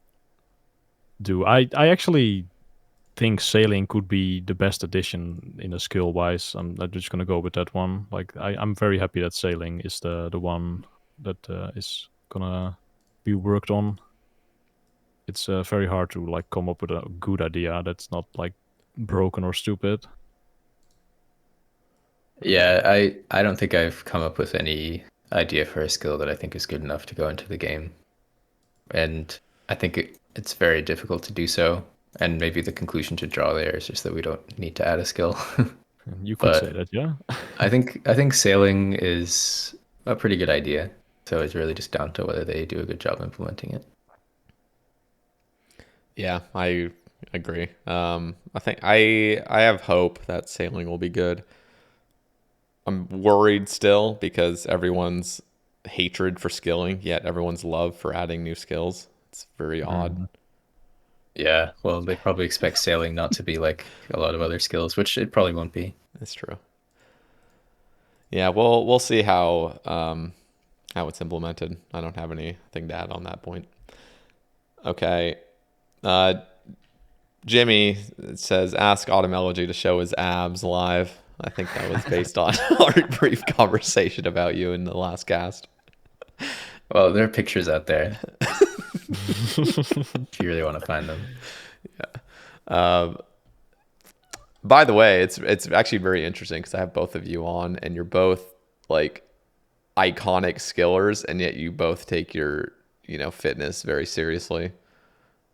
do. I actually think sailing could be the best addition in a skill wise. I'm just gonna go with that one. Like I'm very happy that sailing is the one that is gonna be worked on. It's very hard to like come up with a good idea that's not like broken or stupid. Yeah, I don't think I've come up with any idea for a skill that I think is good enough to go into the game, and I think it's very difficult to do so. And maybe the conclusion to draw there is just that we don't need to add a skill. You could say that, yeah. I think sailing is a pretty good idea. So it's really just down to whether they do a good job implementing it. Yeah, I agree. I think I have hope that sailing will be good. I'm worried still because everyone's hatred for skilling, yet everyone's love for adding new skills. It's very odd. Yeah, well, they probably expect sailing not to be like a lot of other skills, which it probably won't be. That's true. Yeah, we'll see how it's implemented. I don't have anything to add on that point. Okay. Jimmy says, ask Elegy to show his abs live. I think that was based on our brief conversation about you in the last cast. Well, there are pictures out there. If you really want to find them. Yeah. By the way, it's actually very interesting because I have both of you on, and you're both like, iconic skillers, and yet you both take your, fitness very seriously.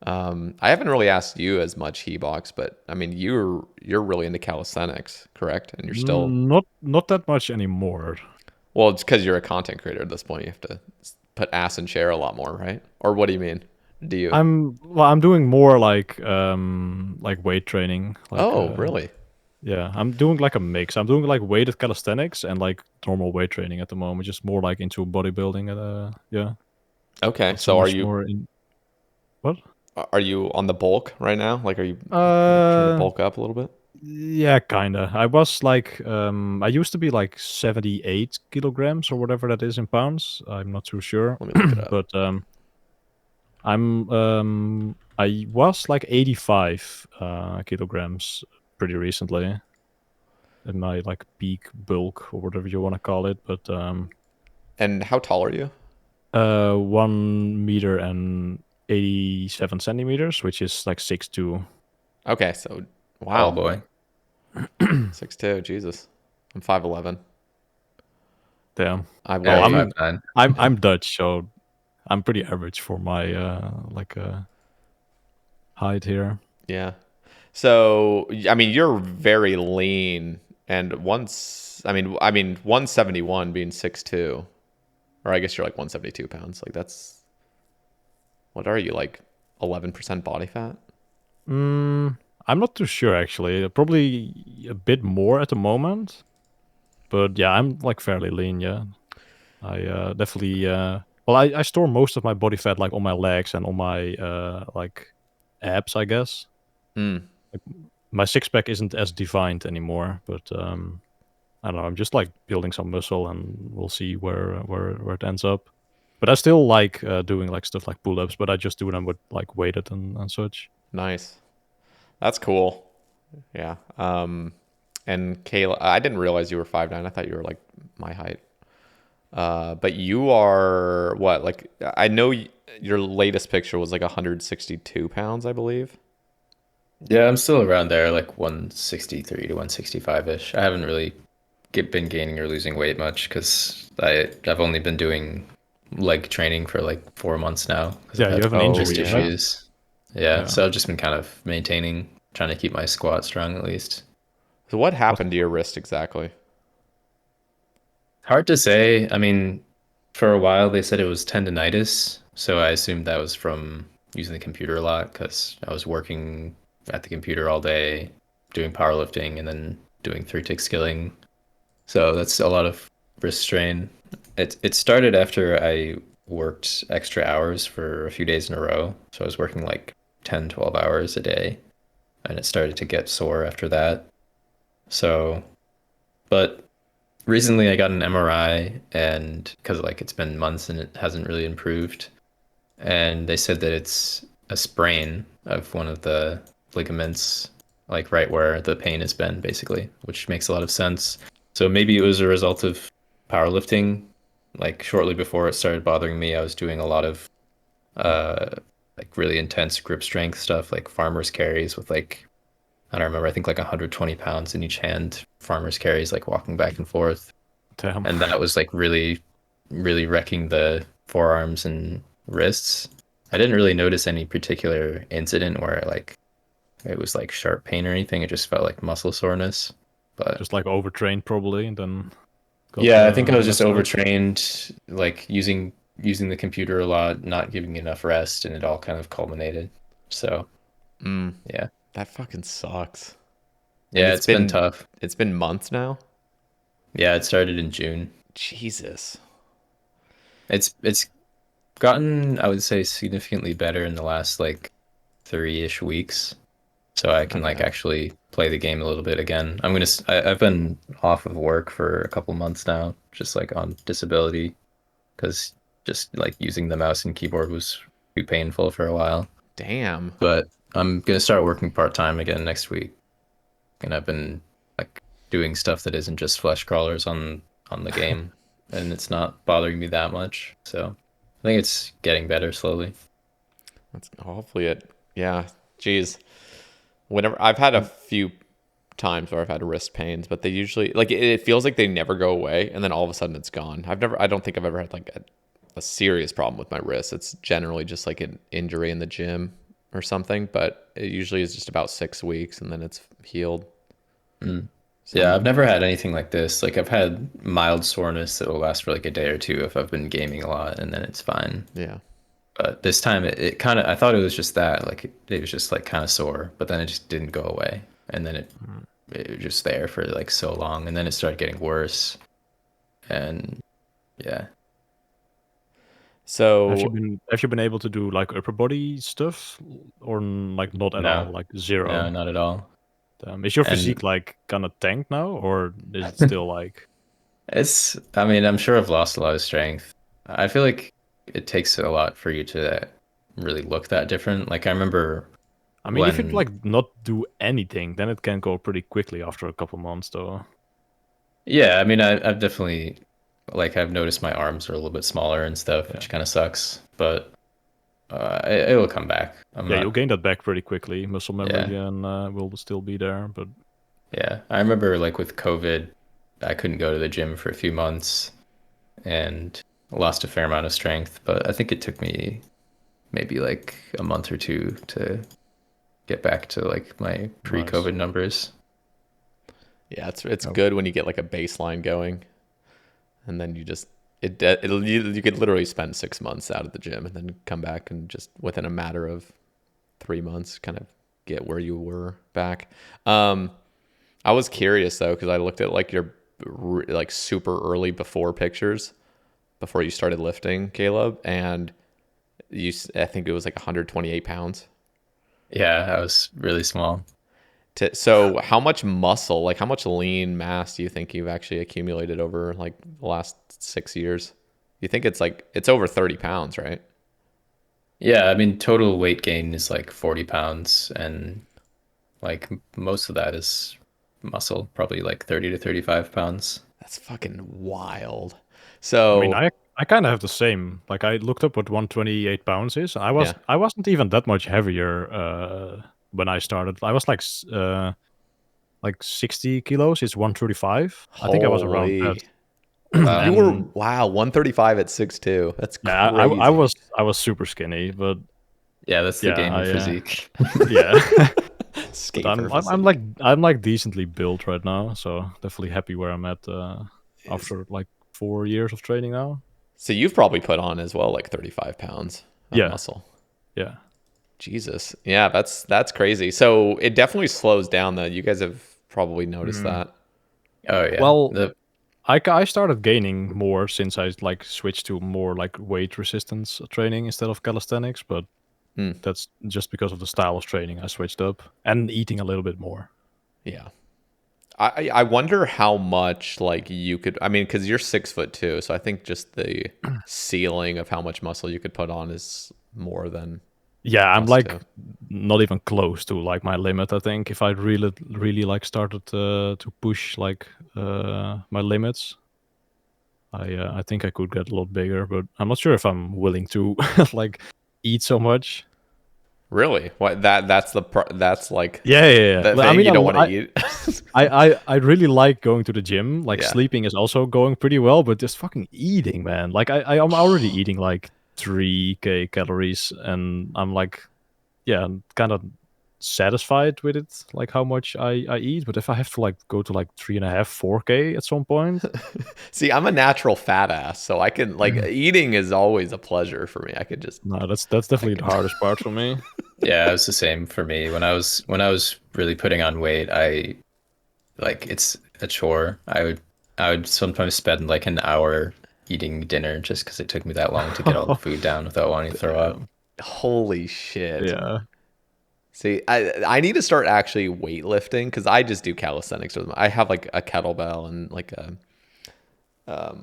I haven't really asked you as much, Hebox, but I mean, you're really into calisthenics, correct? And you're still Not that much anymore. well, it's because you're a content creator at this point. You have to put ass in chair a lot more, right? Or what do you mean? Do you? I'm doing more like weight training. Really? Yeah, I'm doing like a mix. I'm doing like weighted calisthenics and like normal weight training at the moment. Just more like into bodybuilding. Yeah. Okay, Not so are much you more in what? are you on the bulk right now? Like, are you trying to bulk up a little bit? Yeah, kinda. I was like, I used to be like 78 kilograms or whatever that is in pounds. I'm not too sure. Let me look it up. But I was like 85 kilograms pretty recently in my like peak bulk or whatever you want to call it. But And how tall are you? 1 meter and 87 centimeters, which is like 6'2". Okay, so Oh wow, boy. 6'2". Jesus, I'm 5'11". Damn. I Well, Yeah, weigh 5'9". I'm Dutch, so I'm pretty average for my height here. yeah. So I mean, you're very lean, and I mean 171 being 6'2", or I guess you're like 172 pounds. Like that's what are you like 11% body fat? I'm not too sure actually. Probably a bit more at the moment, but yeah, I'm like fairly lean. Yeah, I definitely. Well, I store most of my body fat like on my legs and on my like abs, I guess. Mm, Like, my six pack isn't as defined anymore, but I don't know. I'm just like building some muscle, and we'll see where it ends up. But I still like doing like stuff like pull ups, but I just do them with like weighted and such. nice. That's cool. Yeah. And Kayla, I didn't realize you were 5'9". I thought you were like my height. But you are what? Like I know your latest picture was like 162 pounds, I believe. Yeah, I'm still around there, like 163 to 165-ish. I haven't really been gaining or losing weight much because I've only been doing leg training for like 4 months now because I've Yeah, you had have an Oh, injury, wrist yeah. right? issues. Yeah, Yeah. so I've just been kind of maintaining, trying to keep my squat strong at least. So what What? happened to your wrist exactly? Hard to say. I mean, for a while they said it was tendonitis, so I assumed that was from using the computer a lot because I was working at the computer all day, doing powerlifting and then doing three-tick skilling. So that's a lot of wrist strain. It started after I worked extra hours for a few days in a row. So I was working like 10, 12 hours a day, and it started to get sore after that. So, but recently I got an MRI, and because like it's been months and it hasn't really improved, and they said that it's a sprain of one of the ligaments, like right where the pain has been, basically, which makes a lot of sense. So maybe it was a result of powerlifting. Like shortly before it started bothering me, I was doing a lot of uh like really intense grip strength stuff, like farmer's carries with like I don't remember, I think like 120 pounds in each hand, farmer's carries, like walking back and forth. Damn. And that was like really, really wrecking the forearms and wrists. I didn't really notice any particular incident where like it was like sharp pain or anything. It just felt like muscle soreness. But Just like overtrained probably, and then got yeah, I think I was just messed up. overtrained, like using the computer a lot, not giving enough rest, and it all kind of culminated. So Mm, yeah. that fucking sucks. And Yeah, it's been tough. it's been months now. Yeah, it started in June. Jesus. It's gotten, I would say, significantly better in the last like 3-ish weeks. So I Oh can like yeah. actually play the game a little bit again. I've been off of work for a couple months now, just like on disability, because just like using the mouse and keyboard was too painful for a while. Damn. But I'm gonna start working part-time again next week, and I've been like doing stuff that isn't just flesh crawlers on the game, and it's not bothering me that much. So I think it's getting better slowly. That's hopefully it. Yeah. Jeez. Whenever I've had a few times where I've had wrist pains, but they usually like it feels like they never go away, and then all of a sudden it's gone. I don't think I've ever had like a serious problem with my wrist. It's generally just like an injury in the gym or something, but it usually is just about 6 weeks and then it's healed. So, Yeah, I've never had anything like this. Like I've had mild soreness that will last for like a day or two if I've been gaming a lot, and then it's fine. yeah. But this time it kind of, I thought it was just that, like it was just like kind of sore, but then it just didn't go away. And then it was just there for like so long, and then it started getting worse. And yeah. So have you been able to do like upper body stuff, or like not at No. all, like zero? No, not at all. Is your And- physique like kind of tanked now, or is it still like? I mean, I'm sure I've lost a lot of strength. I feel like it takes a lot for you to really look that different. Like I remember I mean, if you when- like not do anything, then it can go pretty quickly after a couple months, though. Yeah, I mean, I've definitely, like, I've noticed my arms are a little bit smaller and stuff, which kind of sucks, but it will come back. You'll gain that back pretty quickly. Muscle memory Yeah. and will still be there, but Yeah, I remember like with COVID, I couldn't go to the gym for a few months and lost a fair amount of strength, but I think it took me maybe like a month or two to get back to like my pre-COVID numbers. Yeah, it's good when you get like a baseline going, and then you just you could literally spend 6 months out of the gym and then come back and just within a matter of 3 months kind of get where you were back. I was curious though, because I looked at like your like super early before pictures before you started lifting, Caleb, and I think it was like 128 pounds. Yeah, I was really small. So how much muscle, like how much lean mass do you think you've actually accumulated over like the last 6 years? You think it's over 30 pounds, right? Yeah, I mean, total weight gain is like 40 pounds, and like most of that is muscle, probably like 30 to 35 pounds. That's fucking wild. So I mean, I kind of have the same. Like I looked up what 128 pounds is. I wasn't even that much heavier when I started. I was like 60 kilos is 135. I think I was around that. You were 135 at 6'2". That's crazy. Yeah, I was super skinny, but yeah, that's the gamer physique. Yeah. But I'm like decently built right now, so definitely happy where I'm at after like 4 years of training now. So you've probably put on as well like 35 pounds of muscle. Yeah. Jesus. Yeah, that's crazy. So it definitely slows down though. You guys have probably noticed that. Oh yeah. Well, I started gaining more since I like switched to more like weight resistance training instead of calisthenics, but that's just because of the style of training I switched up and eating a little bit more. Yeah. I wonder how much like you could, I mean, because you're 6'2", so I think just the ceiling of how much muscle you could put on is more than. Yeah, I'm like not even close to like my limit. I think if I really like started to push like my limits, I think I could get a lot bigger, but I'm not sure if I'm willing to like eat so much. Really? What that's like yeah. the thing you don't want to eat. I really like going to the gym. Like sleeping is also going pretty well, but just fucking eating, man. Like I'm already eating like 3K calories, and I'm like, I'm kind of satisfied with it, like how much I eat. But if I have to like go to like 3.5, 4K at some point. See, I'm a natural fat ass, so I can like eating is always a pleasure for me. I could just that's definitely the hardest part for me. Yeah, it was the same for me. When I was really putting on weight, it's a chore. I would sometimes spend like an hour eating dinner just because it took me that long to get all the food down without wanting to throw up. Holy shit. Yeah. See, I need to start actually weightlifting because I just do calisthenics. I have like a kettlebell and like a,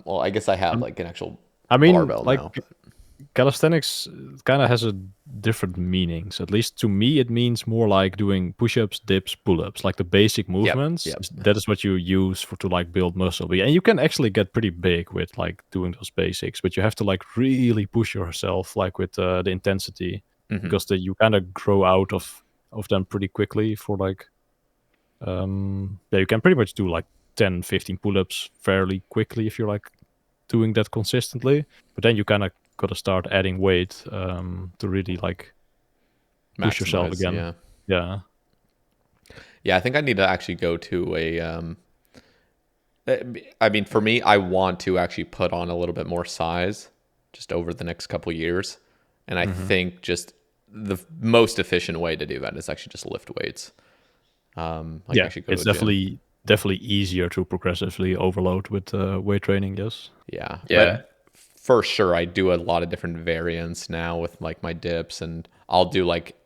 well, I guess I have like an actual barbell like now. Calisthenics kind of has a different meanings. At least to me, it means more like doing push-ups, dips, pull-ups, like the basic movements. Yep. That is what you use to like build muscle. And you can actually get pretty big with like doing those basics, but you have to like really push yourself like with the intensity because you kind of grow out of them pretty quickly for like Yeah, you can pretty much do like 10, 15 pull-ups fairly quickly if you're like doing that consistently. But then you kind of got to start adding weight to really like push yourself Maximize, again. yeah. Yeah. Yeah, I think I need to actually go to a. I mean, for me, I want to actually put on a little bit more size just over the next couple years, and I think just the most efficient way to do that is actually just lift weights. Yeah, actually go it's to a gym. definitely easier to progressively overload with weight training. Yes. Yeah, Yeah. but for sure, I do a lot of different variants now with like my dips, and I'll do like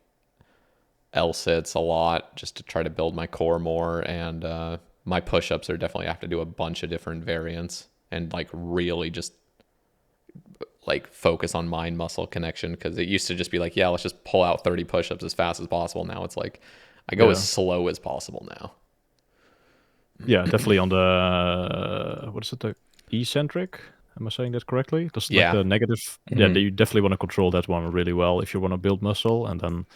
L sits a lot just to try to build my core more, and my push-ups are definitely, I have to do a bunch of different variants and like really just like focus on mind muscle connection, because it used to just be like, yeah, let's just pull out 30 push-ups as fast as possible. Now it's like I go as slow as possible now. Yeah, definitely on the what is it, the eccentric? Am I saying that correctly? That's like Yeah. the negative. Yeah, you definitely want to control that one really well if you want to build muscle, and then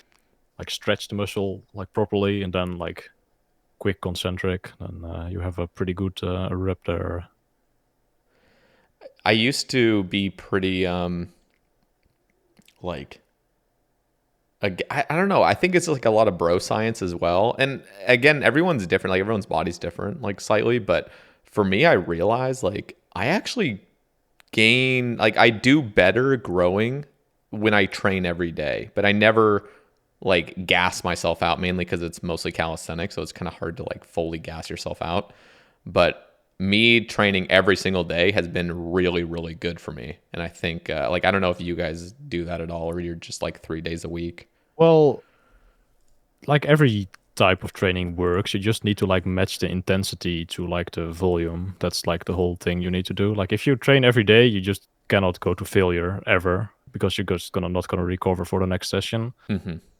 like stretch the muscle like properly, and then like quick concentric. Then you have a pretty good rep there. I used to be pretty like I don't know. I think it's like a lot of bro science as well. And again, everyone's different. Like everyone's body's different, like slightly. But for me, I realized like I actually gain, like I do better growing when I train every day. But I never like gas myself out, mainly because it's mostly calisthenics. So it's kind of hard to like fully gas yourself out. But me training every single day has been really, really good for me. And I think like I don't know if you guys do that at all, or you're just like 3 days a week. Well, like every type of training works, you just need to like match the intensity to like the volume. That's like the whole thing you need to do. Like if you train every day, you just cannot go to failure ever, because you're just not gonna recover for the next session.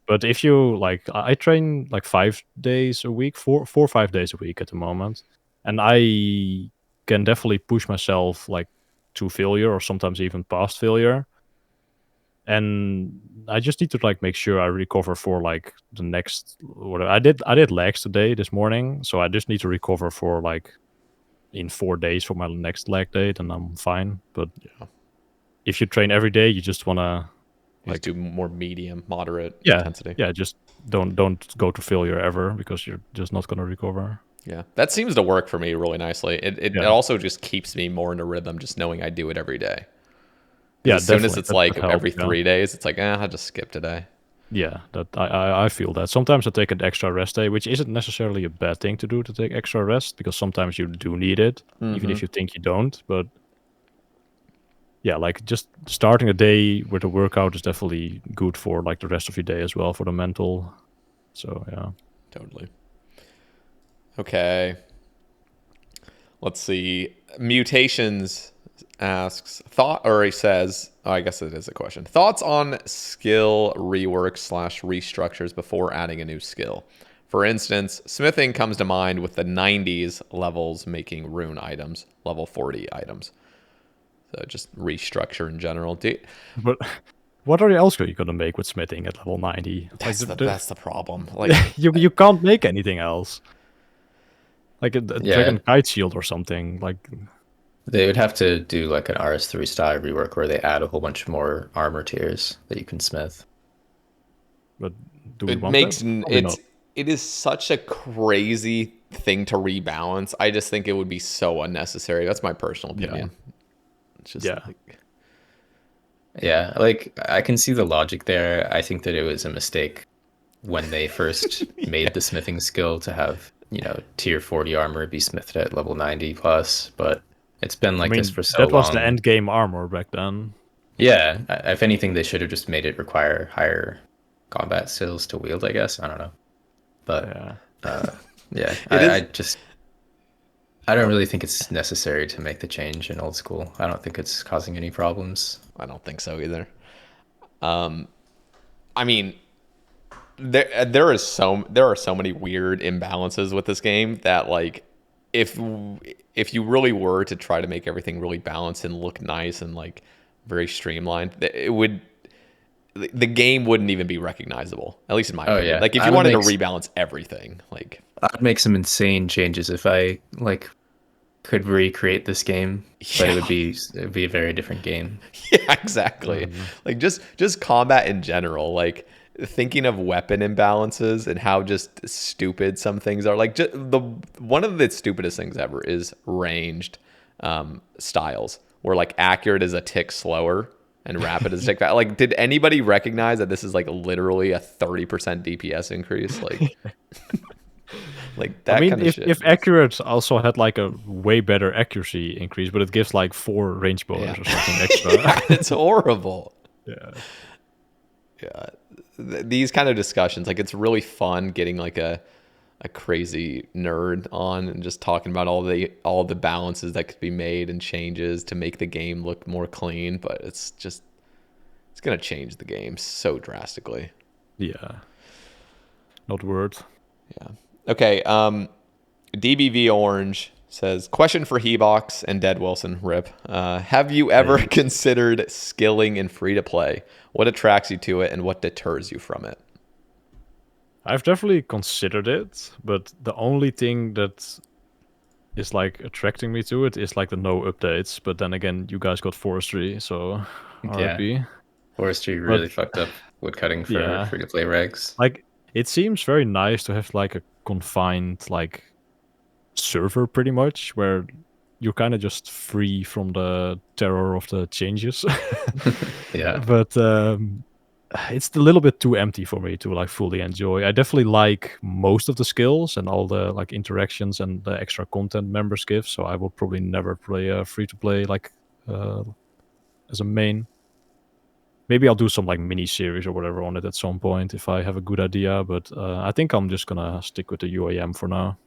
But if you like, I train like 5 days a week, 4 or 5 days a week at the moment, and I can definitely push myself like to failure, or sometimes even past failure. And I just need to like make sure I recover for like the next whatever. I did legs today, this morning, so I just need to recover for like in 4 days for my next leg day, and I'm fine. But if you train every day, you just wanna Like do more medium, moderate yeah, intensity. yeah, just don't go to failure ever, because you're just not gonna recover. Yeah, that seems to work for me really nicely. It also just keeps me more in a rhythm, just knowing I do it every day. Yeah, As soon as definitely. it's like that helps, every 3 days, it's like, I'll just skip today. Yeah, that I feel that. Sometimes I take an extra rest day, which isn't necessarily a bad thing to do, to take extra rest, because sometimes you do need it, even if you think you don't. But yeah, like just starting a day with a workout is definitely good for like the rest of your day as well, for the mental. So yeah. Totally. Okay. Let's see. Mutations asks he says, I guess it is a question. Thoughts on skill rework / restructures before adding a new skill. For instance, smithing comes to mind with the 90s levels making rune items, level 40 items. So just restructure in general. But what else are you gonna make with smithing at level 90? That's the problem. Like you can't make anything else. Like a Yeah. dragon kite shield or something. Like They would have to do like an RS3 style rework where they add a whole bunch more armor tiers that you can smith. but do we it want makes that? Probably not. it is such a crazy thing to rebalance. I just think it would be so unnecessary. That's my personal opinion. It's just like, Yeah, like I can see the logic there. I think that it was a mistake when they first made the smithing skill to have, tier 40 armor be smithed at level 90 plus, but it's been like this for so that was long. the end game armor back then. Yeah, if anything, they should have just made it require higher combat skills to wield, I guess. I don't know. But yeah, I don't really think it's necessary to make the change in old school. I don't think it's causing any problems. I don't think so either. I mean, there are so many weird imbalances with this game that like if you really were to try to make everything really balanced and look nice and like very streamlined, the game wouldn't even be recognizable, at least in my opinion. yeah. Like if you wanted to rebalance everything, like I'd make some insane changes if I like could recreate this game, but Yeah. it'd be a very different game. yeah, exactly. Like just combat in general, like thinking of weapon imbalances and how just stupid some things are. Like just one of the stupidest things ever is ranged styles, where like accurate is a tick slower and rapid is a tick fast. Like, did anybody recognize that this is like literally a 30% DPS increase? Like, like that I mean, kind of shit. if accurate also had like a way better accuracy increase, but it gives like 4 range bonus or something extra. Yeah, it's horrible. Yeah. Yeah, these kind of discussions, like it's really fun getting like a crazy nerd on and just talking about all the balances that could be made and changes to make the game look more clean, but it's gonna change the game so drastically. Yeah. Not word. Yeah. Okay. DBV Orange says, question for Hebox and Dead Wilson, rip. Have you ever considered skilling in free to play? What attracts you to it and what deters you from it? I've definitely considered it, but the only thing that is like attracting me to it is like the no updates. But then again, you guys got Forestry, so RIP. Forestry really fucked up woodcutting for free to play regs. Like, it seems very nice to have like a confined like server pretty much where you're kind of just free from the terror of the changes. Yeah. But it's a little bit too empty for me to like fully enjoy. I definitely like most of the skills and all the like interactions and the extra content members give, so I will probably never play free to play like as a main. Maybe I'll do some like mini series or whatever on it at some point if I have a good idea, but I think I'm just gonna stick with the UAM for now.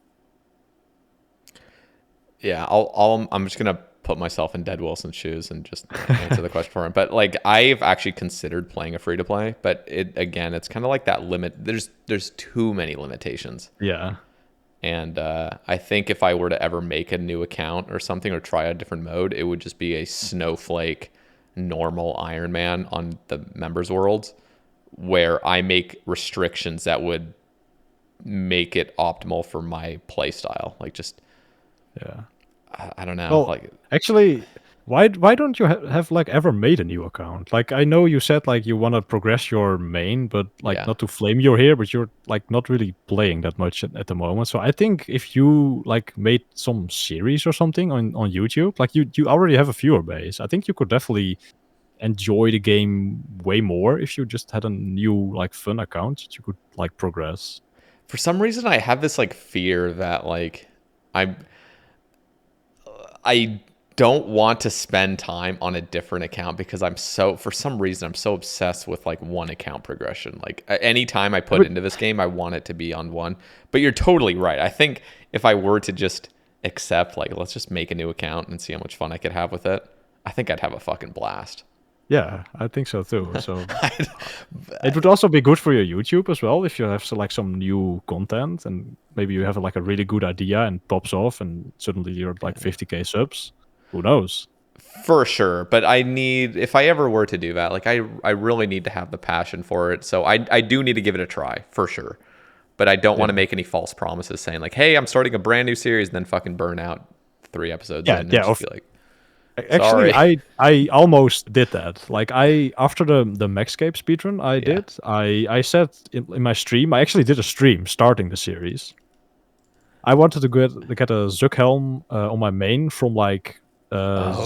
Yeah, I'm just gonna put myself in Dead Wilson's shoes and just answer the question for him. But like, I've actually considered playing a free to play, but it's kind of like that limit. There's too many limitations. Yeah. And I think if I were to ever make a new account or something or try a different mode, it would just be a snowflake normal Ironman on the members worlds, where I make restrictions that would make it optimal for my play style. Like just, I don't know. Well, like actually, why don't you have like ever made a new account? Like, I know you said like you want to progress your main, but like not to flame you here, but you're like not really playing that much at the moment. So I think if you like made some series or something on YouTube, like you already have a viewer base. I think you could definitely enjoy the game way more if you just had a new like fun account that you could like progress. For some reason, I have this like fear that like I don't want to spend time on a different account because for some reason I'm so obsessed with like one account progression. Like any time I put into this game, I want it to be on one. But you're totally right. I think if I were to just accept like, let's just make a new account and see how much fun I could have with it, I think I'd have a fucking blast. Yeah, I think so too. So it would also be good for your YouTube as well if you have like some new content and maybe you have like a really good idea and pops off and suddenly you're like 50k subs. Who knows? For sure, but if I ever were to do that, like I really need to have the passion for it. So I do need to give it a try for sure, but I don't want to make any false promises saying like, hey, I'm starting a brand new series and then fucking burn out 3 episodes. Yeah, in and just be like, actually, I almost did that. Like after the Maxscape speedrun I said in my stream, I actually did a stream starting the series. I wanted to get a Zuck helm on my main from like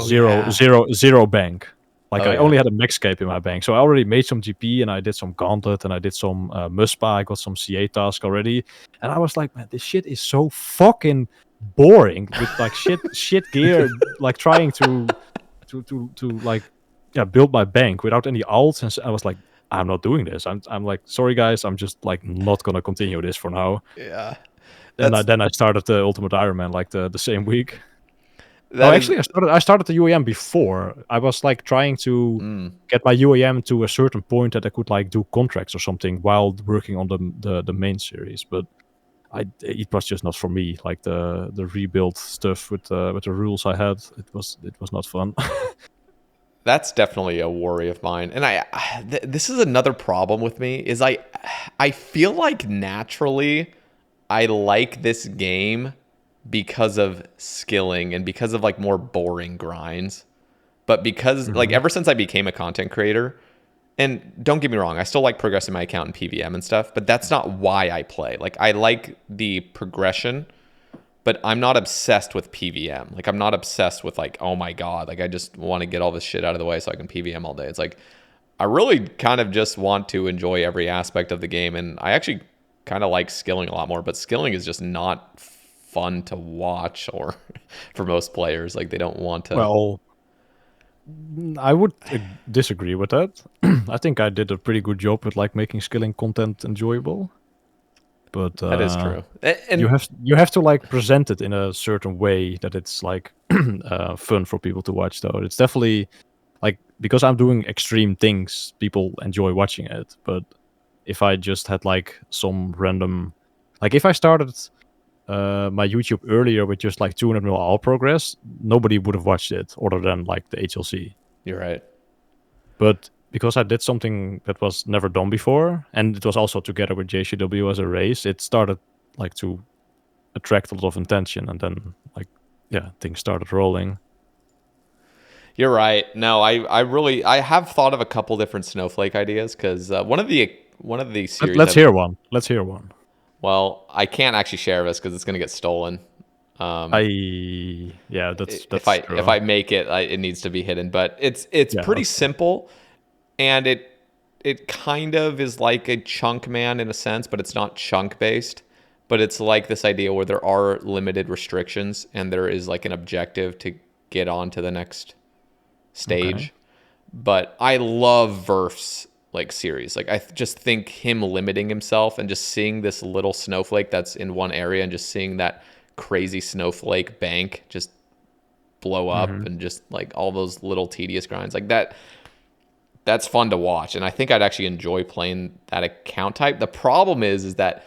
zero bank. Like I only had a Maxscape in my bank, so I already made some GP and I did some Gauntlet and I did some Muspa. I got some CA task already, and I was like, man, this shit is so fucking boring with like shit gear, like trying to like build my bank without any alts, and I was like, I'm not doing this. I'm like, sorry guys, I'm just like not gonna continue this for now. Yeah. And then I started the Ultimate Ironman like the same week. Actually, I started the UAM before. I was like trying to get my UAM to a certain point that I could like do contracts or something while working on the main series, but it was just not for me. Like the rebuild stuff with the rules I had, it was not fun. That's definitely a worry of mine. And this is another problem with me is I feel like naturally I like this game because of skilling and because of like more boring grinds. But because like ever since I became a content creator, and don't get me wrong, I still like progressing my account in PVM and stuff, but that's not why I play. Like I like the progression, but I'm not obsessed with PVM. Like I'm not obsessed with like, oh my God, like I just want to get all this shit out of the way so I can PVM all day. It's like, I really kind of just want to enjoy every aspect of the game. And I actually kind of like skilling a lot more, but skilling is just not fun to watch or for most players. Like they don't want to. Well, I would disagree with that. I think I did a pretty good job with like making skilling content enjoyable. But that is true. And you have to like present it in a certain way that it's like fun for people to watch. Though it's definitely like because I'm doing extreme things, people enjoy watching it. But if I just had like some random, like if I started my YouTube earlier with just like 200 mil all progress, nobody would have watched it other than like the HLC. You're right. But because I did something that was never done before, and it was also together with JCW as a race, it started like to attract a lot of attention, and then like things started rolling. You're right. No, I have thought of a couple different Snowflake ideas because one of the series. Let's hear one. Let's hear one. Well, I can't actually share this because it's going to get stolen. That's if I true. if I make it, it needs to be hidden. But it's pretty simple, and it kind of is like a chunk man in a sense, but it's not chunk based. But it's like this idea where there are limited restrictions, and there is like an objective to get on to the next stage. Okay. But I love Verf's like series. Like I just think him limiting himself and just seeing this little snowflake that's in one area and just seeing that crazy snowflake bank just blow up and just like all those little tedious grinds like that's fun to watch. And I think I'd actually enjoy playing that account type. The problem is that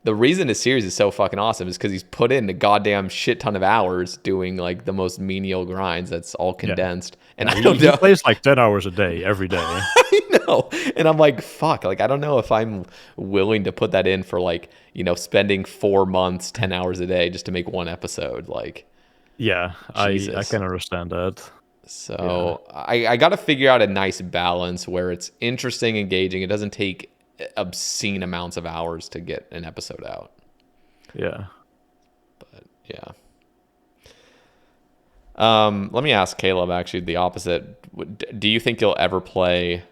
the reason his series is so fucking awesome is because he's put in a goddamn shit ton of hours doing like the most menial grinds that's all condensed. And I don't know. He plays like 10 hours a day every day. I know. And I'm like, fuck. Like, I don't know if I'm willing to put that in for like, spending 4 months, 10 hours a day just to make one episode. Like, yeah, I can understand that. So I got to figure out a nice balance where it's interesting, engaging. It doesn't take obscene amounts of hours to get an episode out. Yeah. But yeah. Let me ask Caleb actually the opposite. Do you think you'll ever play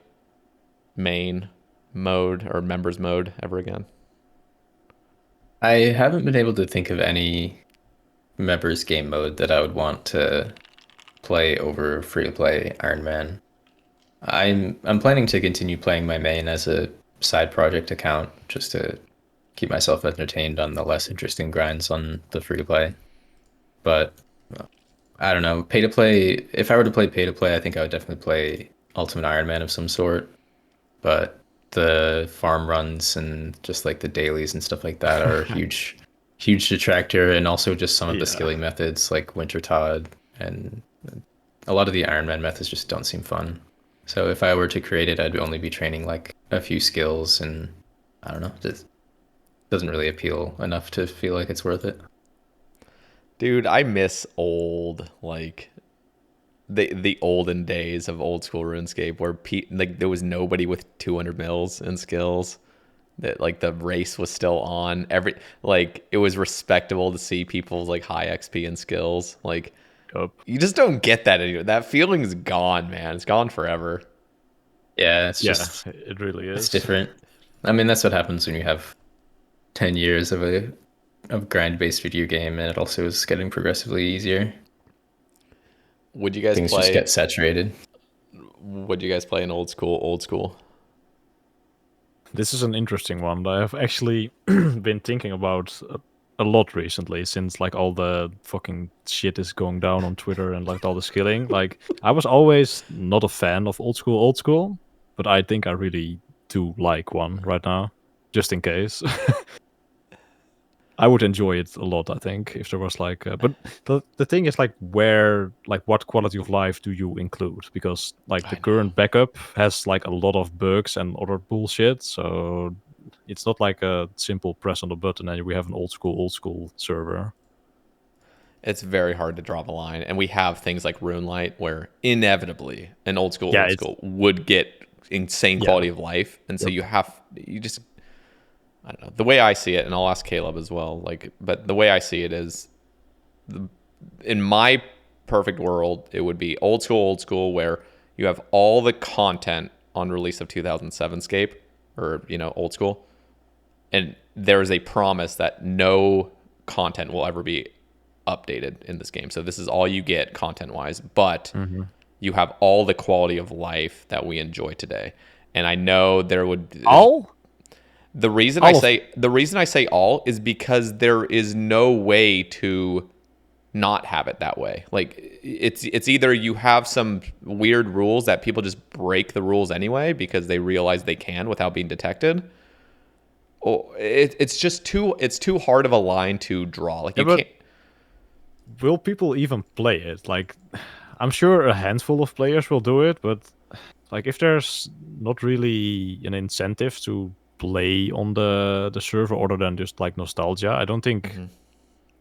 main mode or members mode ever again? I haven't been able to think of any members game mode that I would want to play over free-to-play Ironman. I'm planning to continue playing my main as a side project account just to keep myself entertained on the less interesting grinds on the free-to-play. But I don't know, pay-to-play, if I were to play pay-to-play, I think I would definitely play Ultimate Ironman of some sort. But the farm runs and just like the dailies and stuff like that are a huge detractor, and also just some of the skilling methods like Winter Todd and a lot of the Ironman methods just don't seem fun. So if I were to create it, I'd only be training like a few skills, and I don't know, it doesn't really appeal enough to feel like it's worth it. Dude, I miss old, like the olden days of old school RuneScape where like there was nobody with 200 mils in skills. That like the race was still on. It was respectable to see people's like high XP and skills. Like you just don't get that anymore. That feeling is gone, man. It's gone forever. Yeah, it really is. It's different. I mean, that's what happens when you have 10 years of grind-based video game, and it also is getting progressively easier. Would you guys Things just get saturated? Would you guys play an old school? This is an interesting one that I've actually been thinking about a lot recently, since like all the fucking shit is going down on Twitter and like all the skilling. Like I was always not a fan of old school, but I think I really do like one right now, just in case. I would enjoy it a lot, I think, if there was like. But the thing is, like, what quality of life do you include? Because like the current backup has like a lot of bugs and other bullshit. So it's not like a simple press on the button and we have an old school server. It's very hard to draw the line, and we have things like Runelight, where inevitably an old school would get insane quality of life, and so you just. I don't know. The way I see it, and I'll ask Caleb as well, but the way I see it is, in my perfect world, it would be old school, where you have all the content on release of 2007 Scape, or, old school, and there is a promise that no content will ever be updated in this game. So this is all you get content-wise, but you have all the quality of life that we enjoy today. And I know there would... The reason I say all is because there is no way to not have it that way. Like it's either you have some weird rules that people just break the rules anyway because they realize they can without being detected. Or it's too hard of a line to draw. Like you can't. Will people even play it? Like, I'm sure a handful of players will do it, but like if there's not really an incentive to play on the server other than just like nostalgia, I don't think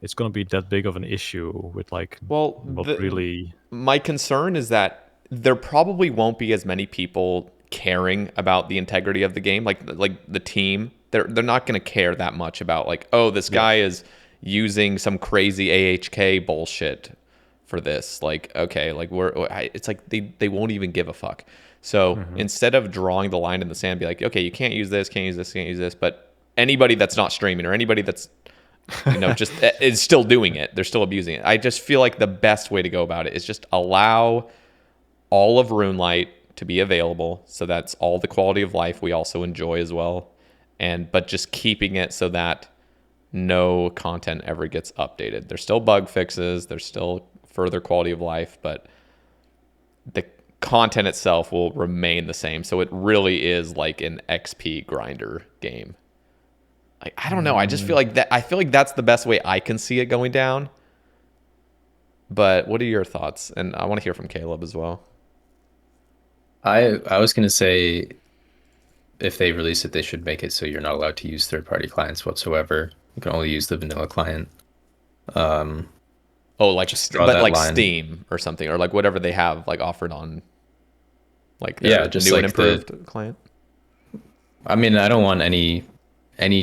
it's going to be that big of an issue with like really. My concern is that there probably won't be as many people caring about the integrity of the game, like the team. They're not going to care that much about like, oh, this guy is using some crazy AHK bullshit for this. Like, okay, like it's like they won't even give a fuck. So instead of drawing the line in the sand, be like, okay, you can't use this, can't use this, but anybody that's not streaming or anybody that's, just is still doing it, they're still abusing it. I just feel like the best way to go about it is just allow all of Runelight to be available. So that's all the quality of life we also enjoy as well. But just keeping it so that no content ever gets updated. There's still bug fixes, there's still further quality of life, but the content itself will remain the same. So it really is like an XP grinder game. Like, I don't know. I just feel like that's the best way I can see it going down. But what are your thoughts? And I want to hear from Caleb as well. I was going to say, if they release it, they should make it so you're not allowed to use third-party clients whatsoever. You can only use the vanilla client. Like Steam or something, or like whatever they have like offered on like their just new like and improved client. I mean, I don't want any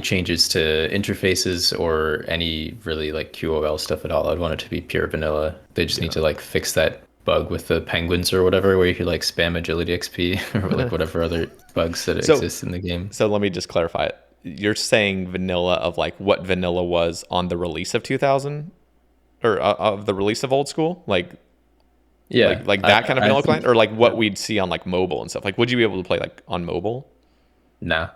changes to interfaces or any really like QOL stuff at all. I'd want it to be pure vanilla. They just need to like fix that bug with the penguins or whatever, where you could like spam agility XP or like whatever other bugs that exist in the game. So let me just clarify it. You're saying vanilla of like what vanilla was on the release of 2000 or of the release of old school? Like that kind of vanilla client, or like what we'd see on like mobile and stuff. Like, would you be able to play like on mobile? Nah.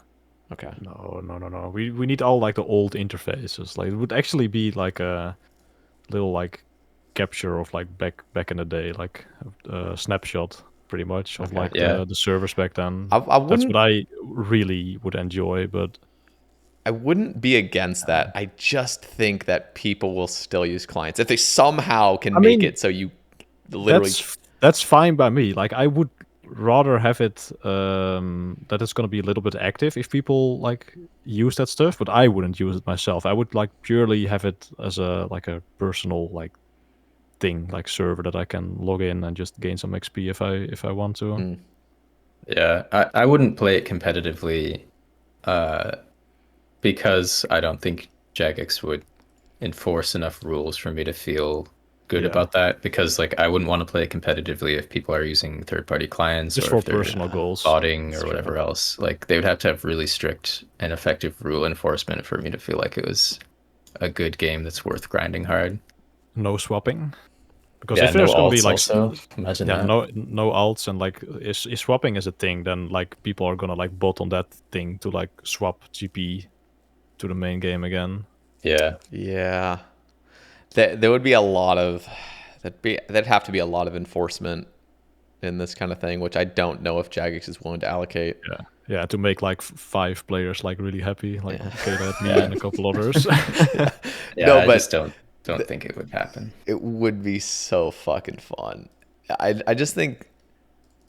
Okay. No. We need all like the old interfaces. Like it would actually be like a little like capture of like back in the day, like a snapshot pretty much of like the servers back then. That's what I really would enjoy, but I wouldn't be against that. I just think that people will still use clients if they somehow can make it so you literally. That's fine by me. Like I would rather have it that it's going to be a little bit active if people like use that stuff, but I wouldn't use it myself. I would like purely have it as a personal like thing, like server that I can log in and just gain some XP if I want to. Yeah, I wouldn't play it competitively because I don't think Jagex would enforce enough rules for me to feel good about that, because like I wouldn't want to play it competitively if people are using third-party clients just or for if they're personal goals, botting or whatever else. Like they would have to have really strict and effective rule enforcement for me to feel like it was a good game that's worth grinding hard. No swapping, because if there's going to be like also, imagine that. no alts, and like if swapping is a thing, then like people are gonna like bot on that thing to like swap GP to the main game again. Yeah. There would be a lot of that'd have to be a lot of enforcement in this kind of thing, which I don't know if Jagex is willing to allocate. Yeah, to make like 5 players like really happy, like Caleb, me, Yeah. and a couple others. Yeah, No, I but just don't think it would happen. it would be so fucking fun. I just think,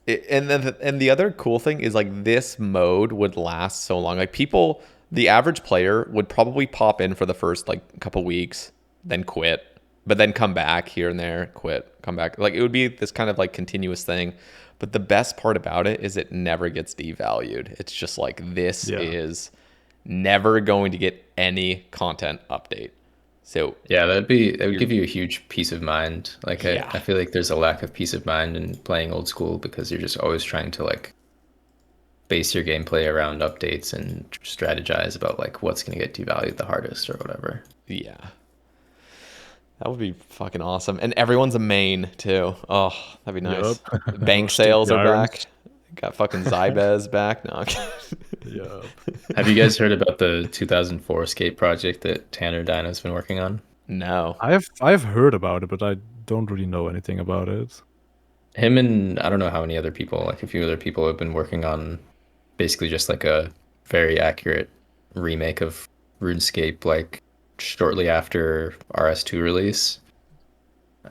and the other cool thing is like this mode would last so long. Like people, the average player would probably pop in for the first like couple weeks, then quit, but then come back here and there, quit, come back. Like it would be this kind of like continuous thing. But the best part about it is it never gets devalued. It's just like this is never going to get any content update. So yeah, that would give you a huge peace of mind. Like I feel like there's a lack of peace of mind in playing old school because you're just always trying to like base your gameplay around updates and strategize about like what's going to get devalued the hardest or whatever. Yeah. That would be fucking awesome. And everyone's a main too. Oh, that'd be nice. Yep. Bank sales are Irons. back. Got fucking Sae Bae's back. No. Yeah. Have you guys heard about the 2004 skate project that Tanner Dino's been working on? No. I've heard about it, but I don't really know anything about it. Him and I don't know how many other people, like a few other people have been working on basically just like a very accurate remake of RuneScape like shortly after RS2 release.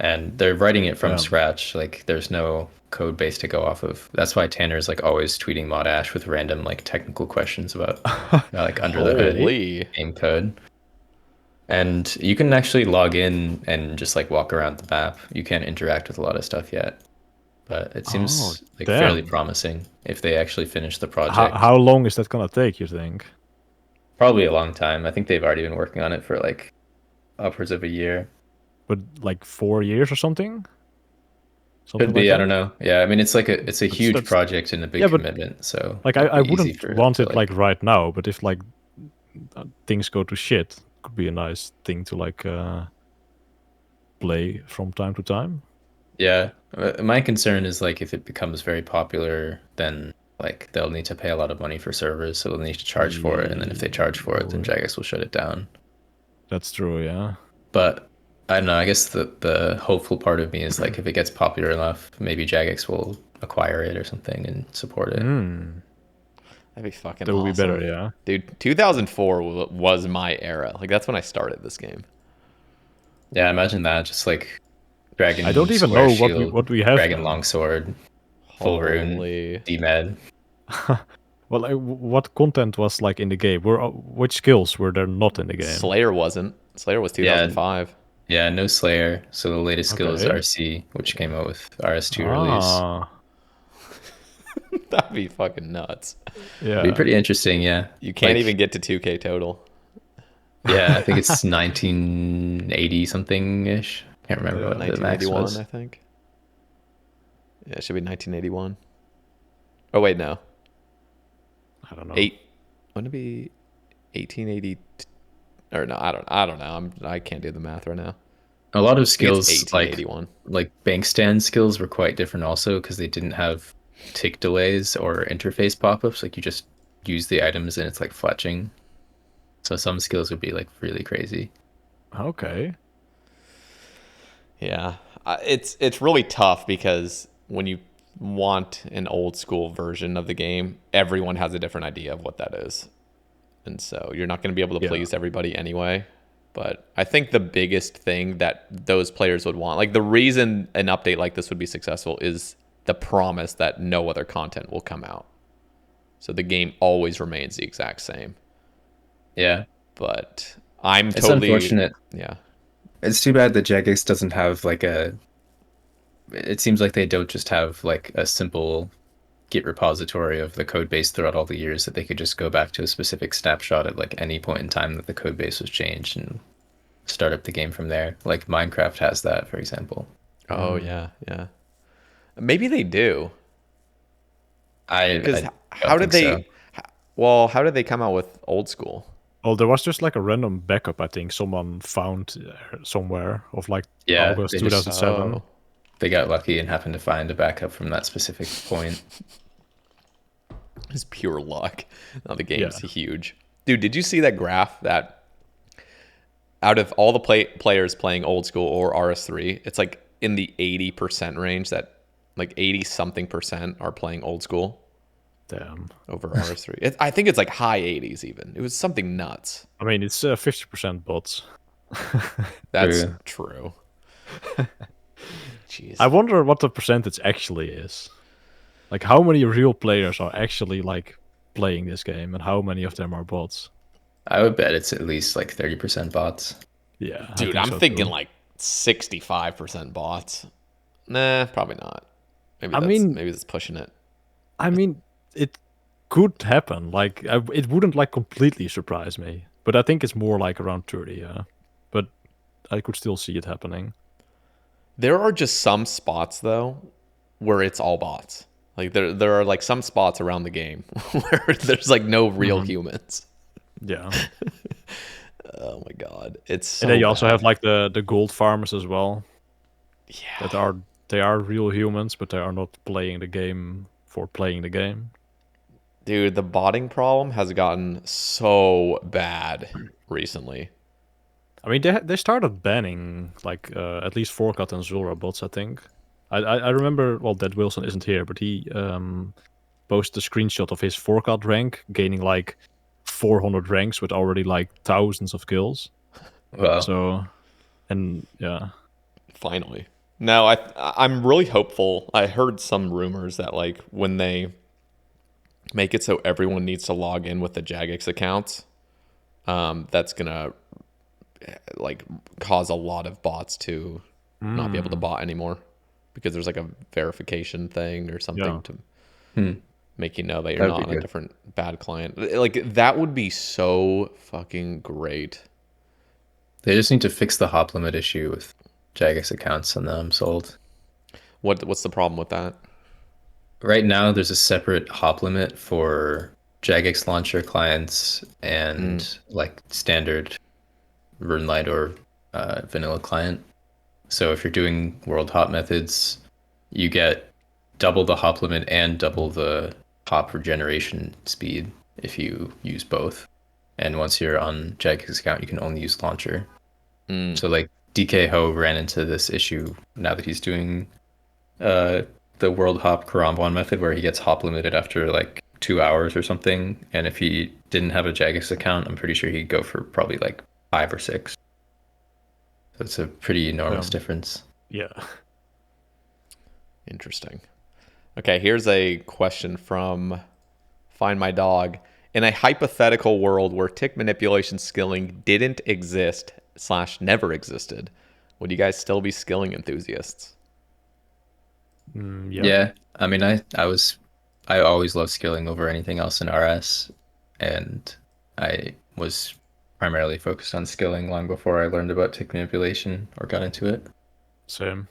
And they're writing it from scratch. Like there's no code base to go off of. That's why Tanner's like always tweeting Mod Ash with random like technical questions about like under the hood game code. And you can actually log in and just like walk around the map. You can't interact with a lot of stuff yet. But it seems like fairly promising if they actually finish the project. How long is that gonna take, you think? Probably a long time. I think they've already been working on it for like upwards of a year. But like 4 years or something? Could be, I don't know. Yeah, I mean it's a huge project and a big commitment. So like I wouldn't want it like right now, but if like things go to shit, it could be a nice thing to like play from time to time. Yeah, my concern is like if it becomes very popular, then like they'll need to pay a lot of money for servers, so they'll need to charge for it, and then if they charge for it, then Jagex will shut it down. That's true, yeah. But I don't know. I guess the hopeful part of me is like if it gets popular enough, maybe Jagex will acquire it or something and support it. That'd be fucking That would awesome. be better, yeah. Dude, 2004 was my era. Like that's when I started this game. Yeah, imagine that. Just like Dragon. I don't even know what we have. Dragon Longsword, full rune, DMed. Well, like, what content was like in the game? Which skills were there not in the game? Slayer wasn't. Slayer was 2005. Yeah, no Slayer. So the latest skill is RC, which came out with RS2 release. That'd be fucking nuts. Yeah, it'd be pretty interesting. Yeah, you can't even get to 2K total. Yeah, I think it's 1980 something ish. Can't remember what the max was. I think. Yeah, it should be 1981. Oh wait, no. I don't know. Wouldn't it be 1880? Or no, I don't know. I can't do the math right now. A lot of skills like bank stand skills were quite different also because they didn't have tick delays or interface pop-ups. Like you just use the items and it's like fletching. So some skills would be like really crazy. Okay. Yeah, it's really tough because when you want an old school version of the game, everyone has a different idea of what that is, and so you're not going to be able to please everybody anyway. But I think the biggest thing that those players would want, like the reason an update like this would be successful, is the promise that no other content will come out, so the game always remains the exact same. Yeah, but it's totally unfortunate. Yeah, it's too bad that Jagex doesn't have like it seems like they don't just have like a simple Git repository of the code base throughout all the years that they could just go back to a specific snapshot at like any point in time that the code base was changed and start up the game from there. Like Minecraft has that, for example. Oh yeah. Maybe they do. Because how did they? So. Well, how did they come out with old school? Well, there was just like a random backup. I think someone found somewhere of like August 2007. They got lucky and happened to find a backup from that specific point. It's pure luck. Now the game's huge. Dude, did you see that graph that out of all the players playing old school or RS3, it's like in the 80% range that like 80 something percent are playing old school Damn. over RS3. I think it's like high 80s even. It was something nuts. I mean, it's 50% bots. That's True. true. Jeez. I wonder what the percentage actually is. Like, how many real players are actually like playing this game, and how many of them are bots? I would bet it's at least like 30% bots. Yeah, I Dude, think I'm so thinking too. like 65% bots. Nah, probably not. I mean, maybe that's pushing it. I mean, it could happen. Like, it wouldn't like completely surprise me, but I think it's more like around 30. Yeah, but I could still see it happening. There are just some spots though where it's all bots. Like there are like some spots around the game where there's like no real humans. Yeah, Oh my god, it's so and then you also bad. have like the gold farmers as well. Yeah, They are real humans, but they are not playing the game for playing the game. dude, the botting problem has gotten so bad recently. I mean, they started banning like at least Forkat and Zulra bots. I think. I remember. Well, Dead Wilson isn't here, but he posted a screenshot of his Forkat rank gaining like 400 ranks with already like thousands of kills. Well, So, and yeah, Finally, no, I'm really hopeful. I heard some rumors that like when they make it so everyone needs to log in with the Jagex accounts, that's gonna like cause a lot of bots to not be able to bot anymore because there's like a verification thing or something yeah. to make you know that you're That'd not be on a good. different bad client. Like that would be so fucking great. They just need to fix the hop limit issue with Jagex accounts and them sold. What's the problem with that? Right now, there's a separate hop limit for Jagex launcher clients and like standard Runelight or vanilla client. So if you're doing world hop methods, you get double the hop limit and double the hop regeneration speed if you use both. And once you're on Jagex account, you can only use launcher. So like DK Ho ran into this issue now that he's doing the world hop Karambwan method where he gets hop limited after like 2 hours or something. And if he didn't have a Jagex account, I'm pretty sure he'd go for probably like 5 or 6. So it's a pretty enormous difference. Yeah. Interesting. Okay, here's a question from Find My Dog. In a hypothetical world where tick manipulation skilling didn't exist / never existed, would you guys still be skilling enthusiasts? Yeah. Yeah. I mean, I always loved skilling over anything else in RS, and I was primarily focused on skilling long before I learned about tick manipulation or got into it. Same.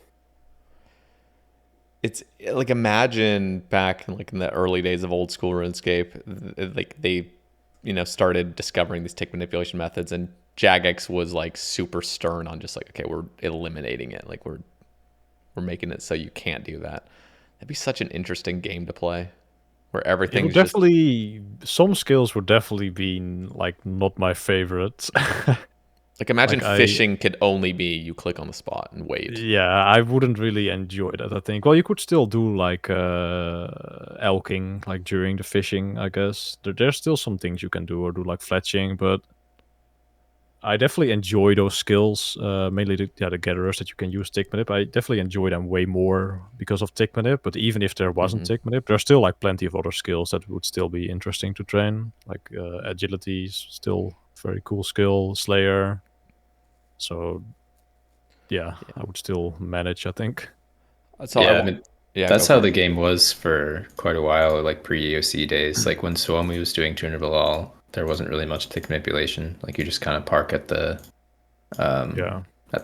It's like imagine back in the early days of old school RuneScape, like they, started discovering these tick manipulation methods, and Jagex was like super stern on just like, okay, we're eliminating it, like we're making it so you can't do that. That'd be such an interesting game to play, where It everything's would just definitely some skills would definitely be like not my favorite. like imagine Like, fishing could only be you click on the spot and wait. Yeah, I wouldn't really enjoy that, I think. Well, you could still do like elking, like during the fishing, I guess. There's still some things you can do, or do like fletching, but I definitely enjoy those skills, mainly the gatherers that you can use tick manip. I definitely enjoy them way more because of tick manip, but even if there wasn't tick manip, there's still like plenty of other skills that would still be interesting to train. Like agility is still a very cool skill, Slayer. So yeah, I would still manage, I think. So Yeah, I mean, yeah, that's go how for the it. game was for quite a while, like pre-EOC days. Like when Suomi was doing Tuner Bilal, there wasn't really much tick manipulation. Like you just kind of park at the Yeah.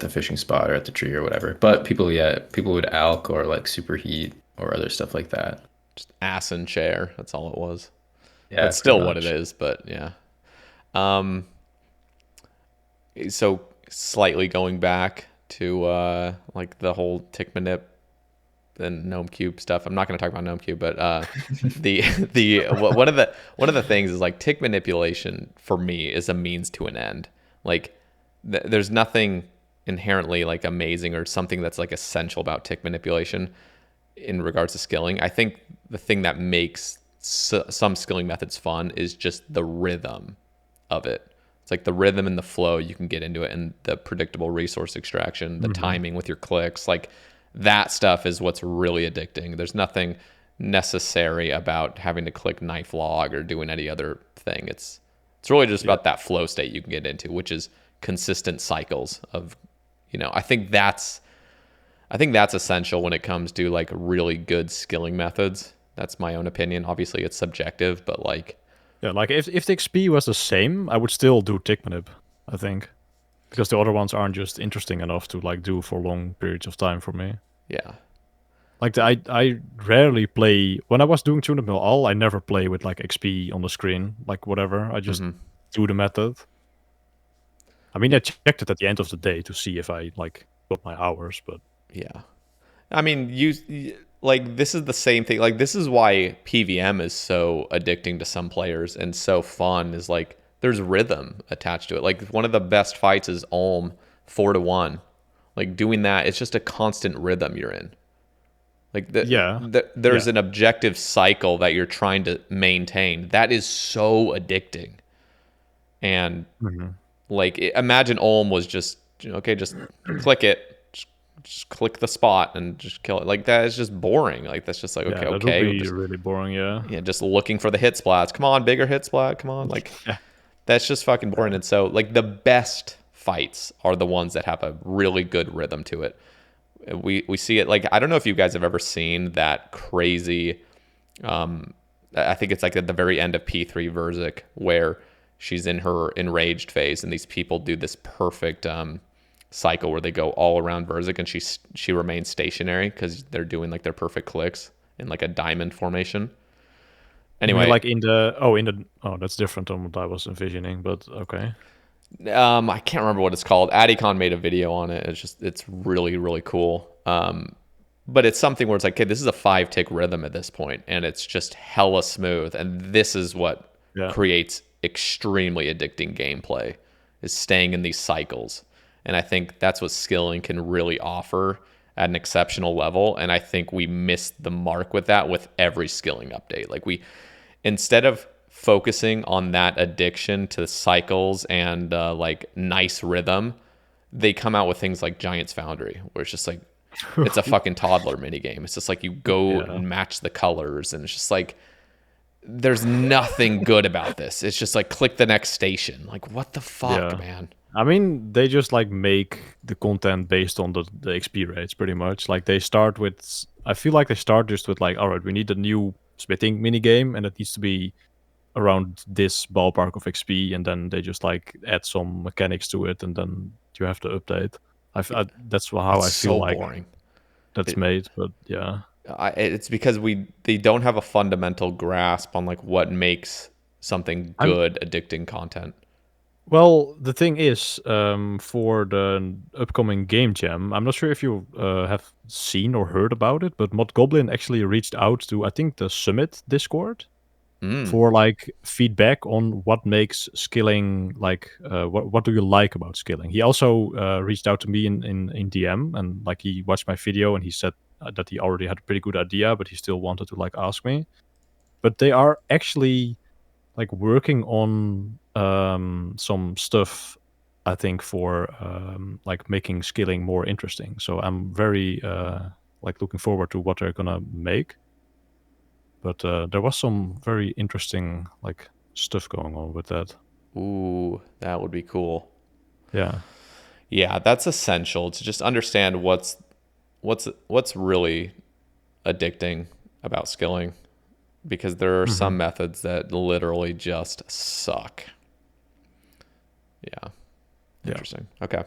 fishing spot or at the tree or whatever. But people would alk or like superheat or other stuff like that. Just ass and chair. That's all it was. Yeah, That's pretty still what it much. is, but yeah. So slightly going back to like the whole tick manip and Gnome Cube stuff. I'm not going to talk about Gnome Cube, but one of the things is like tick manipulation for me is a means to an end. Like there's nothing inherently like amazing or something that's like essential about tick manipulation. in regards to skilling. I think the thing that makes some skilling methods fun is just the rhythm of it. It's like the rhythm and the flow you can get into it, and the predictable resource extraction, the timing with your clicks, like that stuff is what's really addicting. There's nothing necessary about having to click knife log or doing any other thing. It's really just about that flow state you can get into, which is consistent cycles of, I think that's essential when it comes to like really good skilling methods. That's my own opinion. Obviously it's subjective, but like, yeah, like if the XP was the same, I would still do Tickmanip, I think, because the other ones aren't just interesting enough to like do for long periods of time for me. yeah. Like I rarely play when I was doing Tune Up Mill All. I never play with like XP on the screen, like whatever. I just do the method. I mean, I checked it at the end of the day to see if I like got my hours, but Yeah. I mean, like this is the same thing. Like this is why PVM is so addicting to some players and so fun, is like there's rhythm attached to it. Like one of the best fights is Ulm 4-1. Like doing that, it's just a constant rhythm you're in. Like there's an objective cycle that you're trying to maintain. That is so addicting. And like imagine Ulm was just okay, just click it. Just click the spot and just kill it. Like that is just boring. Like that's just like okay, that okay. would be really boring. Yeah, just looking for the hit splats. Come on, bigger hit splat. Come on, like that's just fucking boring. And so like the best fights are the ones that have a really good rhythm to it. We see it like I don't know if you guys have ever seen that crazy. I think it's like at the very end of P3 Verzik where she's in her enraged phase and these people do this perfect cycle where they go all around Verzik and she remains stationary because they're doing like their perfect clicks in like a diamond formation. Anyway, like that's different than what I was envisioning, but okay. I can't remember what it's called. Adicon made a video on it. It's really, really cool. But it's something where it's like, okay, this is a 5-tick rhythm at this point, and it's just hella smooth. And this is what creates extremely addicting gameplay, is staying in these cycles. And I think that's what skilling can really offer at an exceptional level. And I think we missed the mark with that with every skilling update. Like instead of focusing on that addiction to cycles and like nice rhythm, they come out with things like Giants Foundry, where it's just like, it's a fucking toddler mini game. It's just like you go and match the colors, and it's just like, there's nothing good about this. It's just like click the next station. Like what the fuck, man? I mean, they just like make the content based on the XP rates pretty much. Like they start with, I feel like they start just with like, all right, we need a new smithing mini game, and it needs to be around this ballpark of XP, and then they just like add some mechanics to it, and then you have to update. That's how I feel like boring. That's made, but yeah. It's because they don't have a fundamental grasp on like what makes something good, addicting content. Well, the thing is, for the upcoming Game Jam, I'm not sure if you have seen or heard about it, but Mod Goblin actually reached out to, I think, the Summit Discord for like feedback on what makes skilling like what do you like about skilling. He also reached out to me in DM, and like he watched my video and he said that he already had a pretty good idea, but he still wanted to like ask me. But they are actually like working on some stuff, I think, for like making skilling more interesting. So I'm very like looking forward to what they're gonna make. But there was some very interesting like stuff going on with that. Ooh, that would be cool. Yeah. Yeah, that's essential to just understand what's really addicting about skilling, because there are some methods that literally just suck. Yeah. Interesting. Okay.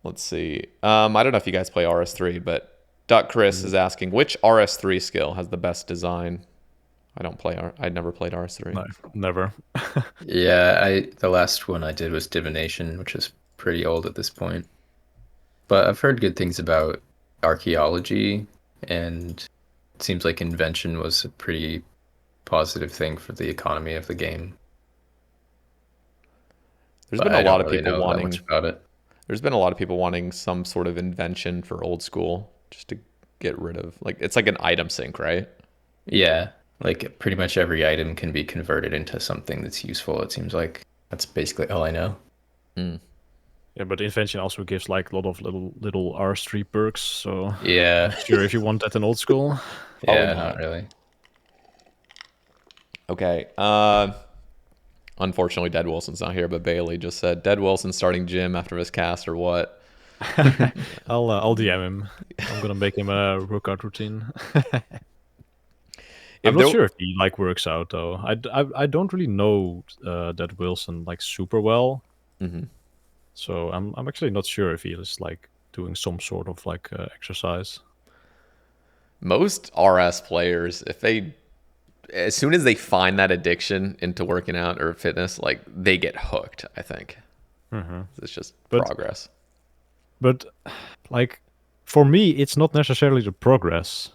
Let's see. I don't know if you guys play RS3, but Duck Chris is asking, which RS3 skill has the best design? I never played RS3. No, never. Yeah, the last one I did was Divination, which is pretty old at this point. But I've heard good things about archaeology, and it seems like invention was a pretty positive thing for the economy of the game. There's been a lot of people wanting that much about it. There's been a lot of people wanting some sort of invention for old school, just to get rid of, like, it's like an item sink, right? Yeah, like pretty much every item can be converted into something that's useful. It seems like that's basically all I know. Mm. Yeah, but invention also gives like a lot of little R3 perks. So Yeah, not sure if you want that in old school. yeah, Probably not not. really. Okay. Unfortunately, Dead Wilson's not here, but Bailey just said Dead Wilson starting gym after this cast or what? I'll DM him. I'm gonna make him a workout routine. I'm If not there, sure if he like works out though. I don't really know that Wilson like super well, Mhm. so I'm actually not sure if he is like doing some sort of like exercise. Most RS players, if they, as soon as they find that addiction into working out or fitness, like they get hooked. I think it's just But- progress. But like for me, it's not necessarily the progress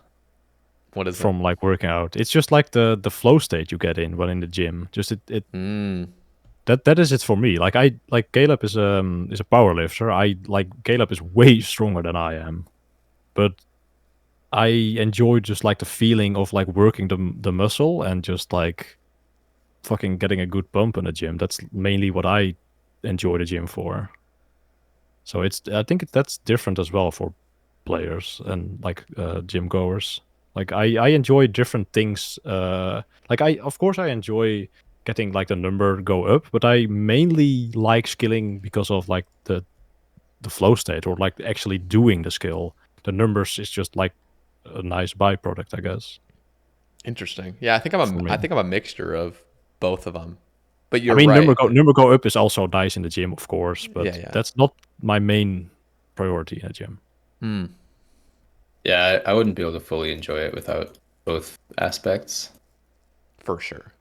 What is from like working out. It's just like the flow state you get in when in the gym. Just it Mm. that is it for me. Like I like Caleb is a power lifter. I like Caleb is way stronger than I am, but I enjoy just like the feeling of like working the muscle and just like fucking getting a good pump in the gym. That's mainly what I enjoy the gym for. So I think that's different as well for players and like gym goers. Like I enjoy different things. Like of course I enjoy getting like the number go up, but I mainly like skilling because of like the flow state or like actually doing the skill. The numbers is just like a nice byproduct, I guess. Interesting. Yeah, I think For me. I'm a mixture of both of them. But you're I mean, right. number go up is also nice in the gym, of course, but Yeah. that's not my main priority in the gym. Hmm. Yeah, I wouldn't be able to fully enjoy it without both aspects. For sure.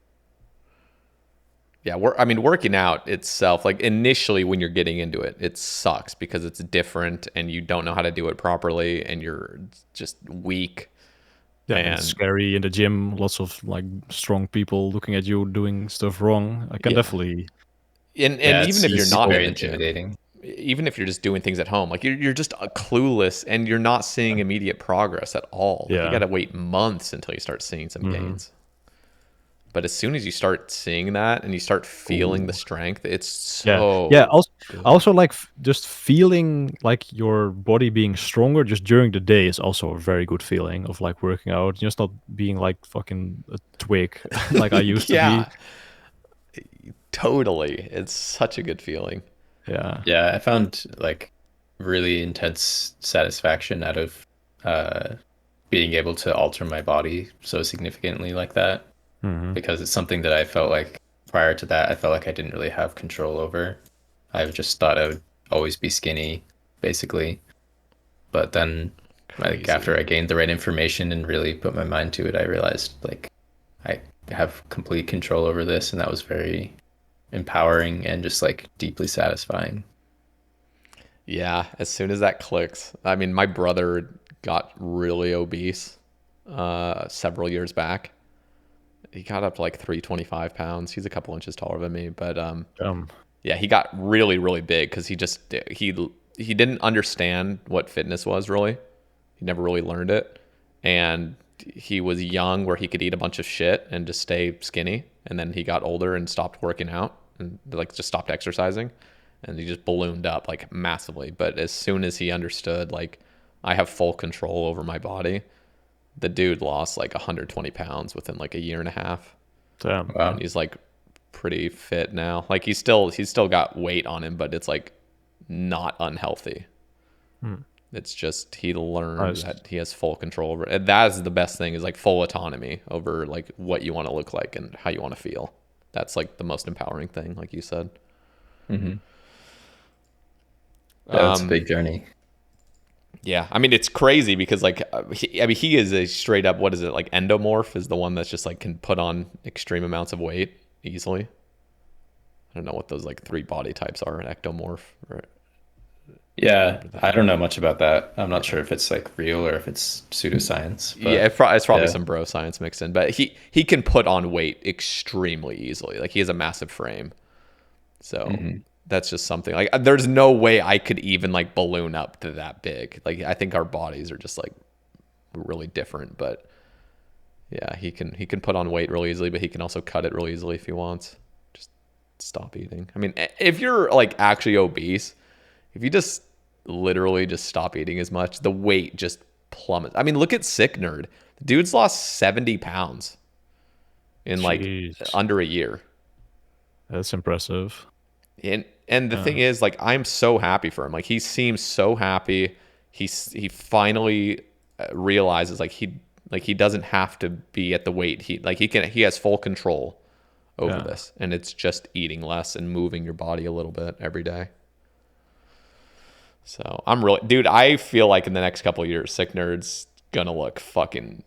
Yeah, I mean, working out itself, like initially when you're getting into it, it sucks because it's different and you don't know how to do it properly and you're just weak. Yeah, And it's scary in the gym. Lots of like strong people looking at you doing stuff wrong. I can Yeah. definitely. and Yeah, even if you're it's not very in the gym, intimidating. even if you're just doing things at home, like you're just clueless and you're not seeing immediate progress at all. Like you Yeah. got to wait months until you start seeing some gains. But as soon as you start seeing that and you start feeling the strength, it's so Yeah. Also, good. also like just feeling like your body being stronger just during the day is also a very good feeling of like working out, just not being like fucking a twig like I used to be. Yeah, totally. It's such a good feeling. Yeah. Yeah, I found like really intense satisfaction out of being able to alter my body so significantly like that. Because it's something that I felt like prior to that, I felt like I didn't really have control over. I just thought I would always be skinny, basically. But then, like Crazy. after I gained the right information and really put my mind to it, I realized like I have complete control over this, and that was very empowering and just like deeply satisfying. Yeah, as soon as that clicks. I mean, my brother got really obese several years back. He got up to like 325 pounds. He's a couple inches taller than me, but yeah, he got really, really big because he didn't understand what fitness was really. He never really learned it, and he was young where he could eat a bunch of shit and just stay skinny. And then he got older and stopped working out and like just stopped exercising, and he just ballooned up like massively. But as soon as he understood like I have full control over my body, the dude lost like 120 pounds within like a year and a half. Damn. Wow. And he's like pretty fit now. Like he's still got weight on him, but it's like not unhealthy. It's just he learned that he has full control over it. And that is the best thing, is like full autonomy over like what you want to look like and how you want to feel. That's like the most empowering thing, like you said. Yeah, it's a big journey. Yeah, I mean it's crazy because like he is a straight up, what is it, like endomorph is the one that's just like can put on extreme amounts of weight easily. I don't know what those like 3 body types are, an ectomorph. Yeah, I don't know much about that. I'm not sure if it's like real or if it's pseudoscience. But Yeah, it's probably some bro science mixed in, but he can put on weight extremely easily. Like he has a massive frame, so that's just something. Like there's no way I could even like balloon up to that big. Like I think our bodies are just like really different, but yeah, he can put on weight really easily, but he can also cut it really easily if he wants. Just stop eating. I mean, if you're like actually obese, if you just literally just stop eating as much, the weight just plummets. I mean, look at Sick Nerd. The dude's lost 70 pounds in like under a year. That's impressive. And the thing is, like, I'm so happy for him. Like, he seems so happy. He finally realizes like he doesn't have to be at the weight he has full control over this, and it's just eating less and moving your body a little bit every day. So I'm really, dude, I feel like in the next couple of years, Sick Nerd's gonna look fucking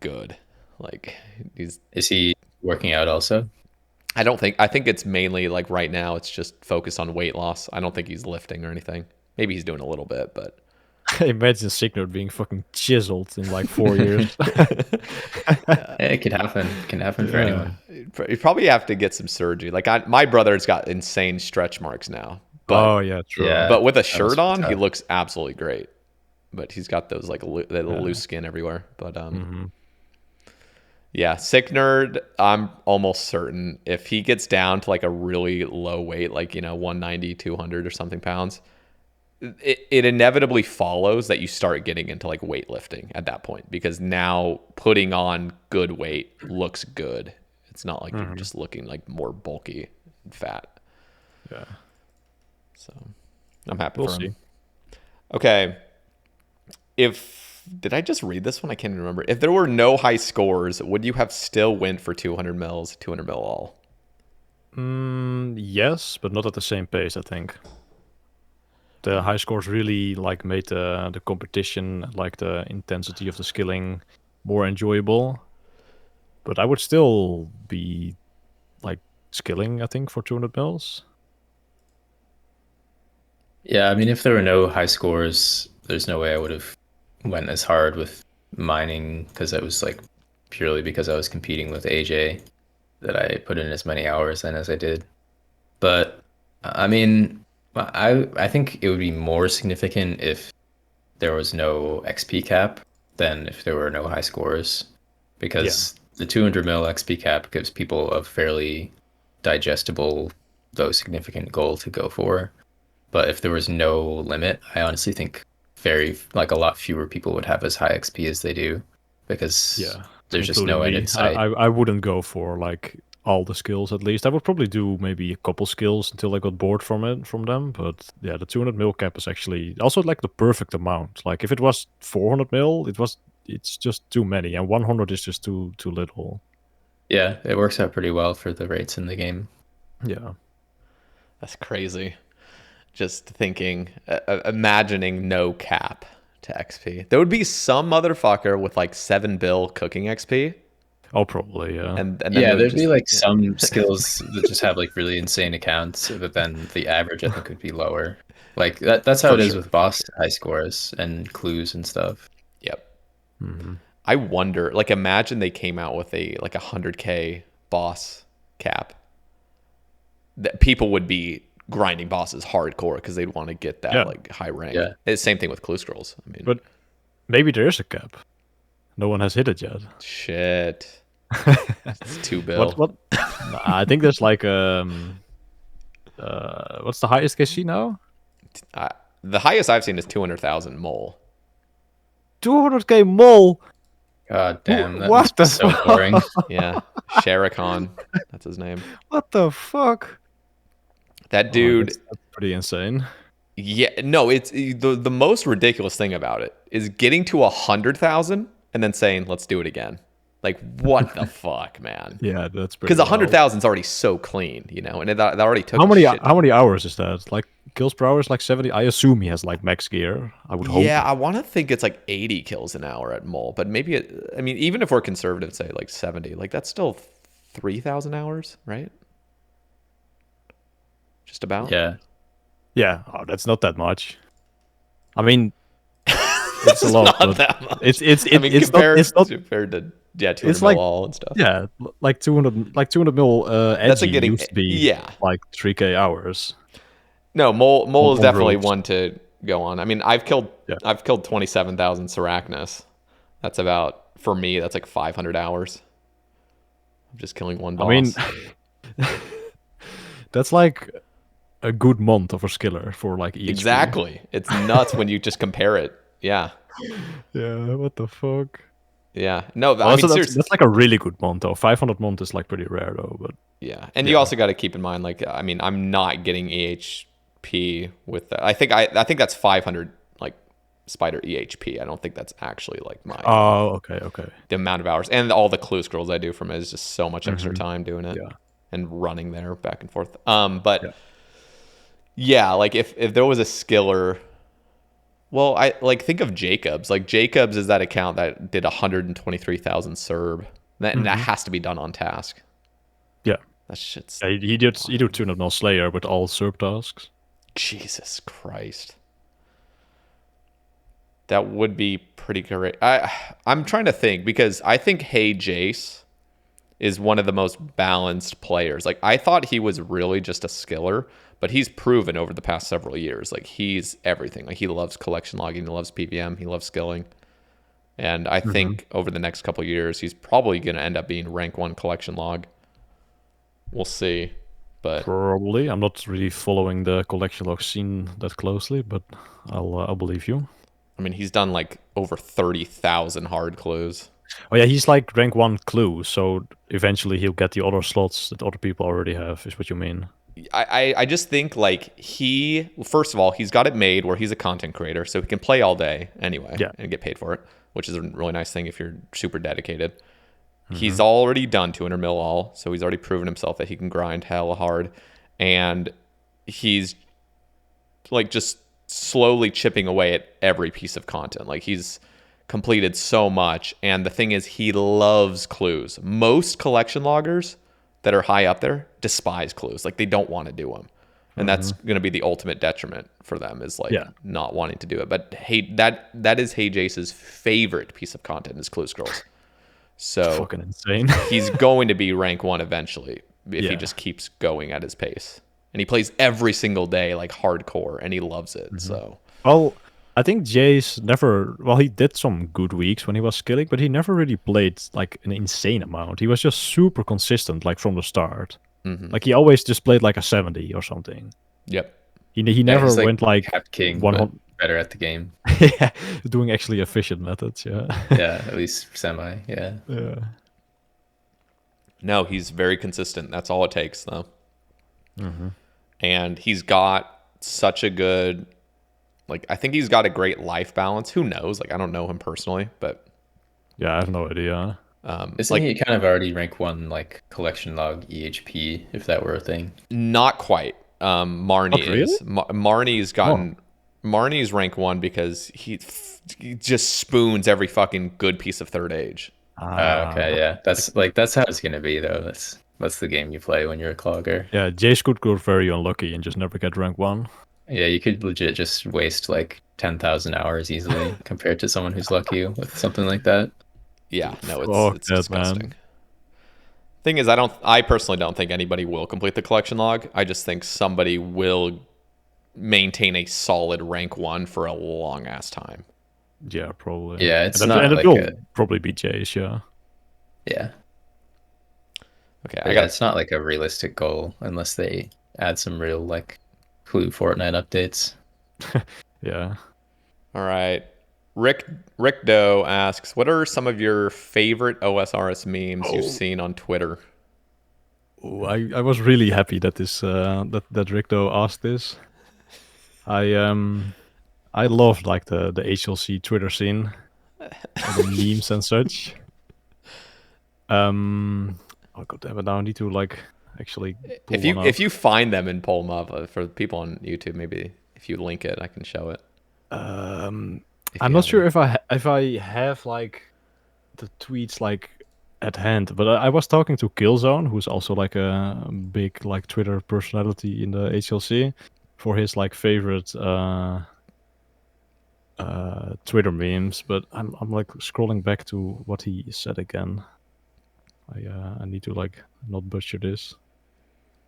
good. Like, is he working out also? I think it's mainly like right now it's just focused on weight loss. I don't think he's lifting or anything. Maybe he's doing a little bit, but imagine Sick Nerd being fucking chiseled in like 4 years. It could happen. It can happen for anyone. You probably have to get some surgery. Like my brother's got insane stretch marks now. But, oh yeah, true. Yeah, but with a shirt on, he looks absolutely great. But he's got those like that little loose skin everywhere. But yeah, Sick Nerd, I'm almost certain if he gets down to like a really low weight, like 190, 200 or something pounds, it inevitably follows that you start getting into like weightlifting at that point, because now putting on good weight looks good. It's not like you're just looking like more bulky and fat. Yeah. So I'm happy We'll for him. see. Okay. Did I just read this one? I can't even remember. If there were no high scores, would you have still went for 200 mils, 200 mil all? Yes, but not at the same pace, I think. The high scores really like made the competition, like the intensity of the skilling, more enjoyable. But I would still be like skilling, I think, for 200 mils. Yeah, I mean, if there were no high scores, there's no way I would have went as hard with mining, because it was like purely because I was competing with AJ that I put in as many hours in as I did. But I mean, I think it would be more significant if there was no XP cap than if there were no high scores, because the 200 mil XP cap gives people a fairly digestible, though significant goal to go for. But if there was no limit, I honestly think a lot fewer people would have as high XP as they do, because there's just no end in sight. I wouldn't go for like all the skills. At least I would probably do maybe a couple skills until I got bored from them. But yeah, the 200 mil cap is actually also like the perfect amount. Like if it was 400 mil, it's just too many, and 100 is just too little. Yeah, it works out pretty well for the rates in the game. Yeah, that's crazy. Just thinking, imagining no cap to XP. There would be some motherfucker with like 7 bill cooking XP. Oh, probably, yeah. And then there'd be like some skills that just have like really insane accounts, but then the average I think would be lower. Like that's how it is with boss high scores and clues and stuff. Yep. I wonder, like, imagine they came out with a 100K boss cap. That people would be grinding bosses hardcore because they'd want to get that like high rank. Yeah. It's the same thing with clue scrolls. I mean, but maybe there is a cap. No one has hit it yet. Shit. It's 2 bill. What? I think there's like what's the highest KC now? The highest I've seen is 200,000 mole. 200k mole. God damn, that what the so boring. Yeah, Sherikon, that's his name. What the fuck? That dude, that's pretty insane. Yeah, no, it's the most ridiculous thing about it is getting to 100,000 and then saying, "Let's do it again." Like, what the fuck, man? Yeah, that's pretty. Because 100,000 is already so clean, and that already took. How many hours is that? Like kills per hour is like 70. I assume he has like max gear. I would hope. Yeah, I want to think it's like 80 kills an hour at Mole, but maybe I mean, even if we're conservative, say like 70, like that's still 3,000 hours, right? Just about. Yeah. Yeah. Oh, that's not that much. I mean, it's a lot. Not that much. Compared to 200 mil all and stuff. Yeah, like 200 mil. Edgy getting used to be like 3k hours. No, Mole is definitely one to go on. I mean, I've killed 27,000 Sarachnis. That's about, for me, that's like 500 hours. I'm just killing one boss. I mean, that's like a good month of a skiller for like EHP. Exactly. It's nuts when you just compare it. Yeah. Yeah, what the fuck? Yeah. No, I Also, mean, seriously. that's like a really good month though. 500 month is like pretty rare though, but Yeah. And you also got to keep in mind, like, I mean, I'm not getting EHP with that. I think that's 500 like spider EHP. I don't think that's actually like my oh, okay. the amount of hours, and all the clue scrolls I do from it is just so much extra time doing it. Yeah. And running there back and forth. But yeah, like if there was a skiller, well, I like think of Jacobs. Like Jacobs is that account that did 123,000 Serb. And that has to be done on task. Yeah. That shit's he did 200 mil Slayer with all Serb tasks. Jesus Christ. That would be pretty great. I'm trying to think, because I think Hey Jace is one of the most balanced players. Like, I thought he was really just a skiller, but he's proven over the past several years, like, he's everything. Like, he loves collection logging, he loves PVM, he loves skilling. And I think over the next couple of years, he's probably going to end up being rank 1 collection log. We'll see. But probably. I'm not really following the collection log scene that closely, but I'll believe you. I mean, he's done like over 30,000 hard clues. Oh yeah, he's like rank 1 clue, so eventually he'll get the other slots that other people already have, is what you mean. I just think like first of all, he's got it made where he's a content creator, so he can play all day anyway and get paid for it, which is a really nice thing if you're super dedicated. He's already done 200 mil all, so he's already proven himself that he can grind hella hard, and he's like just slowly chipping away at every piece of content. Like, he's completed so much, and the thing is, he loves clues. Most collection loggers that are high up there despise clues. Like, they don't want to do them, and that's going to be the ultimate detriment for them, is like not wanting to do it. But hey, that is Hey Jace's favorite piece of content is clue scrolls. So fucking insane. He's going to be rank 1 eventually if he just keeps going at his pace. And he plays every single day, like hardcore, and he loves it. So, well, I think Jace never. Well, he did some good weeks when he was skilling, but he never really played like an insane amount. He was just super consistent, like from the start. Like, he always just played like a 70 or something. Yep. He never went like Cap King, 100. Better at the game. Yeah, doing actually efficient methods. Yeah. Yeah, at least semi. Yeah. Yeah. No, he's very consistent. That's all it takes, though. And he's got such a good, like, I think he's got a great life balance. Who knows? Like, I don't know him personally, but yeah, I have no idea. Isn't he kind of already rank 1 like collection log EHP, if that were a thing? Not quite. Marnie really? is. Marnie's gotten. Marnie's rank 1 because he just spoons every fucking good piece of third age. Okay, yeah, that's how it's gonna be though. That's the game you play when you're a clogger. Yeah, Jace could go very unlucky and just never get rank 1. Yeah, you could legit just waste like 10,000 hours easily compared to someone who's lucky with something like that. Yeah, no, it's that, disgusting. man. Thing is, I personally don't think anybody will complete the collection log. I just think somebody will maintain a solid rank 1 for a long ass time. Yeah, probably. Yeah, it's and not it like will probably be Jace, yeah. Yeah. Okay, it's not like a realistic goal unless they add some real like clue Fortnite updates. Yeah. All right. Rick Doe asks, what are some of your favorite OSRS memes you've seen on Twitter? Oh, I was really happy that this that Rico asked this. I love like the HLC Twitter scene, the memes and such. Oh god damn it! Now I need to like actually. If you find them and pull them up for people on YouTube, maybe if you link it, I can show it. I'm not sure if I have like the tweets like at hand, but I was talking to Killzone, who's also like a big like Twitter personality in the HLC, for his like favorite Twitter memes. But I'm like scrolling back to what he said again. I need to like not butcher this.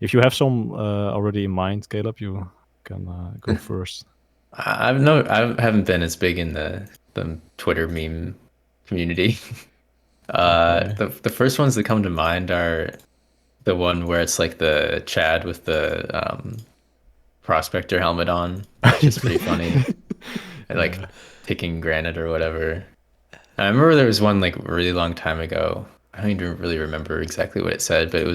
If you have some already in mind, Caleb, you can go first. I haven't been as big in the Twitter meme community. Okay. The first ones that come to mind are the one where it's like the Chad with the prospector helmet on, which is pretty funny. And like Yeah. picking granite or whatever. I remember there was one like a really long time ago. I don't even really remember exactly what it said, but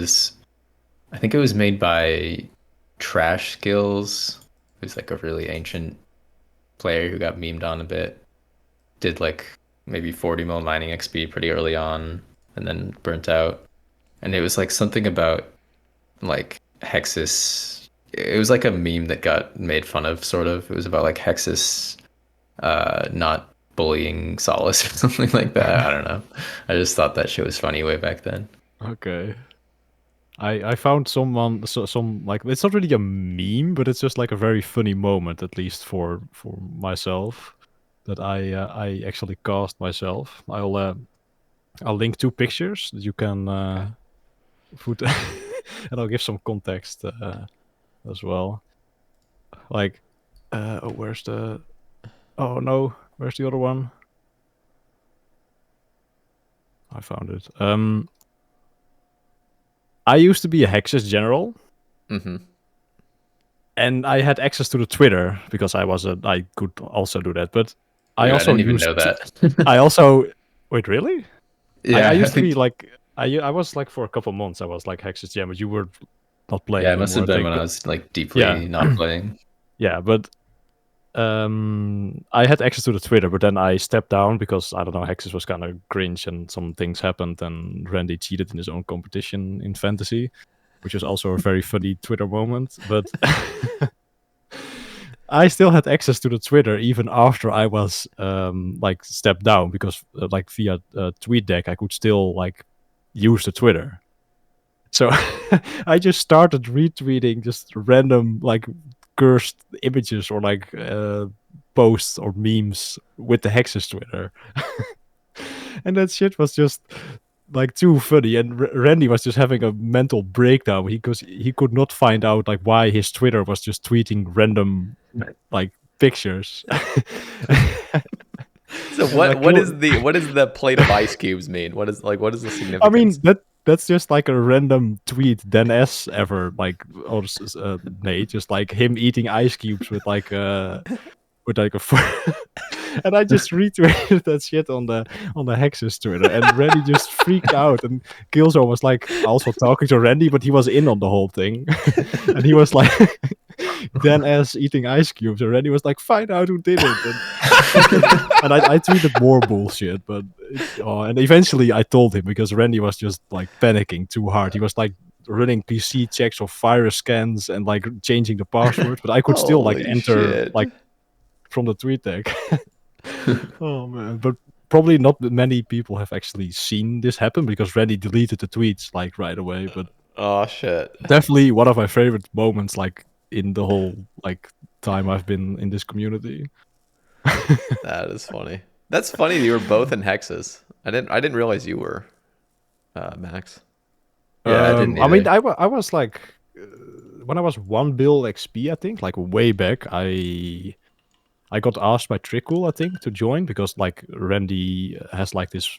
I think it was made by Trash Skills. It was like a really ancient player who got memed on a bit. Did like maybe 40 mil mining XP pretty early on and then burnt out. And it was like something about like Hexis. It was like a meme that got made fun of, sort of. It was about like Hexis not bullying Solace or something like that. I don't know. I just thought that shit was funny way back then. Okay. I found some like, it's not really a meme, but it's just like a very funny moment, at least for myself, that I actually caused myself. I'll link 2 pictures that you can put, and I'll give some context as well. Like, where's the? Oh no, where's the other one? I found it. I used to be a Hexis general. Mm-hmm. And I had access to the Twitter because I could also do that. But I Dude, I also didn't even used. know that. I also wait, really? Yeah, I I used to be think, like I was like for a couple months I was like Hexis Jam, but you were not playing yeah, it must anymore, have I been think. when I But was like yeah, deeply not playing. yeah, but I had access to the Twitter, but then I stepped down because I don't know, Hexis was kind of cringe and some things happened, and Randy cheated in his own competition in fantasy, which was also a very funny Twitter moment. But I still had access to the Twitter even after I was like stepped down because like via TweetDeck I could still like use the Twitter. So I just started retweeting just random like cursed images or like posts or memes with the Hexes Twitter. And that shit was just like too funny, and Randy was just having a mental breakdown because he could not find out like why his Twitter was just tweeting random like pictures. So what is the plate of ice cubes mean? What is the significance? I mean that's just like a random tweet Dan S ever like or made, just like him eating ice cubes with like a and I just retweeted that shit on the Hexes Twitter, and Randy just freaked out. And Killzone was like also talking to Randy, but he was in on the whole thing, and he was like, Dan S eating ice cubes, and Randy was like, find out who did it. And I tweeted more bullshit, but and eventually I told him because Randy was just like panicking too hard. He was like running PC checks or virus scans and like changing the password, but I could still like Holy enter shit. like from the tweet deck. Oh man, but probably not many people have actually seen this happen because Randy deleted the tweets like right away. But Oh shit. definitely one of my favorite moments, like in the whole like time I've been in this community. That is funny. That's funny that you were both in Hexes. I didn't realize you were Max. Yeah, I didn't I mean, either. I was like when I was 1 bill XP, I think, like way back, I got asked by Trickle, I think, to join because like Randy has like this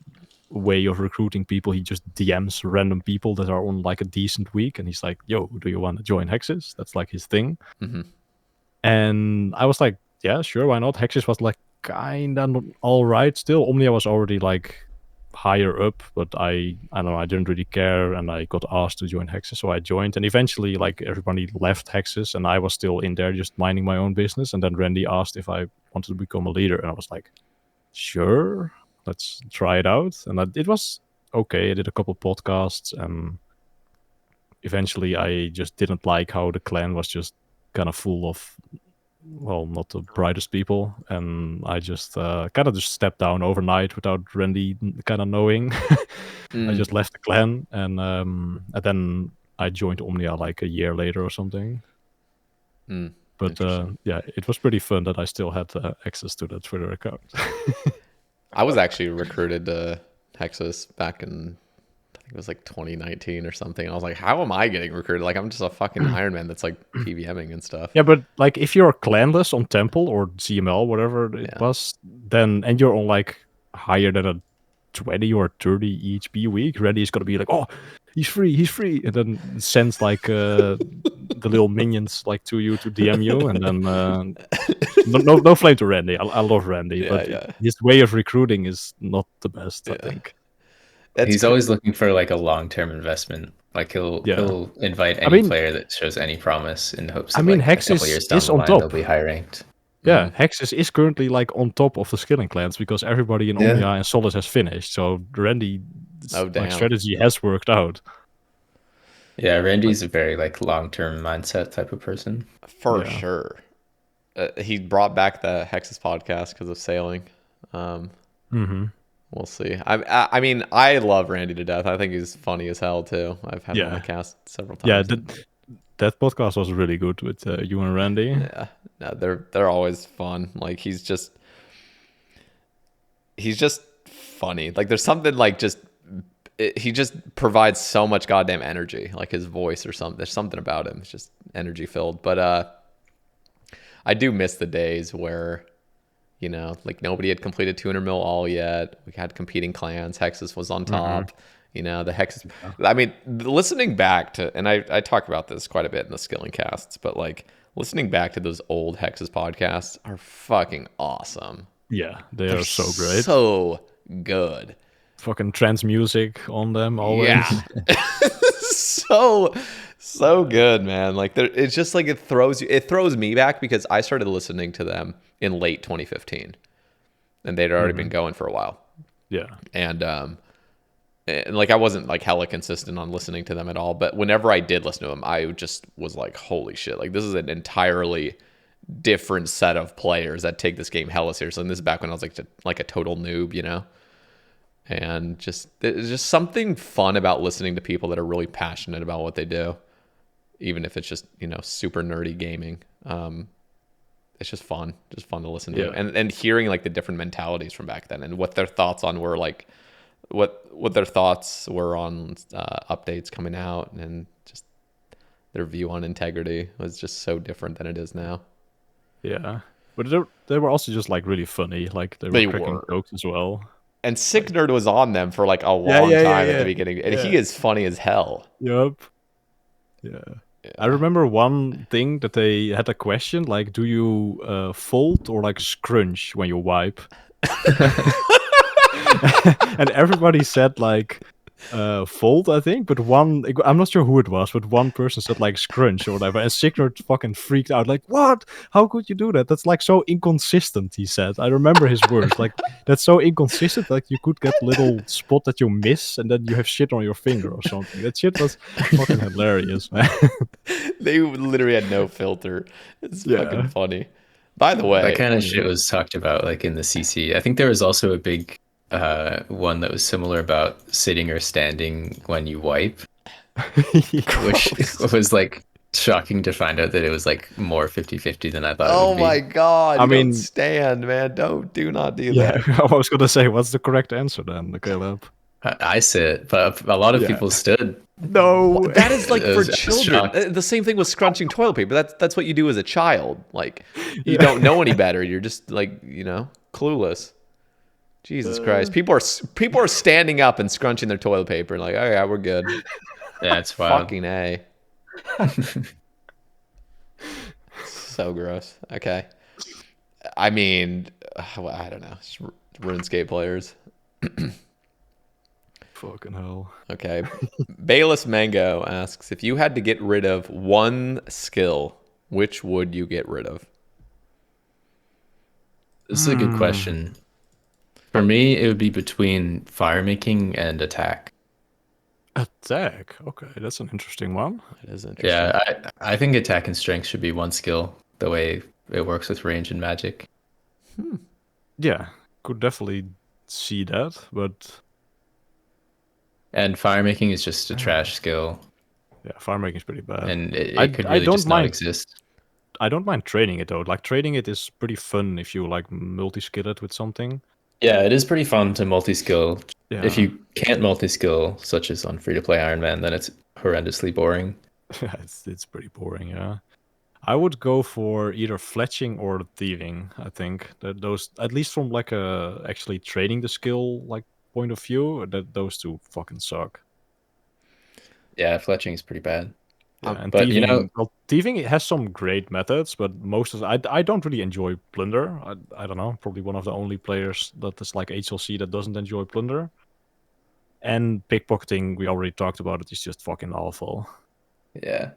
way of recruiting people. He just DMs random people that are on like a decent week, and he's like, "Yo, do you want to join Hexis?" That's like his thing. Mm-hmm. And I was like, "Yeah, sure, why not?" Hexis was like kind of all right still. Omnia was already like higher up, but I don't know, I didn't really care, and I got asked to join Hexis, so I joined. And eventually like everybody left Hexis and I was still in there just minding my own business, and then Randy asked if I wanted to become a leader, and I was like, sure, let's try it out. And it was okay. I did a couple podcasts, and eventually I just didn't like how the clan was just kind of full of, well, not the brightest people, and I just kind of just stepped down overnight without Randy kind of knowing. I just left the clan, and then I joined Omnia like a year later or something. But yeah, it was pretty fun that I still had access to the Twitter account. I was actually recruited to Hexes back in, I think it was like 2019 or something. I was like, how am I getting recruited? Like, I'm just a fucking Ironman that's like PVMing and stuff. Yeah, but like if you're clanless on Temple or CML, whatever it was, then and you're on like higher than a 20 or 30 each per week, Randy is gonna be like, oh, he's free, and then sends like the little minions like to you to DM you, and then no flame to Randy. I love Randy, Yeah, but yeah. his way of recruiting is not the best. I Yeah. think. He's always looking for like a long-term investment. Like he'll invite any player that shows any promise in hopes that like a couple years down the line they'll be high ranked. Yeah, Hexis is currently like on top of the skilling clans because everybody in Omnia and Solus has finished. So Randy's strategy has worked out. Yeah, Randy's a very like long-term mindset type of person. For sure. He brought back the Hexis podcast because of sailing. We'll see. I mean, I love Randy to death. I think he's funny as hell too. I've had him on the cast several times. Yeah, that podcast was really good with you and Randy. Yeah, no, they're always fun. Like he's just funny. Like there's something like he just provides so much goddamn energy. Like his voice or something. There's something about him. It's just energy filled. But I do miss the days where, you know, like nobody had completed 200 mil all yet. We had competing clans. Hexis was on top. You know, the Hexis. I mean, listening back to, and I talk about this quite a bit in the skilling casts, but like listening back to those old Hexis podcasts are fucking awesome. Yeah, they're so great. So good. Fucking trance music on them always. Yeah. so good, man. Like it's just like it throws me back because I started listening to them in late 2015 and they'd already been going for a while. Yeah. And like I wasn't like hella consistent on listening to them at all, but whenever I did listen to them, I just was like, holy shit, like this is an entirely different set of players that take this game hella seriously. And this is back when I was like a total noob, you know? And there's just something fun about listening to people that are really passionate about what they do, even if it's just, you know, super nerdy gaming. It's just fun to listen to, and hearing like the different mentalities from back then and what their thoughts on were like, what their thoughts were on updates coming out, and just their view on integrity was just so different than it is now. Yeah, but they were also just like really funny. Like they were cracking jokes as well. And Sick Nerd was on them for like a long time at the beginning, and he is funny as hell. Yep. Yeah. I remember one thing that they had a question like, do you fold or like scrunch when you wipe? And everybody said like fold, I think, but I'm not sure who it was, but one person said like scrunch or whatever, and Signard fucking freaked out like, what? How could you do that? That's like so inconsistent, he said. I remember his words, like that's so inconsistent, like you could get a little spot that you miss and then you have shit on your finger or something. That shit was fucking hilarious, man. They literally had no filter. It's fucking funny. By the way, that kind of shit was talked about like in the CC. I think there was also a big one that was similar about sitting or standing when you wipe, which was like shocking to find out that it was like more 50-50 than I thought. Oh my god! I mean, stand, man. Do not do that. I was gonna say, what's the correct answer then, Caleb? I sit, but a lot of people stood. No, that is like for children. The same thing with scrunching toilet paper. That's what you do as a child. Like you don't know any better. You're just like, you know, clueless. Jesus Christ! People are standing up and scrunching their toilet paper. Like, oh yeah, we're good. Yeah, it's wild. Fucking A. So gross. Okay. I mean, I don't know. It's RuneScape players. Fucking hell. Okay. Bayless Mango asks, if you had to get rid of one skill, which would you get rid of? This is a good question. For me, it would be between fire making and attack. Attack? Okay, that's an interesting one. It is interesting. Yeah, I think attack and strength should be one skill, the way it works with range and magic. Yeah, could definitely see that, but... And fire making is just a trash skill. Yeah, fire making is pretty bad. And it could really just not exist. I don't mind training it, though. Like, training it is pretty fun if you, like, multi-skill it with something. Yeah, it is pretty fun to multi-skill. Yeah. If you can't multi-skill, such as on free-to-play Ironman, then it's horrendously boring. it's pretty boring, yeah. I would go for either fletching or thieving, I think. Those, at least from, like, actually training the skill, like, point of view, that those two fucking suck. Yeah, fletching is pretty bad. Yeah, and but, thieving, well, thieving it has some great methods, but most of I don't really enjoy plunder. I don't know, probably one of the only players that is like HLC that doesn't enjoy plunder. And pickpocketing, we already talked about it, is just fucking awful. Yeah.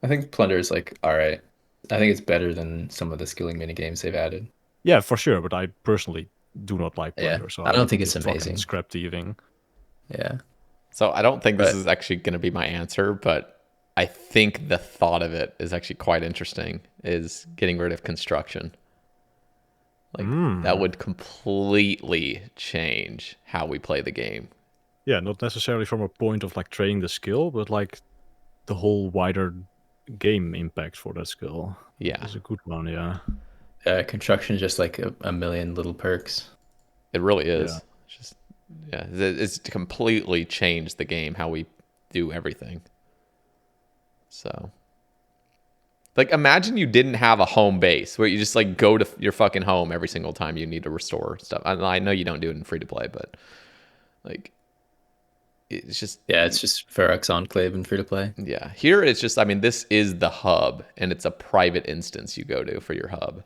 I think plunder is like alright. I think it's better than some of the skilling mini games they've added. Yeah, for sure, but I personally do not like plunder, Yeah, so I don't think just it's fucking amazing. scrap thieving. Yeah. So I don't think this But- is actually going to be my answer, but I think the thought of it is actually quite interesting, is getting rid of construction. Like that would completely change how we play the game. Yeah, not necessarily from a point of like training the skill, but like the whole wider game impact for that skill. Yeah, Is a good one, yeah. Construction is just like a million little perks. it really is. Yeah. It's just, yeah, it's completely changed the game, how we do everything. So, like, imagine you didn't have a home base where you just like go to your fucking home every single time you need to restore stuff. I know you don't do it in free to play, but like, it's just Yeah, it's just Ferox Enclave and free to play. yeah. Here it's just, I mean, this is the hub, and it's a private instance you go to for your hub.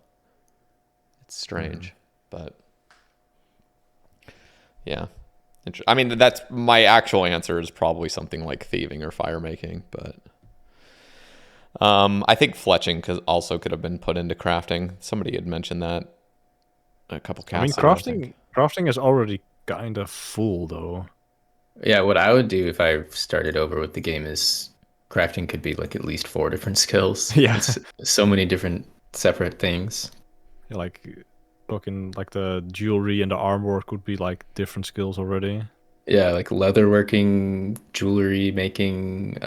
It's strange, but yeah. I mean, that's my actual answer is probably something like thieving or fire making, but I think fletching could have been put into crafting. Somebody had mentioned that a couple casts ago, I think. crafting is already kind of full though. Yeah, what I would do if I started over with the game is crafting could be like at least 4 different skills. Yeah. It's so many different separate things. Like fucking like the jewelry and the armor could be like different skills already. Yeah, like leatherworking, jewelry making,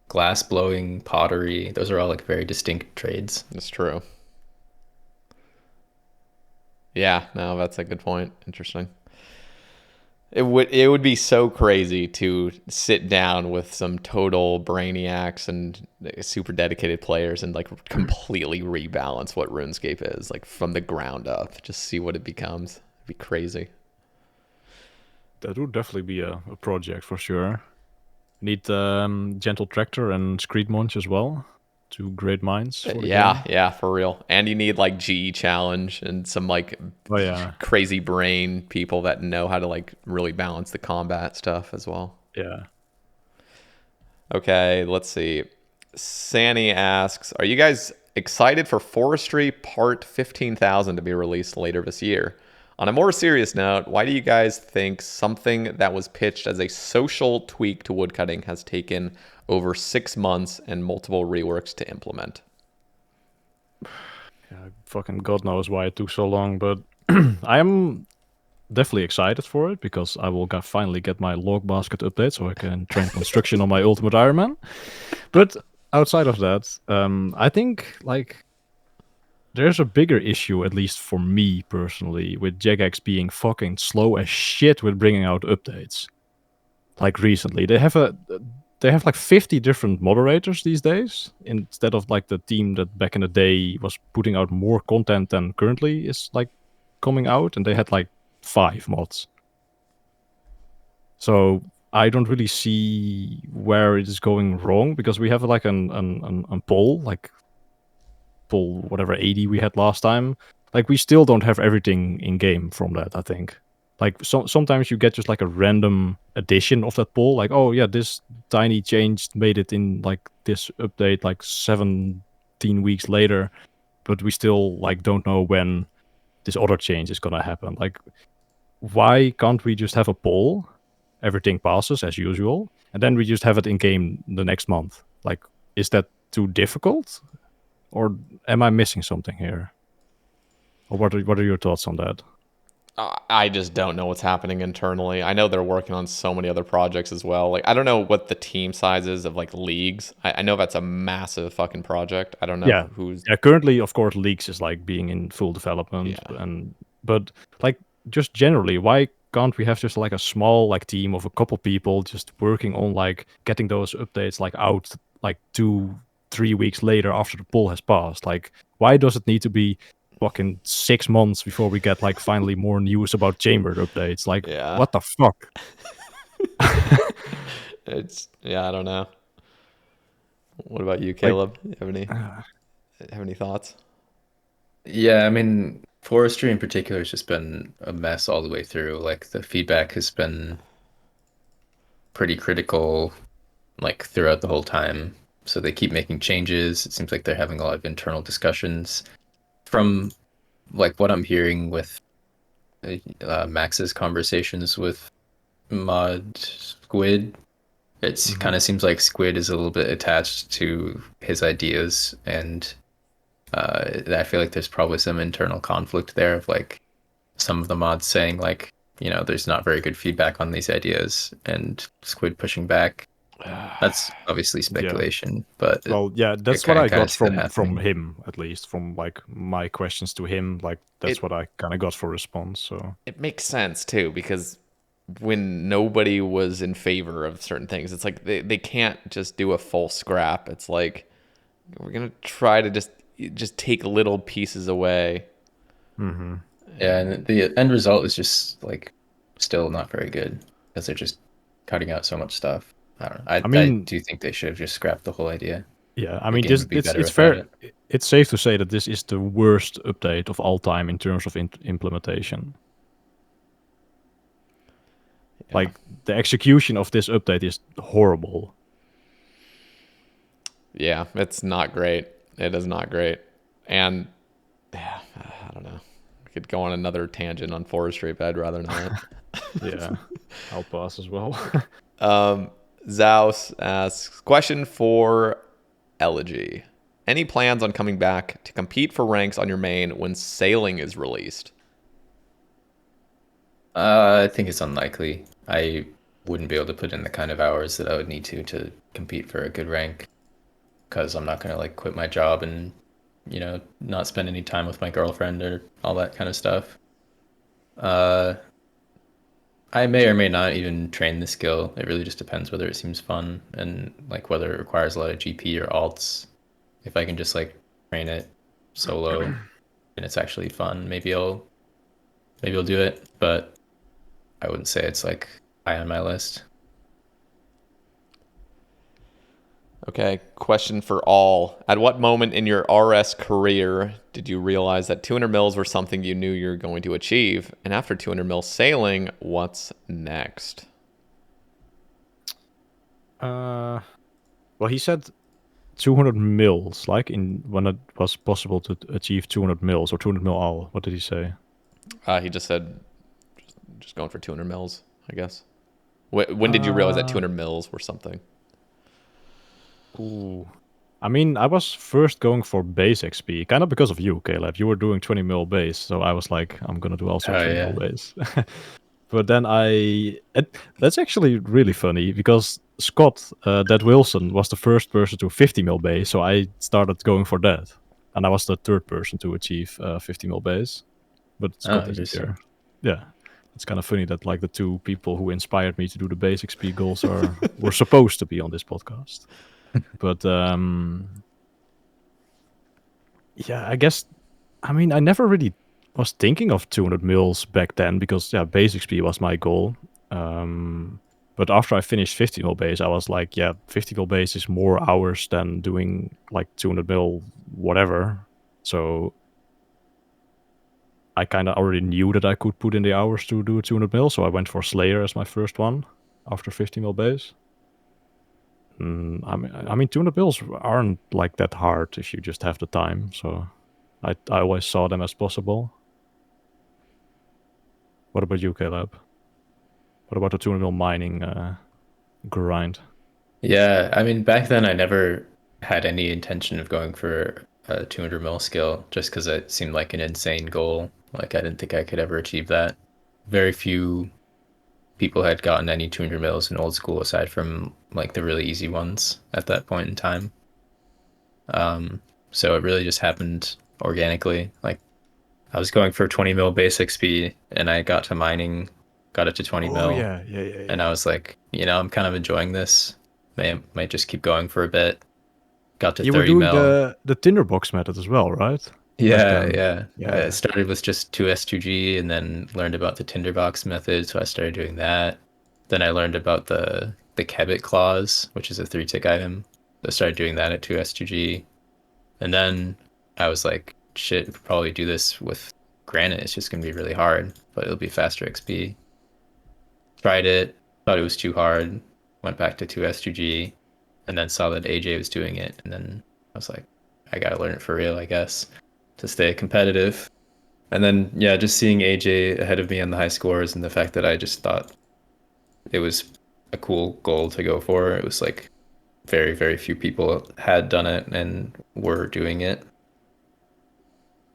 glass blowing, pottery. Those are all like very distinct trades. That's true. Yeah, no, that's a good point. Interesting. It would be so crazy to sit down with some total brainiacs and super dedicated players and like completely rebalance what RuneScape is, like from the ground up. Just see what it becomes. It'd be crazy. That would definitely be a project for sure. Need Gentle Tractor and Screed Munch as well. 2 great minds. For the game. Yeah, for real. And you need like GE challenge and some like crazy brain people that know how to like really balance the combat stuff as well. Yeah. Okay, let's see. Sani asks, are you guys excited for Forestry Part 15,000 to be released later this year? On a more serious note, why do you guys think something that was pitched as a social tweak to woodcutting has taken over 6 months and multiple reworks to implement? Yeah, fucking God knows why it took so long, but I am definitely excited for it because I will finally get my log basket update so I can train construction on my Ultimate Ironman. But outside of that, I think like there's a bigger issue, at least for me personally, with Jagex being fucking slow as shit with bringing out updates. Like recently, they have like 50 different moderators these days, instead of like the team that back in the day was putting out more content than currently is like coming out, and they had like 5 mods. So I don't really see where it is going wrong because we have like a poll, like poll whatever 80 we had last time. Like we still don't have everything in game from that, I think. Like sometimes you get just like a random addition of that poll, like, oh yeah, this tiny change made it in like this update like 17 weeks later, but we still like don't know when this other change is gonna happen. Like, why can't we just have a poll? Everything passes as usual, and then we just have it in game the next month. Like, is that too difficult? Or am I missing something here? Or what are your thoughts on that? I just don't know what's happening internally. I know they're working on so many other projects as well. Like, I don't know what the team size is of like leagues. I know that's a massive fucking project. I don't know who's. Yeah, currently, of course, Leagues is like being in full development. Yeah. But like just generally, why can't we have just like a small like team of a couple people just working on like getting those updates like out like 2-3 weeks later after the poll has passed? Like, why does it need to be fucking 6 months before we get like finally more news about chambered updates. Like, Yeah. what the fuck? I don't know. What about you, Caleb? You have any thoughts? Yeah, I mean, Forestry in particular has just been a mess all the way through. Like the feedback has been pretty critical, like throughout the whole time. So they keep making changes. It seems like they're having a lot of internal discussions. From like what I'm hearing with Max's conversations with Mod Squid, it's kind of seems like Squid is a little bit attached to his ideas, and I feel like there's probably some internal conflict there of like some of the mods saying like, there's not very good feedback on these ideas, and Squid pushing back. That's obviously speculation, but well, yeah, that's it what I kinda got see that from happening. him, at least from like my questions to him. Like that's what I kind of got for response. So It makes sense too, because when nobody was in favor of certain things, it's like they can't just do a full scrap. It's like we're gonna try to just take little pieces away. Yeah, and the end result is just like still not very good because they're just cutting out so much stuff. I don't know. I I mean, do think they should have just scrapped the whole idea. yeah, I The mean, game this would be better it's without fair. it. It's safe to say that this is the worst update of all time in terms of implementation. Yeah. Like the execution of this update is horrible. Yeah, it's not great. It is not great. And yeah, I don't know. We could go on another tangent on forestry, but I'd rather not. Yeah, I'll pass as well. Zaus asks, question for Elegy. Any plans on coming back to compete for ranks on your main when sailing is released? I think it's unlikely. I wouldn't be able to put in the kind of hours that I would need to compete for a good rank because I'm not gonna like quit my job and not spend any time with my girlfriend or all that kind of stuff. I may or may not even train the skill. It really just depends whether it seems fun and like whether it requires a lot of GP or alts. If I can just like train it solo and it's actually fun, maybe I'll do it, but I wouldn't say it's like high on my list. Okay, question for all. At what moment in your RS career did you realize that 200 mils were something you knew you were going to achieve? And after 200 mil sailing, what's next? Well, he said 200 mils, like in when it was possible to achieve 200 mils or 200 mil all. What did he say? He just said, just going for 200 mils, I guess. When did you realize that 200 mils were something? Ooh. I mean, I was first going for base XP, kind of because of you, Caleb. You were doing 20 mil base, so I was like, I'm gonna do also 20 mil base. But then that's actually really funny because Scott, that Wilson, was the first person to 50 mil base, so I started going for that. And I was the third person to achieve 50 mil base. But Scott isn't here. Yeah. It's kind of funny that like the two people who inspired me to do the base XP goals were supposed to be on this podcast. But yeah, I guess, I mean, I never really was thinking of 200 mils back then because, yeah, base XP was my goal. But after I finished 50 mil base, I was like, yeah, 50 mil base is more hours than doing like 200 mil whatever. So I kind of already knew that I could put in the hours to do 200 mil. So I went for Slayer as my first one after 50 mil base. I mean, 200 mils aren't like that hard if you just have the time. So I always saw them as possible. What about you, Caleb? What about the 200 mil mining grind? Yeah, I mean, back then I never had any intention of going for a 200 mil skill just because it seemed like an insane goal. Like I didn't think I could ever achieve that. Very few people had gotten any 200 mils in old school aside from like the really easy ones at that point in time. So it really just happened organically. Like I was going for 20 mil base XP and I got to mining, got it to 20 mil. Yeah. And I was like, I'm kind of enjoying this. Might just keep going for a bit. Got to You were 30 doing mil. the tinderbox method as well, right? I started with just 2S2G and then learned about the tinderbox method, so I started doing that. Then I learned about the Kebit clause, which is a 3-tick item. So I started doing that at 2S2G. And then I was like, shit, we could probably do this with Granite. It's just gonna be really hard, but it'll be faster XP. Tried it, thought it was too hard, went back to 2S2G, and then saw that AJ was doing it, and then I was like, I gotta learn it for real, I guess, to stay competitive. And then yeah, just seeing AJ ahead of me on the high scores and the fact that I just thought it was a cool goal to go for. It was like very, very few people had done it and were doing it.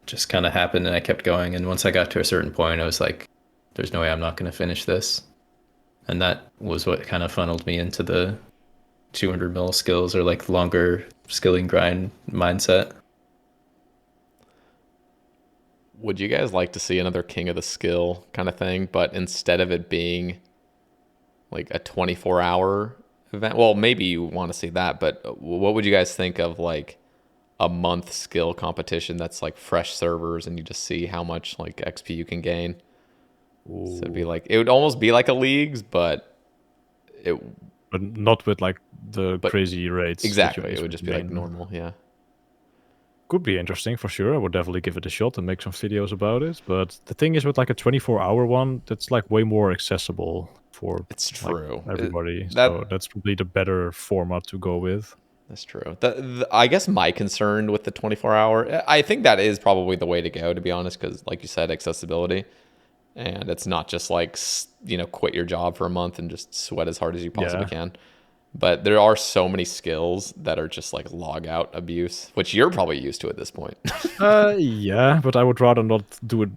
Just kind of happened and I kept going. And once I got to a certain point, I was like, there's no way I'm not going to finish this. And that was what kind of funneled me into the 200 mil skills, or like longer skilling grind mindset. Would you guys like to see another King of the Skill kind of thing, but instead of it being like a 24-hour event? Well, maybe you want to see that, but what would you guys think of like a month skill competition that's like fresh servers and you just see how much like XP you can gain? So it'd be like, it would almost be like a leagues, but not with like the crazy rates. Exactly. It would just be like normal. Yeah. Could be interesting for sure. I would definitely give it a shot and make some videos about it. But the thing is, with like a 24-hour one, that's like way more accessible for it's true everybody. So that's probably the better format to go with. That's true. I guess my concern with the 24-hour, I think that is probably the way to go, to be honest, because like you said, accessibility. And it's not just like, you know, quit your job for a month and just sweat as hard as you possibly can. But there are so many skills that are just like log out abuse, which you're probably used to at this point. Yeah, but I would rather not do it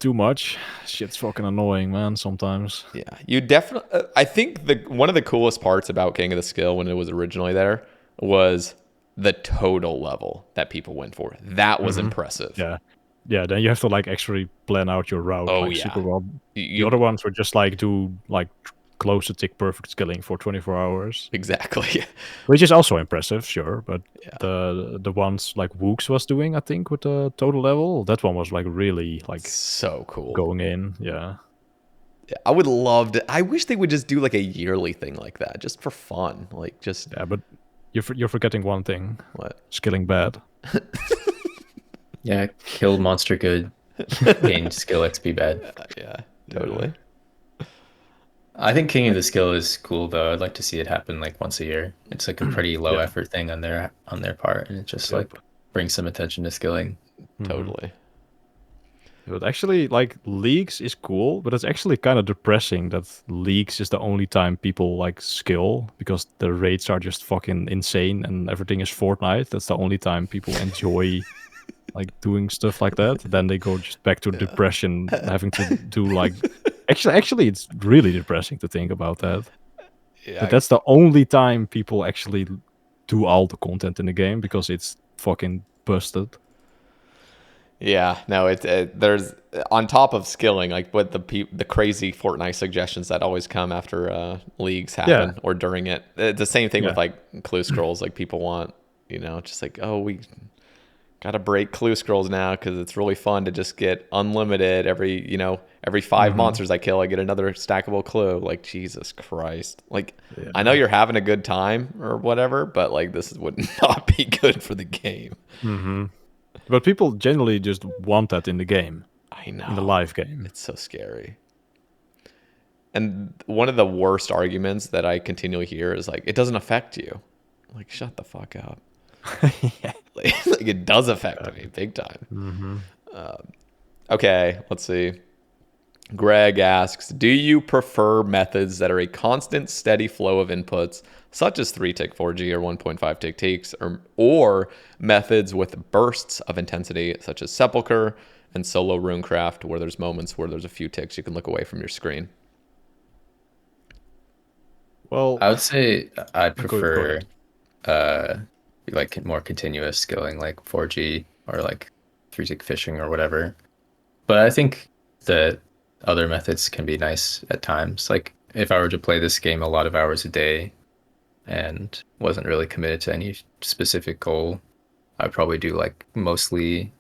too much. Shit's fucking annoying, man, sometimes. Yeah, you definitely... I think one of the coolest parts about King of the Skill when it was originally there was the total level that people went for. That was impressive. Yeah, then you have to like actually plan out your route super well. The other ones were just like do like close to tick perfect skilling for 24 hours. Exactly. Which is also impressive, sure, but the ones like Wooks was doing, I think, with the total level, that one was like really like so cool going in. Yeah, I would love to. I wish they would just do like a yearly thing like that, just for fun. Like just but you're forgetting one thing. What? Skilling bad. Yeah, kill monster good, gain skill XP bad. Yeah, totally. I think King of the Skill is cool though. I'd like to see it happen like once a year. It's like a pretty low effort thing on their part, and it just like brings some attention to skilling. Totally. But actually, like leagues is cool, but it's actually kind of depressing that leagues is the only time people like skill, because the rates are just fucking insane and everything is Fortnite. That's the only time people enjoy like doing stuff like that. Then they go just back to depression, having to do like actually it's really depressing to think about that. But that's the only time people actually do all the content in the game, because it's fucking busted. Yeah, no, there's on top of skilling, like with the crazy Fortnite suggestions that always come after leagues happen or during it. The same thing with like clue scrolls. Like people want, you know, just like, oh, we gotta break clue scrolls now because it's really fun to just get unlimited every 5 monsters I kill, I get another stackable clue. Like, Jesus Christ. Like, I know you're having a good time or whatever, but like this would not be good for the game. But people generally just want that in the game. I know. In the live game. It's so scary. And one of the worst arguments that I continually hear is like, it doesn't affect you. Like, shut the fuck up. like it does affect me big time. Okay, let's see. Greg asks, do you prefer methods that are a constant steady flow of inputs, such as 3-tick 4G or 1.5-tick teaks, or methods with bursts of intensity, such as Sepulchre and solo Runecraft, where there's moments where there's a few ticks you can look away from your screen? Well, I would say I'd prefer like more continuous skilling, like 4G or like 3-tick fishing or whatever. But I think the other methods can be nice at times. Like if I were to play this game a lot of hours a day and wasn't really committed to any specific goal, I'd probably do like mostly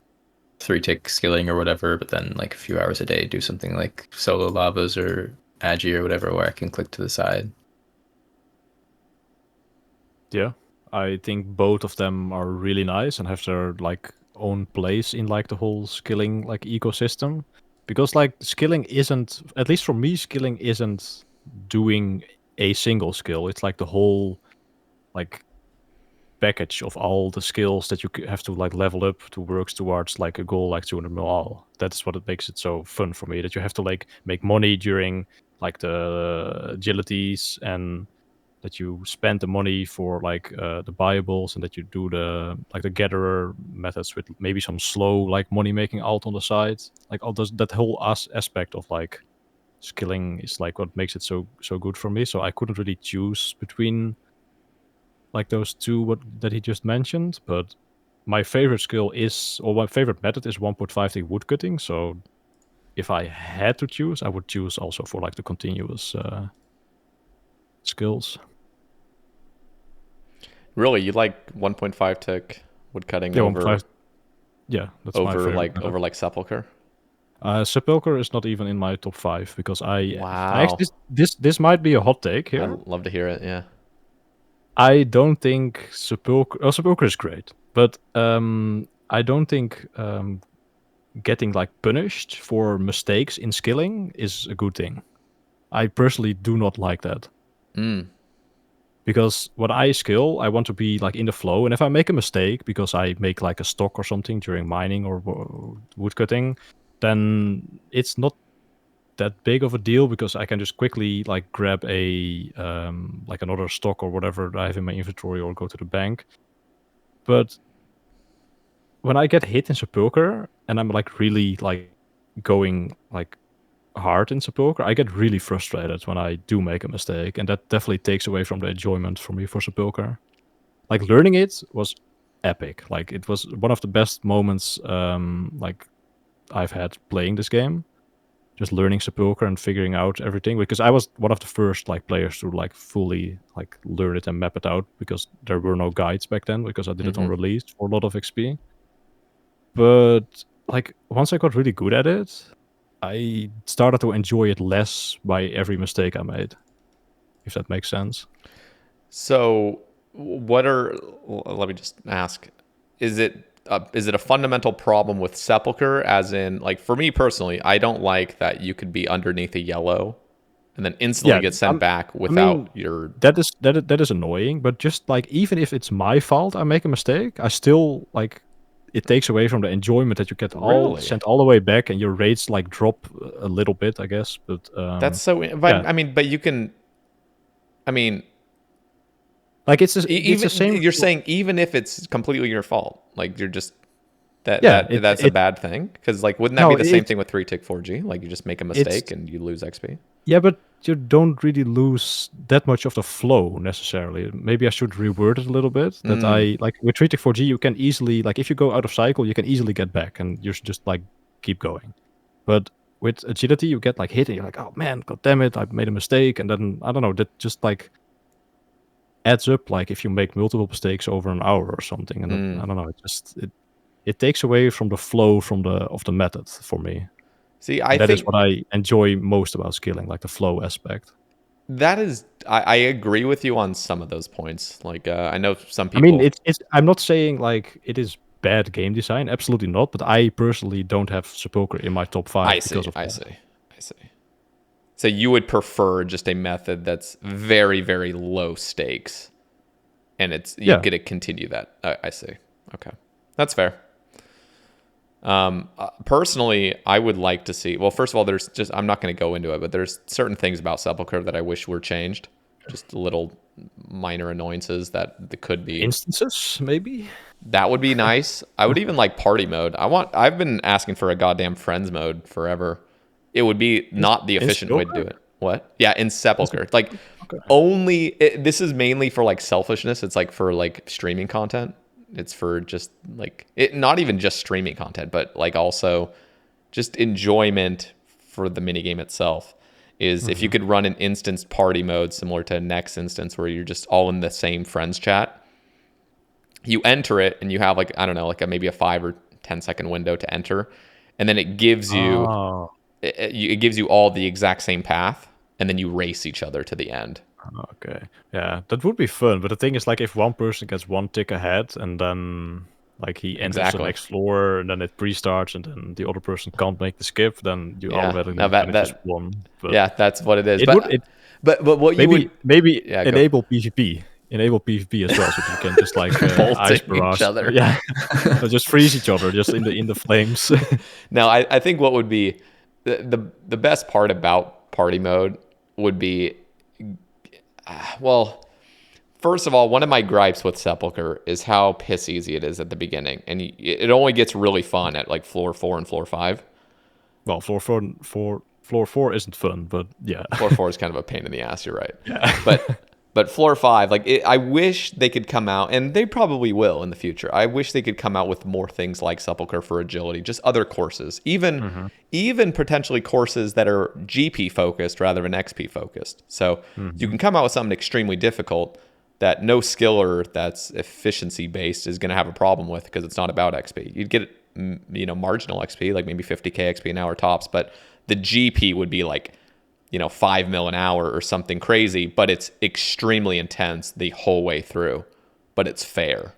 3-tick skilling or whatever, but then like a few hours a day do something like solo lavas or agi or whatever where I can click to the side. Yeah, I think both of them are really nice and have their like own place in like the whole skilling like ecosystem. Because like skilling isn't, at least for me, skilling isn't doing a single skill. It's like the whole like package of all the skills that you have to like level up to work towards like a goal like 200 mil all. That's what it makes it so fun for me, that you have to like make money during like the agilities, and that you spend the money for like the buyables, and that you do the like the gatherer methods with maybe some slow like money making alt on the side. Like all those, that whole aspect of like skilling is like what makes it so good for me. So I couldn't really choose between like those two that he just mentioned, but my favorite skill is, or my favorite method is 1.5D woodcutting. So if I had to choose, I would choose also for like the continuous skills. Really, you like 1.5 tick woodcutting Yeah, over 1.5. Yeah, that's my favorite method. over like Sepulchre? Sepulchre is not even in my top 5 because I Wow. actually, this might be a hot take here. I'd love to hear it. Yeah. I don't think Sepulchre. Oh, Sepulchre is great, but I don't think getting like punished for mistakes in skilling is a good thing. I personally do not like that. Because when I skill, I want to be like in the flow, and if I make a mistake because I make like a stock or something during mining or woodcutting, then it's not that big of a deal because I can just quickly like grab a like another stock or whatever I have in my inventory or go to the bank. But when I get hit in Sepulchre and I'm like really like going like hard in Sepulchre, I get really frustrated when I do make a mistake, and that definitely takes away from the enjoyment for me for Sepulchre. Like learning it was epic. Like it was one of the best moments like I've had playing this game. Just learning Sepulchre and figuring out everything, because I was one of the first like players to like fully like learn it and map it out, because there were no guides back then, because I did it on release for a lot of XP. But like once I got really good at it, I started to enjoy it less by every mistake I made, if that makes sense. So let me just ask, is it a fundamental problem with Sepulchre, as in, like, for me personally, I don't like that you could be underneath a yellow and then instantly get sent back without your... That is annoying, but just like, even if it's my fault I make a mistake, I still like, it takes away from the enjoyment that you get sent all the way back, and your rates like drop a little bit, I guess. But that's so... But, yeah. I mean, but you can... I mean... Like it's the same. You're saying even if it's completely your fault, like you're just that's a bad thing, because like wouldn't that be the same thing with 3-tick 4G? Like you just make a mistake and you lose XP. Yeah, but you don't really lose that much of the flow necessarily. Maybe I should reword it a little bit. That I like with 3-tick 4G, you can easily, like, if you go out of cycle, you can easily get back, and you should just like keep going. But with agility, you get like hit, and you're like, oh man, god damn it, I made a mistake, and then I don't know, that just like adds up, like if you make multiple mistakes over an hour or something, and I don't know, it takes away from the flow of the method for me. See, that is what I enjoy most about skilling, like the flow aspect. That is, I agree with you on some of those points. Like I know some people... I mean, it's I'm not saying like it is bad game design, absolutely not, but I personally don't have Sepulchre in my top 5 I see. So you would prefer just a method that's very, very low stakes, and you get to continue that. I see. Okay, that's fair. Personally, I would like to see... Well, first of all, I'm not going to go into it, but there's certain things about Sepulchre that I wish were changed. Just little minor annoyances that could be... Instances, maybe? That would be nice. I would even like party mode. I've been asking for a goddamn friends mode forever. It would be not the efficient way to do it. What? Yeah, in Sepulchre. Like, this is mainly for like selfishness. It's like for like streaming content. It's for just like not even just streaming content, but like also just enjoyment for the minigame itself. Is if you could run an instance party mode similar to Next instance, where you're just all in the same friends chat. You enter it and you have like, I don't know, like maybe a 5 or 10-second window to enter, and then it gives you Oh, it gives you all the exact same path, and then you race each other to the end. okay. Yeah, that would be fun. But the thing is, like, if one person gets one tick ahead and then like he enters the Exactly. next floor and then it pre-starts and then the other person can't make the skip, then you Yeah. automatically Now kind of just won. But yeah, that's what it is. it But would but what you would maybe yeah, go. enable PvP. Enable PvP as well, so you can just like ice Bolting each barrage. other. Yeah, or just freeze each other just in the flames. Now, I think what would be the best part about party mode would be, well, first of all, one of my gripes with Sepulchre is how piss easy it is at the beginning, and it only gets really fun at like floor 4 and floor 5. Well, floor four isn't fun, but yeah. Floor 4 is kind of a pain in the ass. You're right. Yeah. But floor 5, like I wish they could come out, and they probably will in the future. I wish they could come out with more things like Sepulchre for agility, just other courses, even potentially courses that are GP focused rather than XP focused. So you can come out with something extremely difficult that no skiller that's efficiency based is going to have a problem with, because it's not about XP. You'd get marginal XP, like maybe 50k XP an hour tops, but the GP would be like 5 mil an hour or something crazy, but it's extremely intense the whole way through, but it's fair.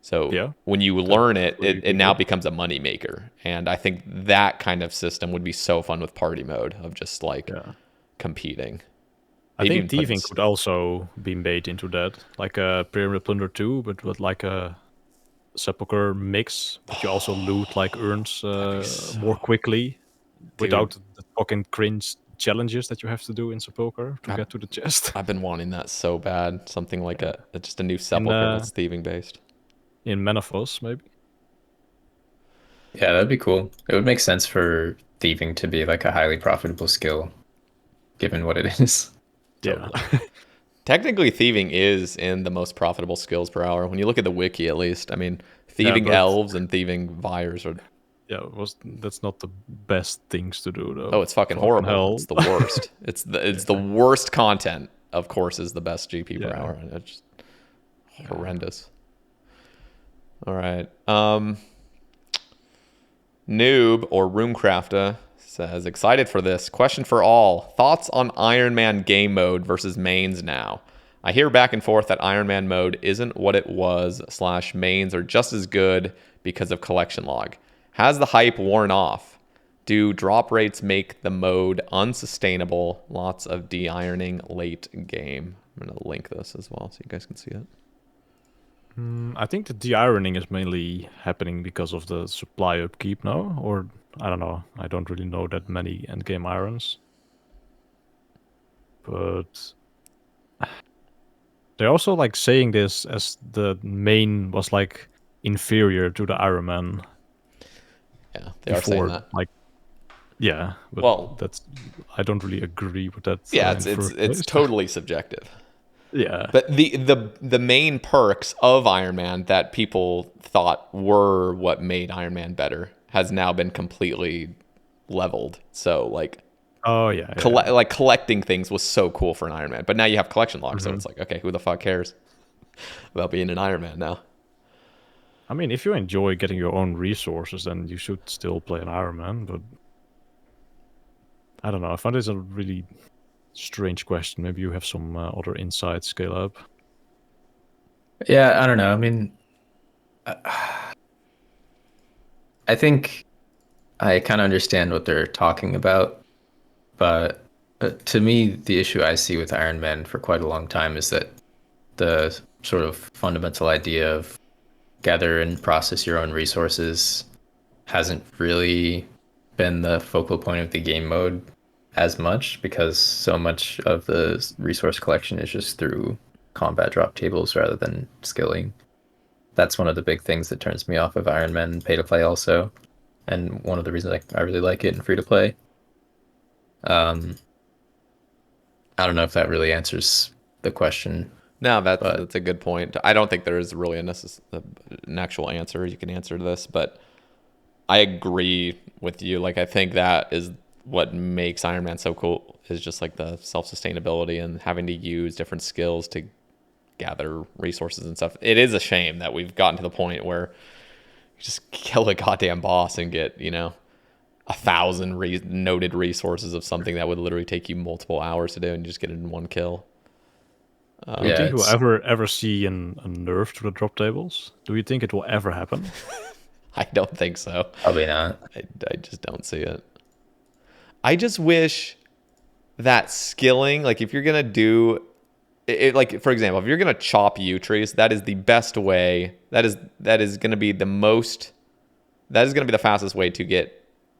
So when you learn it, it now becomes a money maker. And I think that kind of system would be so fun with party mode of just like competing. I think thieving could also be made into that, like a Pyramid Plunder 2, but with like a Sepulchre mix, but you also loot like urns more quickly without the fucking cringe challenges that you have to do in Sepulchre to get to the chest. I've been wanting that so bad. Something like just a new Sepulchre that's thieving based. In Manifos, maybe. Yeah, that'd be cool. It would make sense for thieving to be like a highly profitable skill, given what it is. Yeah. Technically, thieving is in the most profitable skills per hour. When you look at the wiki, at least. I mean, thieving elves and thieving vyres are... Yeah, that's not the best things to do, though. Oh, it's fucking horrible. Hell. It's the worst. it's the worst content, of course, is the best GP per hour. And it's just horrendous. All right. Noob or Runecraft says, excited for this. Question for all. Thoughts on Ironman game mode versus mains now? I hear back and forth that Ironman mode isn't what it was / mains are just as good because of collection log. Has the hype worn off? Do drop rates make the mode unsustainable? Lots of de-ironing late game. I'm going to link this as well so you guys can see it. I think the de-ironing is mainly happening because of the supply upkeep now, or I don't know. I don't really know that many endgame irons. But they're also like saying this as the main was like inferior to the Ironman. Yeah, they are saying that. Like, yeah, but I don't really agree with that. Yeah, it's totally subjective. Yeah, but the main perks of Iron Man that people thought were what made Iron Man better has now been completely leveled. So like, like collecting things was so cool for an Iron Man, but now you have collection logs, so it's like, okay, who the fuck cares about being an Iron Man now? I mean, if you enjoy getting your own resources, then you should still play an Iron Man, but I don't know. I find this a really strange question. Maybe you have some other insights, Scale Up. Yeah, I don't know. I mean, I think I kind of understand what they're talking about, but to me, the issue I see with Iron Man for quite a long time is that the sort of fundamental idea of gather and process your own resources hasn't really been the focal point of the game mode as much, because so much of the resource collection is just through combat drop tables rather than skilling. That's one of the big things that turns me off of Iron Man pay to play also, and one of the reasons I really like it in free to play. I don't know if that really answers the question. No, that's a good point. I don't think there is really an actual answer you can answer to this, but I agree with you. Like, I think that is what makes Iron Man so cool, is just like the self-sustainability and having to use different skills to gather resources and stuff. It is a shame that we've gotten to the point where You just kill a goddamn boss and get, 1,000 noted resources of something that would literally take you multiple hours to do, and you just get it in one kill. Do you think we'll ever see a nerf to the drop tables? Do you think it will ever happen? I don't think so. Probably not. I just don't see it. I just wish that skilling, like if you're gonna do it, like for example, if you're gonna chop yew trees, that is the best way. That is gonna be the most. That is gonna be the fastest way to get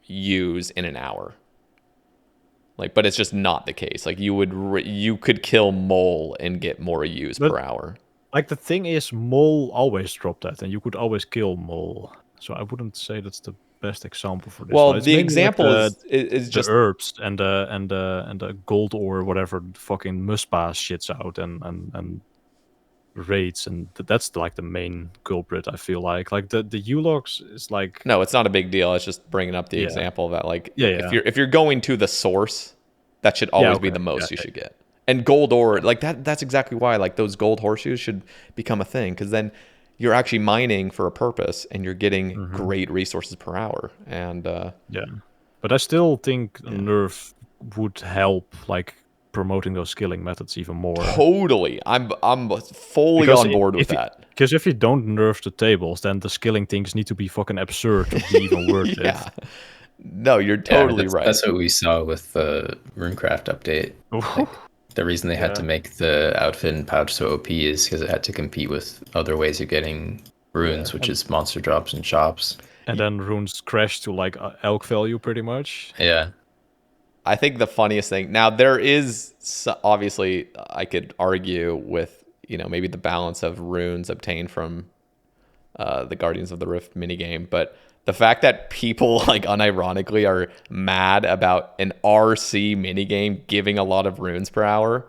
yews in an hour. Like, but it's just not the case. Like you could kill mole and get more yews per hour. Like the thing is, mole always drop that, and you could always kill mole. So I wouldn't say that's the best example for this. Well, one. the example like is just the herbs and the gold ore, whatever fucking muspa shits out and raids, and that's like the main culprit. I feel like the U-logs is like no, it's not a big deal. It's just bringing up the example that like if you're going to the source, that should always be the most you should get. And gold ore, like that's exactly why like those gold horseshoes should become a thing, because then you're actually mining for a purpose and you're getting great resources per hour. And but I still think nerf would help like promoting those skilling methods even more. Totally. I'm fully on board with that. Because if you don't nerf the tables, then the skilling things need to be fucking absurd to be even worth it. No, you're totally right. That's what we saw with the Runecraft update. Like, the reason they had to make the outfit and pouch so OP is because it had to compete with other ways of getting runes, which is monster drops and shops. And then runes crash to like elk value pretty much. Yeah. I think the funniest thing, now there is, obviously I could argue with, maybe the balance of runes obtained from the Guardians of the Rift minigame, but the fact that people like unironically are mad about an RC minigame giving a lot of runes per hour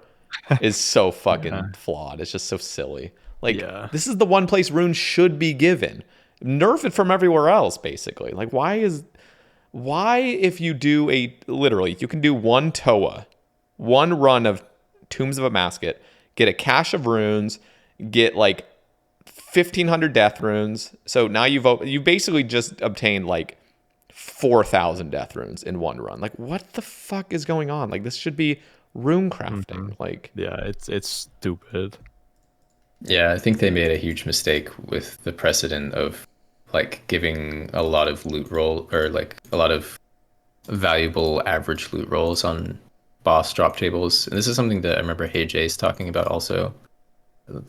is so fucking flawed. It's just so silly. Like, this is the one place runes should be given. Nerf it from everywhere else, basically. Like, why if you do literally, you can do one TOA, one run of Tombs of a Masket, get a cache of runes, get like 1,500 death runes. So now you basically just obtained like 4,000 death runes in one run. Like, what the fuck is going on? Like, this should be rune crafting. Like, it's stupid. Yeah, I think they made a huge mistake with the precedent of like giving a lot of loot roll or like a lot of valuable average loot rolls on boss drop tables. And this is something that I remember Hey Jay's talking about also.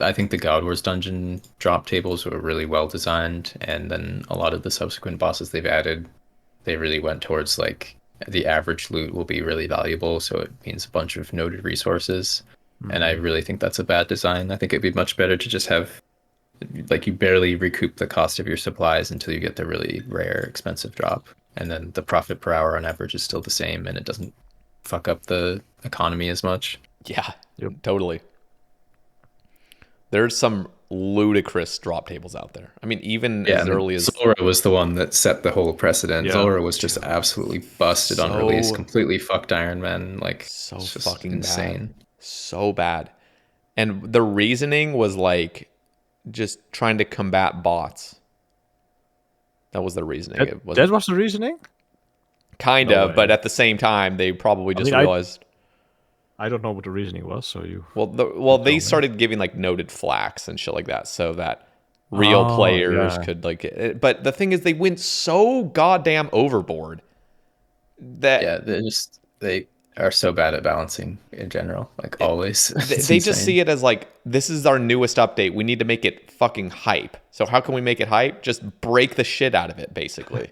I think the God Wars dungeon drop tables were really well designed, and then a lot of the subsequent bosses they've added, they really went towards like the average loot will be really valuable, so it means a bunch of noted resources. And I really think that's a bad design. I think it'd be much better to just have like you barely recoup the cost of your supplies until you get the really rare expensive drop, and then the profit per hour on average is still the same, and it doesn't fuck up the economy as much. Yeah, totally. There's some ludicrous drop tables out there. I mean, even as early as Zulrah was the one that set the whole precedent. Zulrah was just absolutely busted on release, completely fucked Ironman, like so fucking insane. Bad. So bad. And the reasoning was like just trying to combat bots. That was the reasoning. That was the reasoning? Kind of, but at the same time, they probably just realized. I don't know what the reasoning was, so you. They started giving like noted flax and shit like that, so that real players could like. But the thing is, they went so goddamn overboard. That they are so bad at balancing in general, like always. They just see it as like, this is our newest update. We need to make it fucking hype. So how can we make it hype? Just break the shit out of it, basically.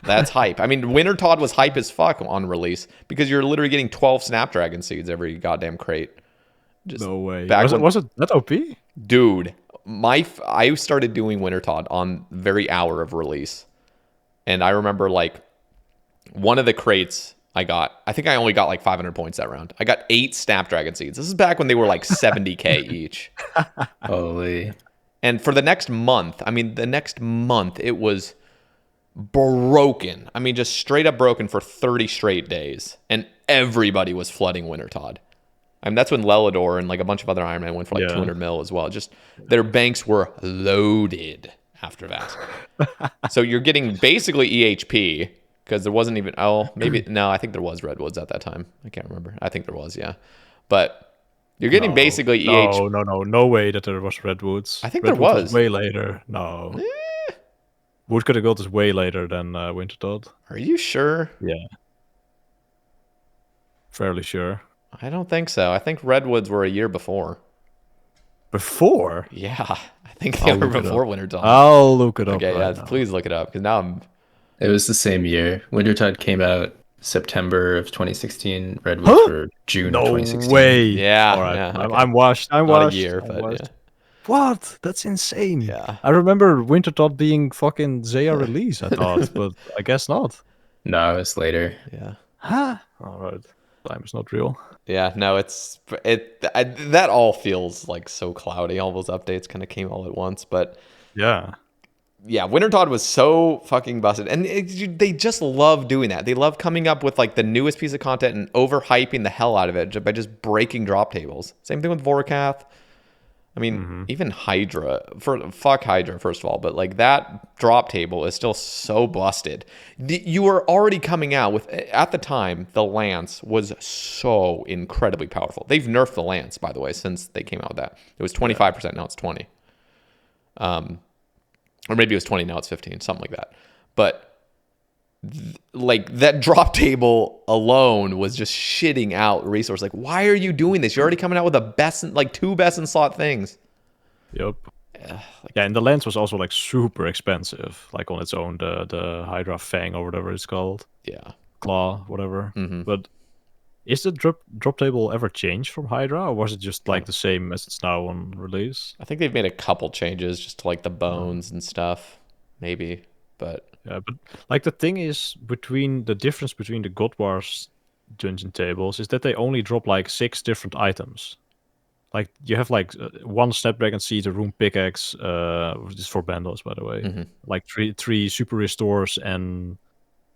That's hype. I mean, Wintertodt was hype as fuck on release because you're literally getting 12 Snapdragon seeds every goddamn crate. No way. Was it that OP? Dude, I started doing Wintertodt on the very hour of release. And I remember like one of the crates I think I only got like 500 points that round. I got 8 Snapdragon seeds. This is back when they were like 70k each. Holy. And for the next month, it was broken. I mean, just straight up broken for 30 straight days. And everybody was flooding Wintertodt. I mean, that's when Lelador and like a bunch of other Ironman went for like 200 mil as well. Just their banks were loaded after that. So you're getting basically EHP, because there wasn't even, I think there was Redwoods at that time. I can't remember. I think there was, yeah. But you're getting basically EHP. No way that there was Redwoods. I think Redwood there was. way later. No. Woodcut and Gold is way later than Wintertodt. Are you sure? Yeah. Fairly sure. I don't think so. I think Redwoods were a year before. Before? Yeah, I think they were before Wintertodt. I'll look it up. Okay, right yeah, now. please look it up, because now I'm... It was the same year. Wintertodt came out September of 2016. Redwoods were June of 2016. No way. Yeah, All right. yeah, okay. I'm washed. I'm Not washed. a year, I'm but washed. yeah. What? That's insane. Yeah. I remember Wintertodt being fucking Zaya release, I thought, but I guess not. No, it was later. Yeah. Huh? All right. Time is not real. Yeah, no, that all feels like so cloudy. All those updates kind of came all at once, but Yeah. yeah, Wintertodt was so fucking busted, and they just love doing that. They love coming up with like the newest piece of content and overhyping the hell out of it by just breaking drop tables. Same thing with Vorkath. I mean, even Hydra. Fuck Hydra, first of all, but like that drop table is still so busted. You were already coming out with, at the time, the Lance was so incredibly powerful. They've nerfed the Lance, by the way, since they came out with that. It was 25%, now it's 20. Or maybe it was 20, now it's 15, something like that. But like that drop table alone was just shitting out resource. Like, why are you doing this? You're already coming out with two best in slot things. Yep. Yeah, and the lens was also like super expensive, like on its own, the Hydra Fang or whatever it's called. Yeah. Claw, whatever. But is the drop table ever changed from Hydra, or was it just like the same as it's now on release? I think they've made a couple changes just to like the bones and stuff, maybe. But yeah, but like the thing is, the difference between the God Wars dungeon tables is that they only drop like 6 different items. Like you have like one Snapdragon Seed, a Rune Pickaxe, which is for Bandos, by the way. Like three super restores and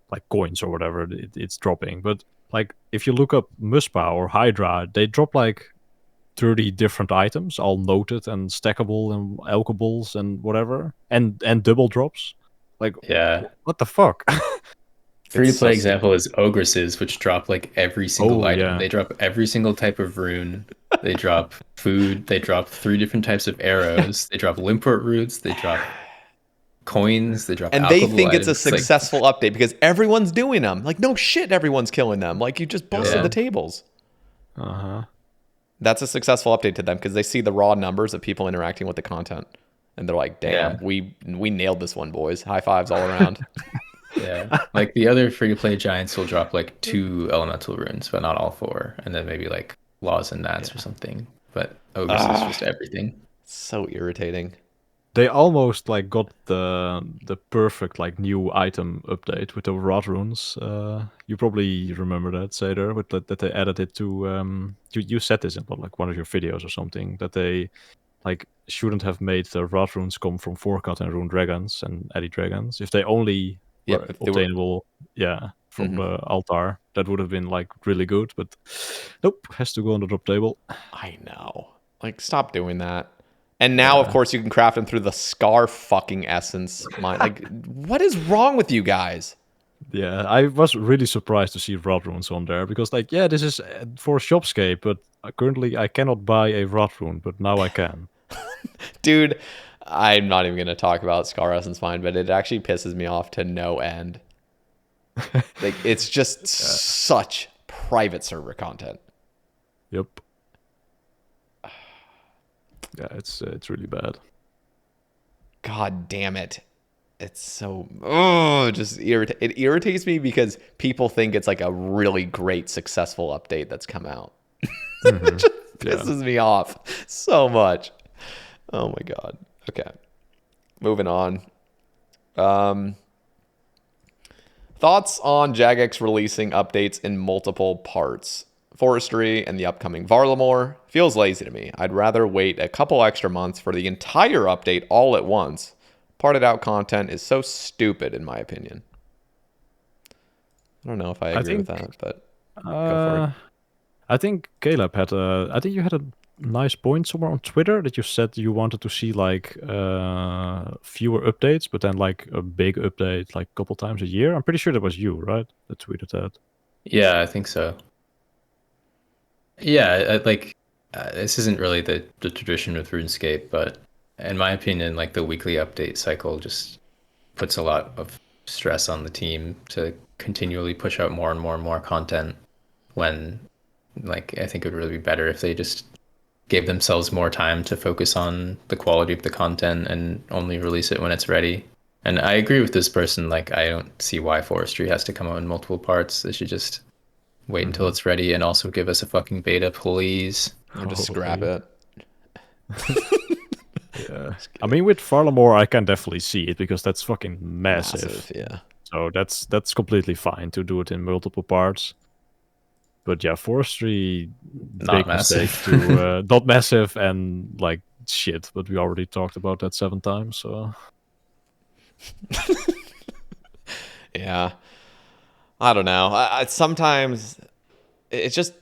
like coins or whatever it's dropping. But like if you look up Muspa or Hydra, they drop like 30 different items, all noted and stackable and alkables and whatever, and double drops. Like, yeah, what the fuck? Free-to-play example is Ogresses, which drop like every single item. Yeah. They drop every single type of rune. They drop food. They drop 3 different types of arrows. They drop Limport roots. They drop coins. They drop and they think it's a successful update because everyone's doing them. Like, no shit, everyone's killing them. Like, you just busted the tables. That's a successful update to them because they see the raw numbers of people interacting with the content. And they're like, damn, we nailed this one, boys. High fives all around. Yeah. Like the other free-to-play giants will drop like 2 elemental runes, but not all 4. And then maybe like laws and gnats or something. But Ogres is just everything. So irritating. They almost like got the perfect like new item update with the rod runes. You probably remember that, Sader, with that they added it to you said this in like one of your videos or something, that they like shouldn't have made the rod runes come from Forkat and Rune Dragons and Eddy Dragons. If they only were obtainable from the altar, that would have been like really good, but nope, has to go on the drop table. I know. Like, stop doing that. And now, of course, you can craft them through the Scar fucking essence. Like, what is wrong with you guys? Yeah, I was really surprised to see rod runes on there because, like, yeah, this is for Shopscape, but currently I cannot buy a rod rune, but now I can. Dude, I'm not even going to talk about Scar Essence Mine, but it actually pisses me off to no end. Like, it's just such private server content. Yep. Yeah, it's really bad. God damn it. It's so it irritates me because people think it's like a really great successful update that's come out. It just pisses me off so much. Oh my god. Okay. Moving on. Thoughts on Jagex releasing updates in multiple parts? Forestry and the upcoming Varlamore feels lazy to me. I'd rather wait a couple extra months for the entire update all at once. Parted out content is so stupid, in my opinion. I don't know if I agree with that, but go for it. I think Caleb had I think you had a nice point somewhere on Twitter that you said you wanted to see like fewer updates, but then like a big update like a couple times a year. I'm pretty sure that was you, right? That tweeted that. Yeah, I think so. Yeah, this isn't really the tradition with RuneScape, but in my opinion, like the weekly update cycle just puts a lot of stress on the team to continually push out more and more and more content when like I think it would really be better if they just gave themselves more time to focus on the quality of the content and only release it when it's ready. And I agree with this person, like I don't see why Forestry has to come out in multiple parts. They should just wait until it's ready and also give us a fucking beta, please. Or just scrap Holy. it. Yeah. I mean, with Farlamore, I can definitely see it because that's fucking massive. Yeah. So that's completely fine to do it in multiple parts. But yeah, Forestry, Not big mistake massive. to not massive and like shit. But we already talked about that 7 times. So Yeah. I don't know. I sometimes it's just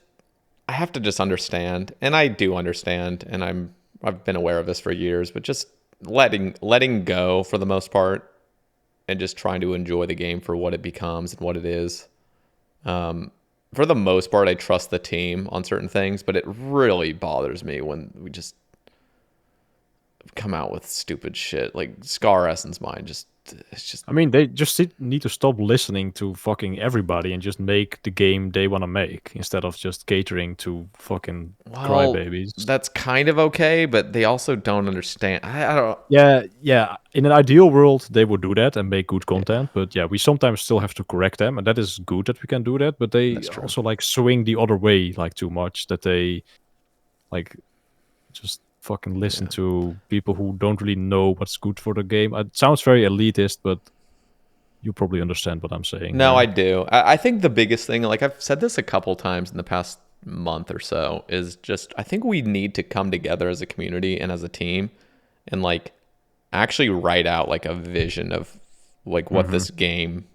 I have to just understand, and I do understand, and I've been aware of this for years, but just letting go for the most part, and just trying to enjoy the game for what it becomes and what it is. For the most part, I trust the team on certain things, but it really bothers me when we just come out with stupid shit like Scar Essence Mine. It's just I mean, they just need to stop listening to fucking everybody and just make the game they want to make instead of just catering to fucking well, crybabies. that's kind of okay, but they also don't understand. I don't. Yeah. In an ideal world, they would do that and make good content. But yeah, we sometimes still have to correct them, and that is good that we can do that. But they That's true. also like swing the other way like too much that they like just fucking listen to people who don't really know what's good for the game. It sounds very elitist, but you probably understand what I'm saying No, here. I do. I think the biggest thing, like I've said this a couple times in the past month or so, is just I think we need to come together as a community and as a team and like actually write out like a vision of like what this game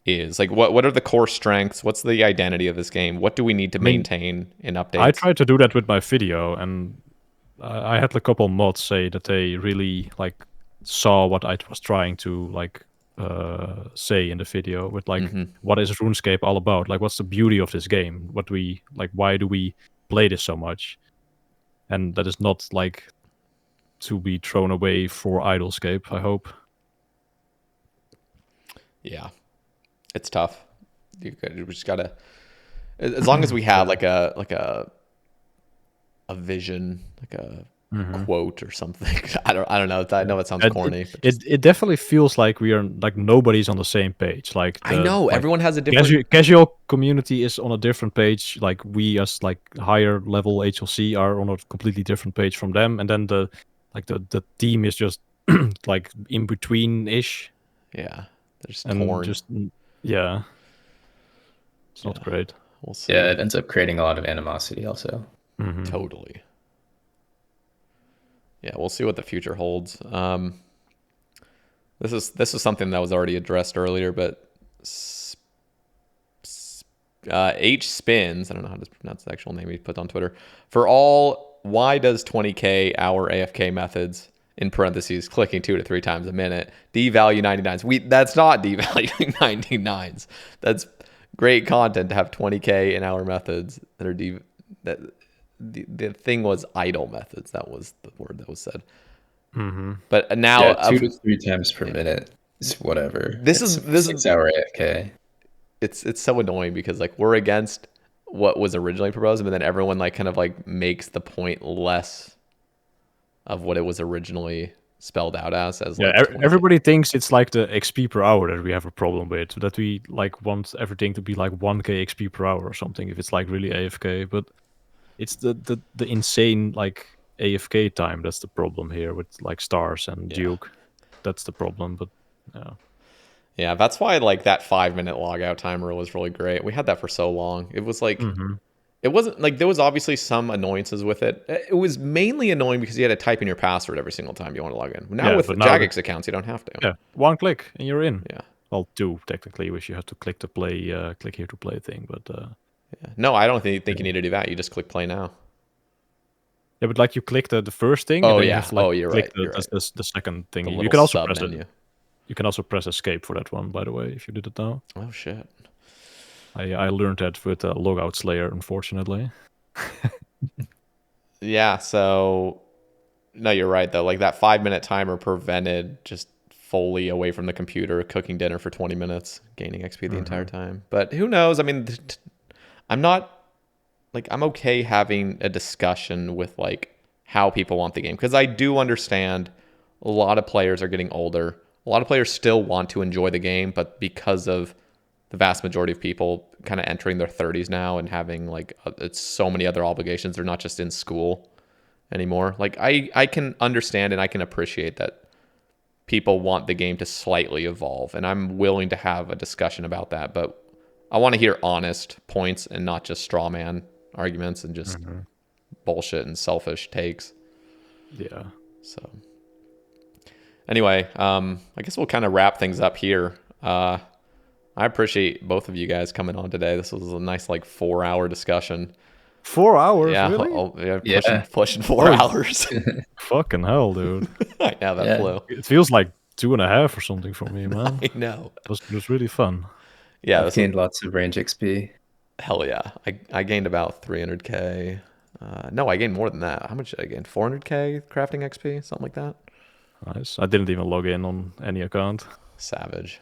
is. Like what are the core strengths? What's the identity of this game? What do we need to I mean, maintain in I updates? tried to do that with my video, and I had a couple mods say that they really like saw what I was trying to like say in the video with like what is RuneScape all about? Like what's the beauty of this game? What we like why do we play this so much? And that is not like to be thrown away for idlescape, I hope. Yeah. It's tough. We just gotta as long as we have like a vision, like a quote or something. I don't know. I know it sounds corny. But It definitely feels like we are like nobody's on the same page. Like I know like, everyone has a different. casual community is on a different page. Like we as like higher level HLC are on a completely different page from them, and then the team is just like in between ish Yeah, there's and torn. just yeah, it's not great. We'll see. Yeah, it ends up creating a lot of animosity also. Totally. Yeah, we'll see what the future holds. This is something that was already addressed earlier, but H spins. I don't know how to pronounce the actual name he put on Twitter. For all, why does 20k hour AFK methods in parentheses clicking 2 to 3 times a minute devalue 99s? That's not devaluing 99s. That's great content to have 20k an hour methods that are that. The thing was idle methods. That was the word that was said. But now, Yeah, 2 to 3 times per minute is whatever. This It's is 6 hour AFK. It's so annoying because like we're against what was originally proposed, but then everyone like kind of like makes the point less of what it was originally spelled out as Yeah, like 20K. everybody thinks it's like the XP per hour that we have a problem with. That we like want everything to be like 1k XP per hour or something if it's like really AFK. But it's the insane like AFK time that's the problem here with like Stars and Duke. That's the problem. But yeah, that's why like that 5-minute logout timer was really great. We had that for so long. It was like it wasn't like there was obviously some annoyances with it. It was mainly annoying because you had to type in your password every single time you want to log in. Now with Jagex accounts, you don't have to. Yeah, 1 click and you're in. Yeah. Well, 2 technically, which you have to click to play, click here to play thing. But yeah. No, I don't think you need to do that. You just click play now. Yeah, but like you click the first thing, Oh and then you yeah. have to like Oh, you're click right. You're right. the second thing. The You little can also sub press it. menu. You can also press escape for that one, by the way, if you did it now. Oh shit. I learned that with Logout Slayer, unfortunately. Yeah. So no, you're right though. Like that 5-minute timer prevented just fully away from the computer, cooking dinner for 20 minutes, gaining XP the entire time. But who knows? I mean, I'm not like I'm okay having a discussion with like how people want the game because I do understand a lot of players are getting older. A lot of players still want to enjoy the game, but because of the vast majority of people kind of entering their 30s now and having like it's so many other obligations, they're not just in school anymore. Like I can understand and I can appreciate that people want the game to slightly evolve, and I'm willing to have a discussion about that, but I want to hear honest points and not just straw man arguments and just bullshit and selfish takes. Yeah. So anyway, I guess we'll kind of wrap things up here. I appreciate both of you guys coming on today. This was a nice like 4-hour discussion. 4 hours, Yeah, really? pushing 4 hours. Fucking hell, dude. I know that flew. It feels like 2.5 or something for me, man. I know. It was really fun. Yeah, I've gained lots of range XP. Hell yeah. I gained about 300k. No, I gained more than that. How much did I gain? 400k crafting XP, something like that. Nice. I didn't even log in on any account. Savage.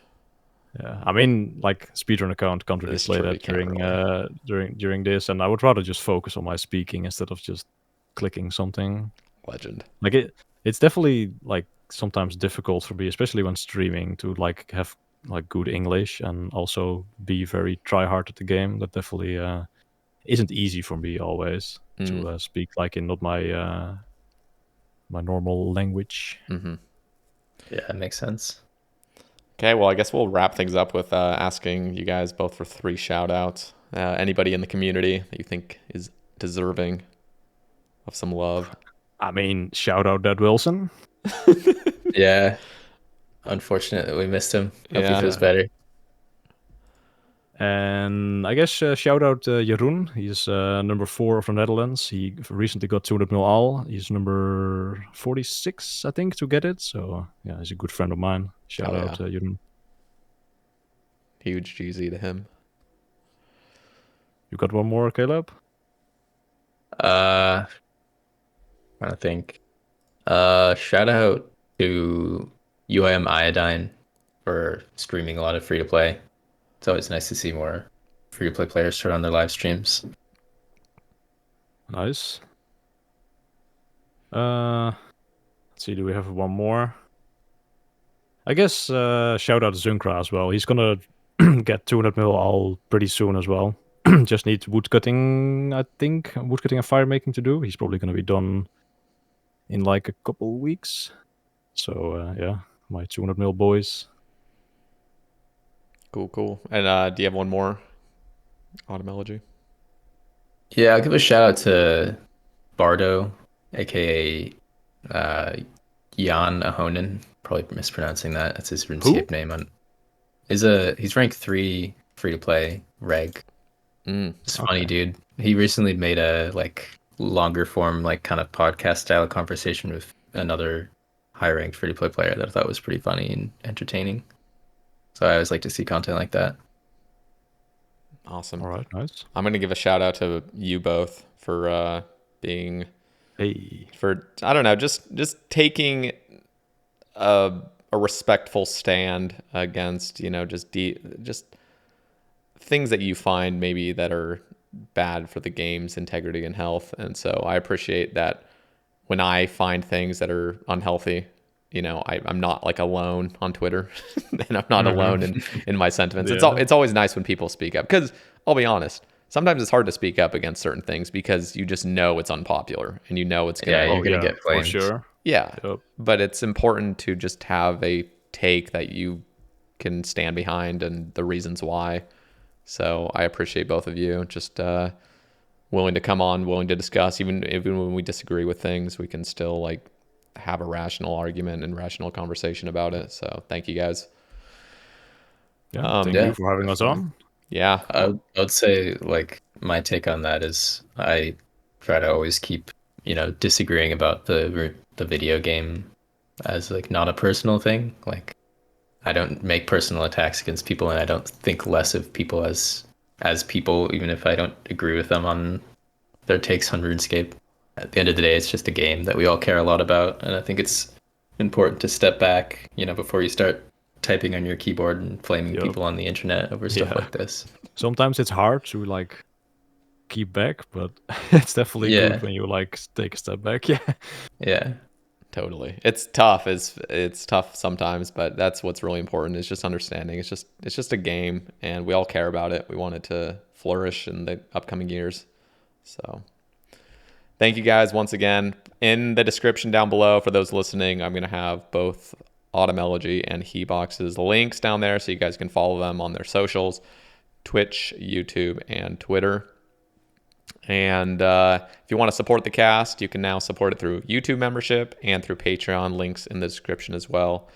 Yeah, I mean, like speedrun account can't really It's play true, that you can't during this, and I would rather just focus on my speaking instead of just clicking something. Legend. Like it's definitely like sometimes difficult for me, especially when streaming, to like have like good English and also be very try hard at the game. That definitely isn't easy for me always to speak like in not my my normal language. Mm-hmm. Yeah, that makes sense. Okay, well, I guess we'll wrap things up with asking you guys both for 3 shout outs. Anybody in the community that you think is deserving of some love? I mean, shout out Dad Wilson. Yeah. Unfortunate that we missed him. Hope Yeah. he feels better. And I guess shout out Jeroen. He's number 4 of the Netherlands. He recently got 200 mil all. He's number 46, I think, to get it. So yeah, he's a good friend of mine. Shout out Jeroen. Huge GZ to him. You got one more, Caleb? Trying to think. Shout out to UIM Iodine for streaming a lot of free to play. It's always nice to see more free to play players turn on their live streams. Nice. Let's see, do we have one more? I guess shout out to Zunkra as well. He's gonna get 200 mil all pretty soon as well. Just needs wood cutting, I think. Wood cutting and fire making to do. He's probably gonna be done in like a couple weeks. So yeah, my 200 mil boys. Cool. And do you have one more? Autumn Elegy? Yeah, I'll give a shout out to Bardo, aka Jan Ahonen. Probably mispronouncing that. That's his RuneScape name. He's ranked 3 free to play reg. It's funny, dude. He recently made a like longer form, like kind of podcast style conversation with another high ranked free to play player that I thought was pretty funny and entertaining. So I always like to see content like that. Awesome. All right, nice. I'm going to give a shout out to you both for being, for, I don't know, just taking a respectful stand against, you know, just things that you find maybe that are bad for the game's integrity and health. And so I appreciate that when I find things that are unhealthy, you know, I'm not like alone on Twitter and I'm not alone in my sentiments. Yeah. It's always nice when people speak up, because I'll be honest, sometimes it's hard to speak up against certain things because you just know it's unpopular and you know it's going to, you're going to get flamed. For sure. Yeah. Yep. But it's important to just have a take that you can stand behind and the reasons why. So I appreciate both of you just willing to come on, willing to discuss, even when we disagree with things, we can still like have a rational argument and rational conversation about it. So thank you guys. Yeah, thank you for having us on. Yeah. I would say like my take on that is I try to always keep disagreeing about the video game as like not a personal thing. Like I don't make personal attacks against people, and I don't think less of people as people, even if I don't agree with them on their takes on RuneScape. At the end of the day, it's just a game that we all care a lot about, and I think it's important to step back, before you start typing on your keyboard and flaming people on the internet over stuff like this. Sometimes it's hard to like keep back, but it's definitely good when you like take a step back. Yeah, totally. It's tough. It's tough sometimes, but that's what's really important, is just understanding it's just a game, and we all care about it. We want it to flourish in the upcoming years. So thank you guys once again. In the description down below, for those listening, I'm going to have both Autumn Elegy and Hebox's links down there, so you guys can follow them on their socials, Twitch, YouTube, and Twitter. And if you want to support the cast, you can now support it through YouTube membership and through Patreon, links in the description as well.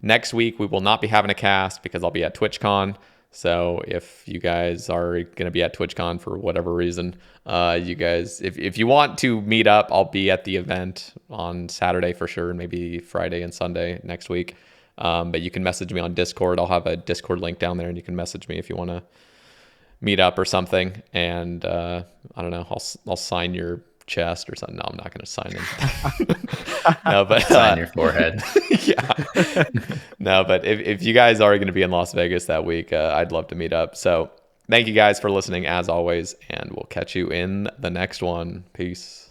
Next week, we will not be having a cast because I'll be at TwitchCon. So if you guys are going to be at TwitchCon for whatever reason, you guys, if you want to meet up, I'll be at the event on Saturday for sure, and maybe Friday and Sunday next week. But you can message me on Discord. I'll have a Discord link down there, and you can message me if you want to meet up or something. And I don't know, I'll sign your chest or something. No, I'm not going to sign them. No, but sign your forehead. Yeah. No, but if you guys are going to be in Las Vegas that week, I'd love to meet up. So thank you guys for listening as always, and we'll catch you in the next one. Peace.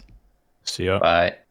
See ya. Bye.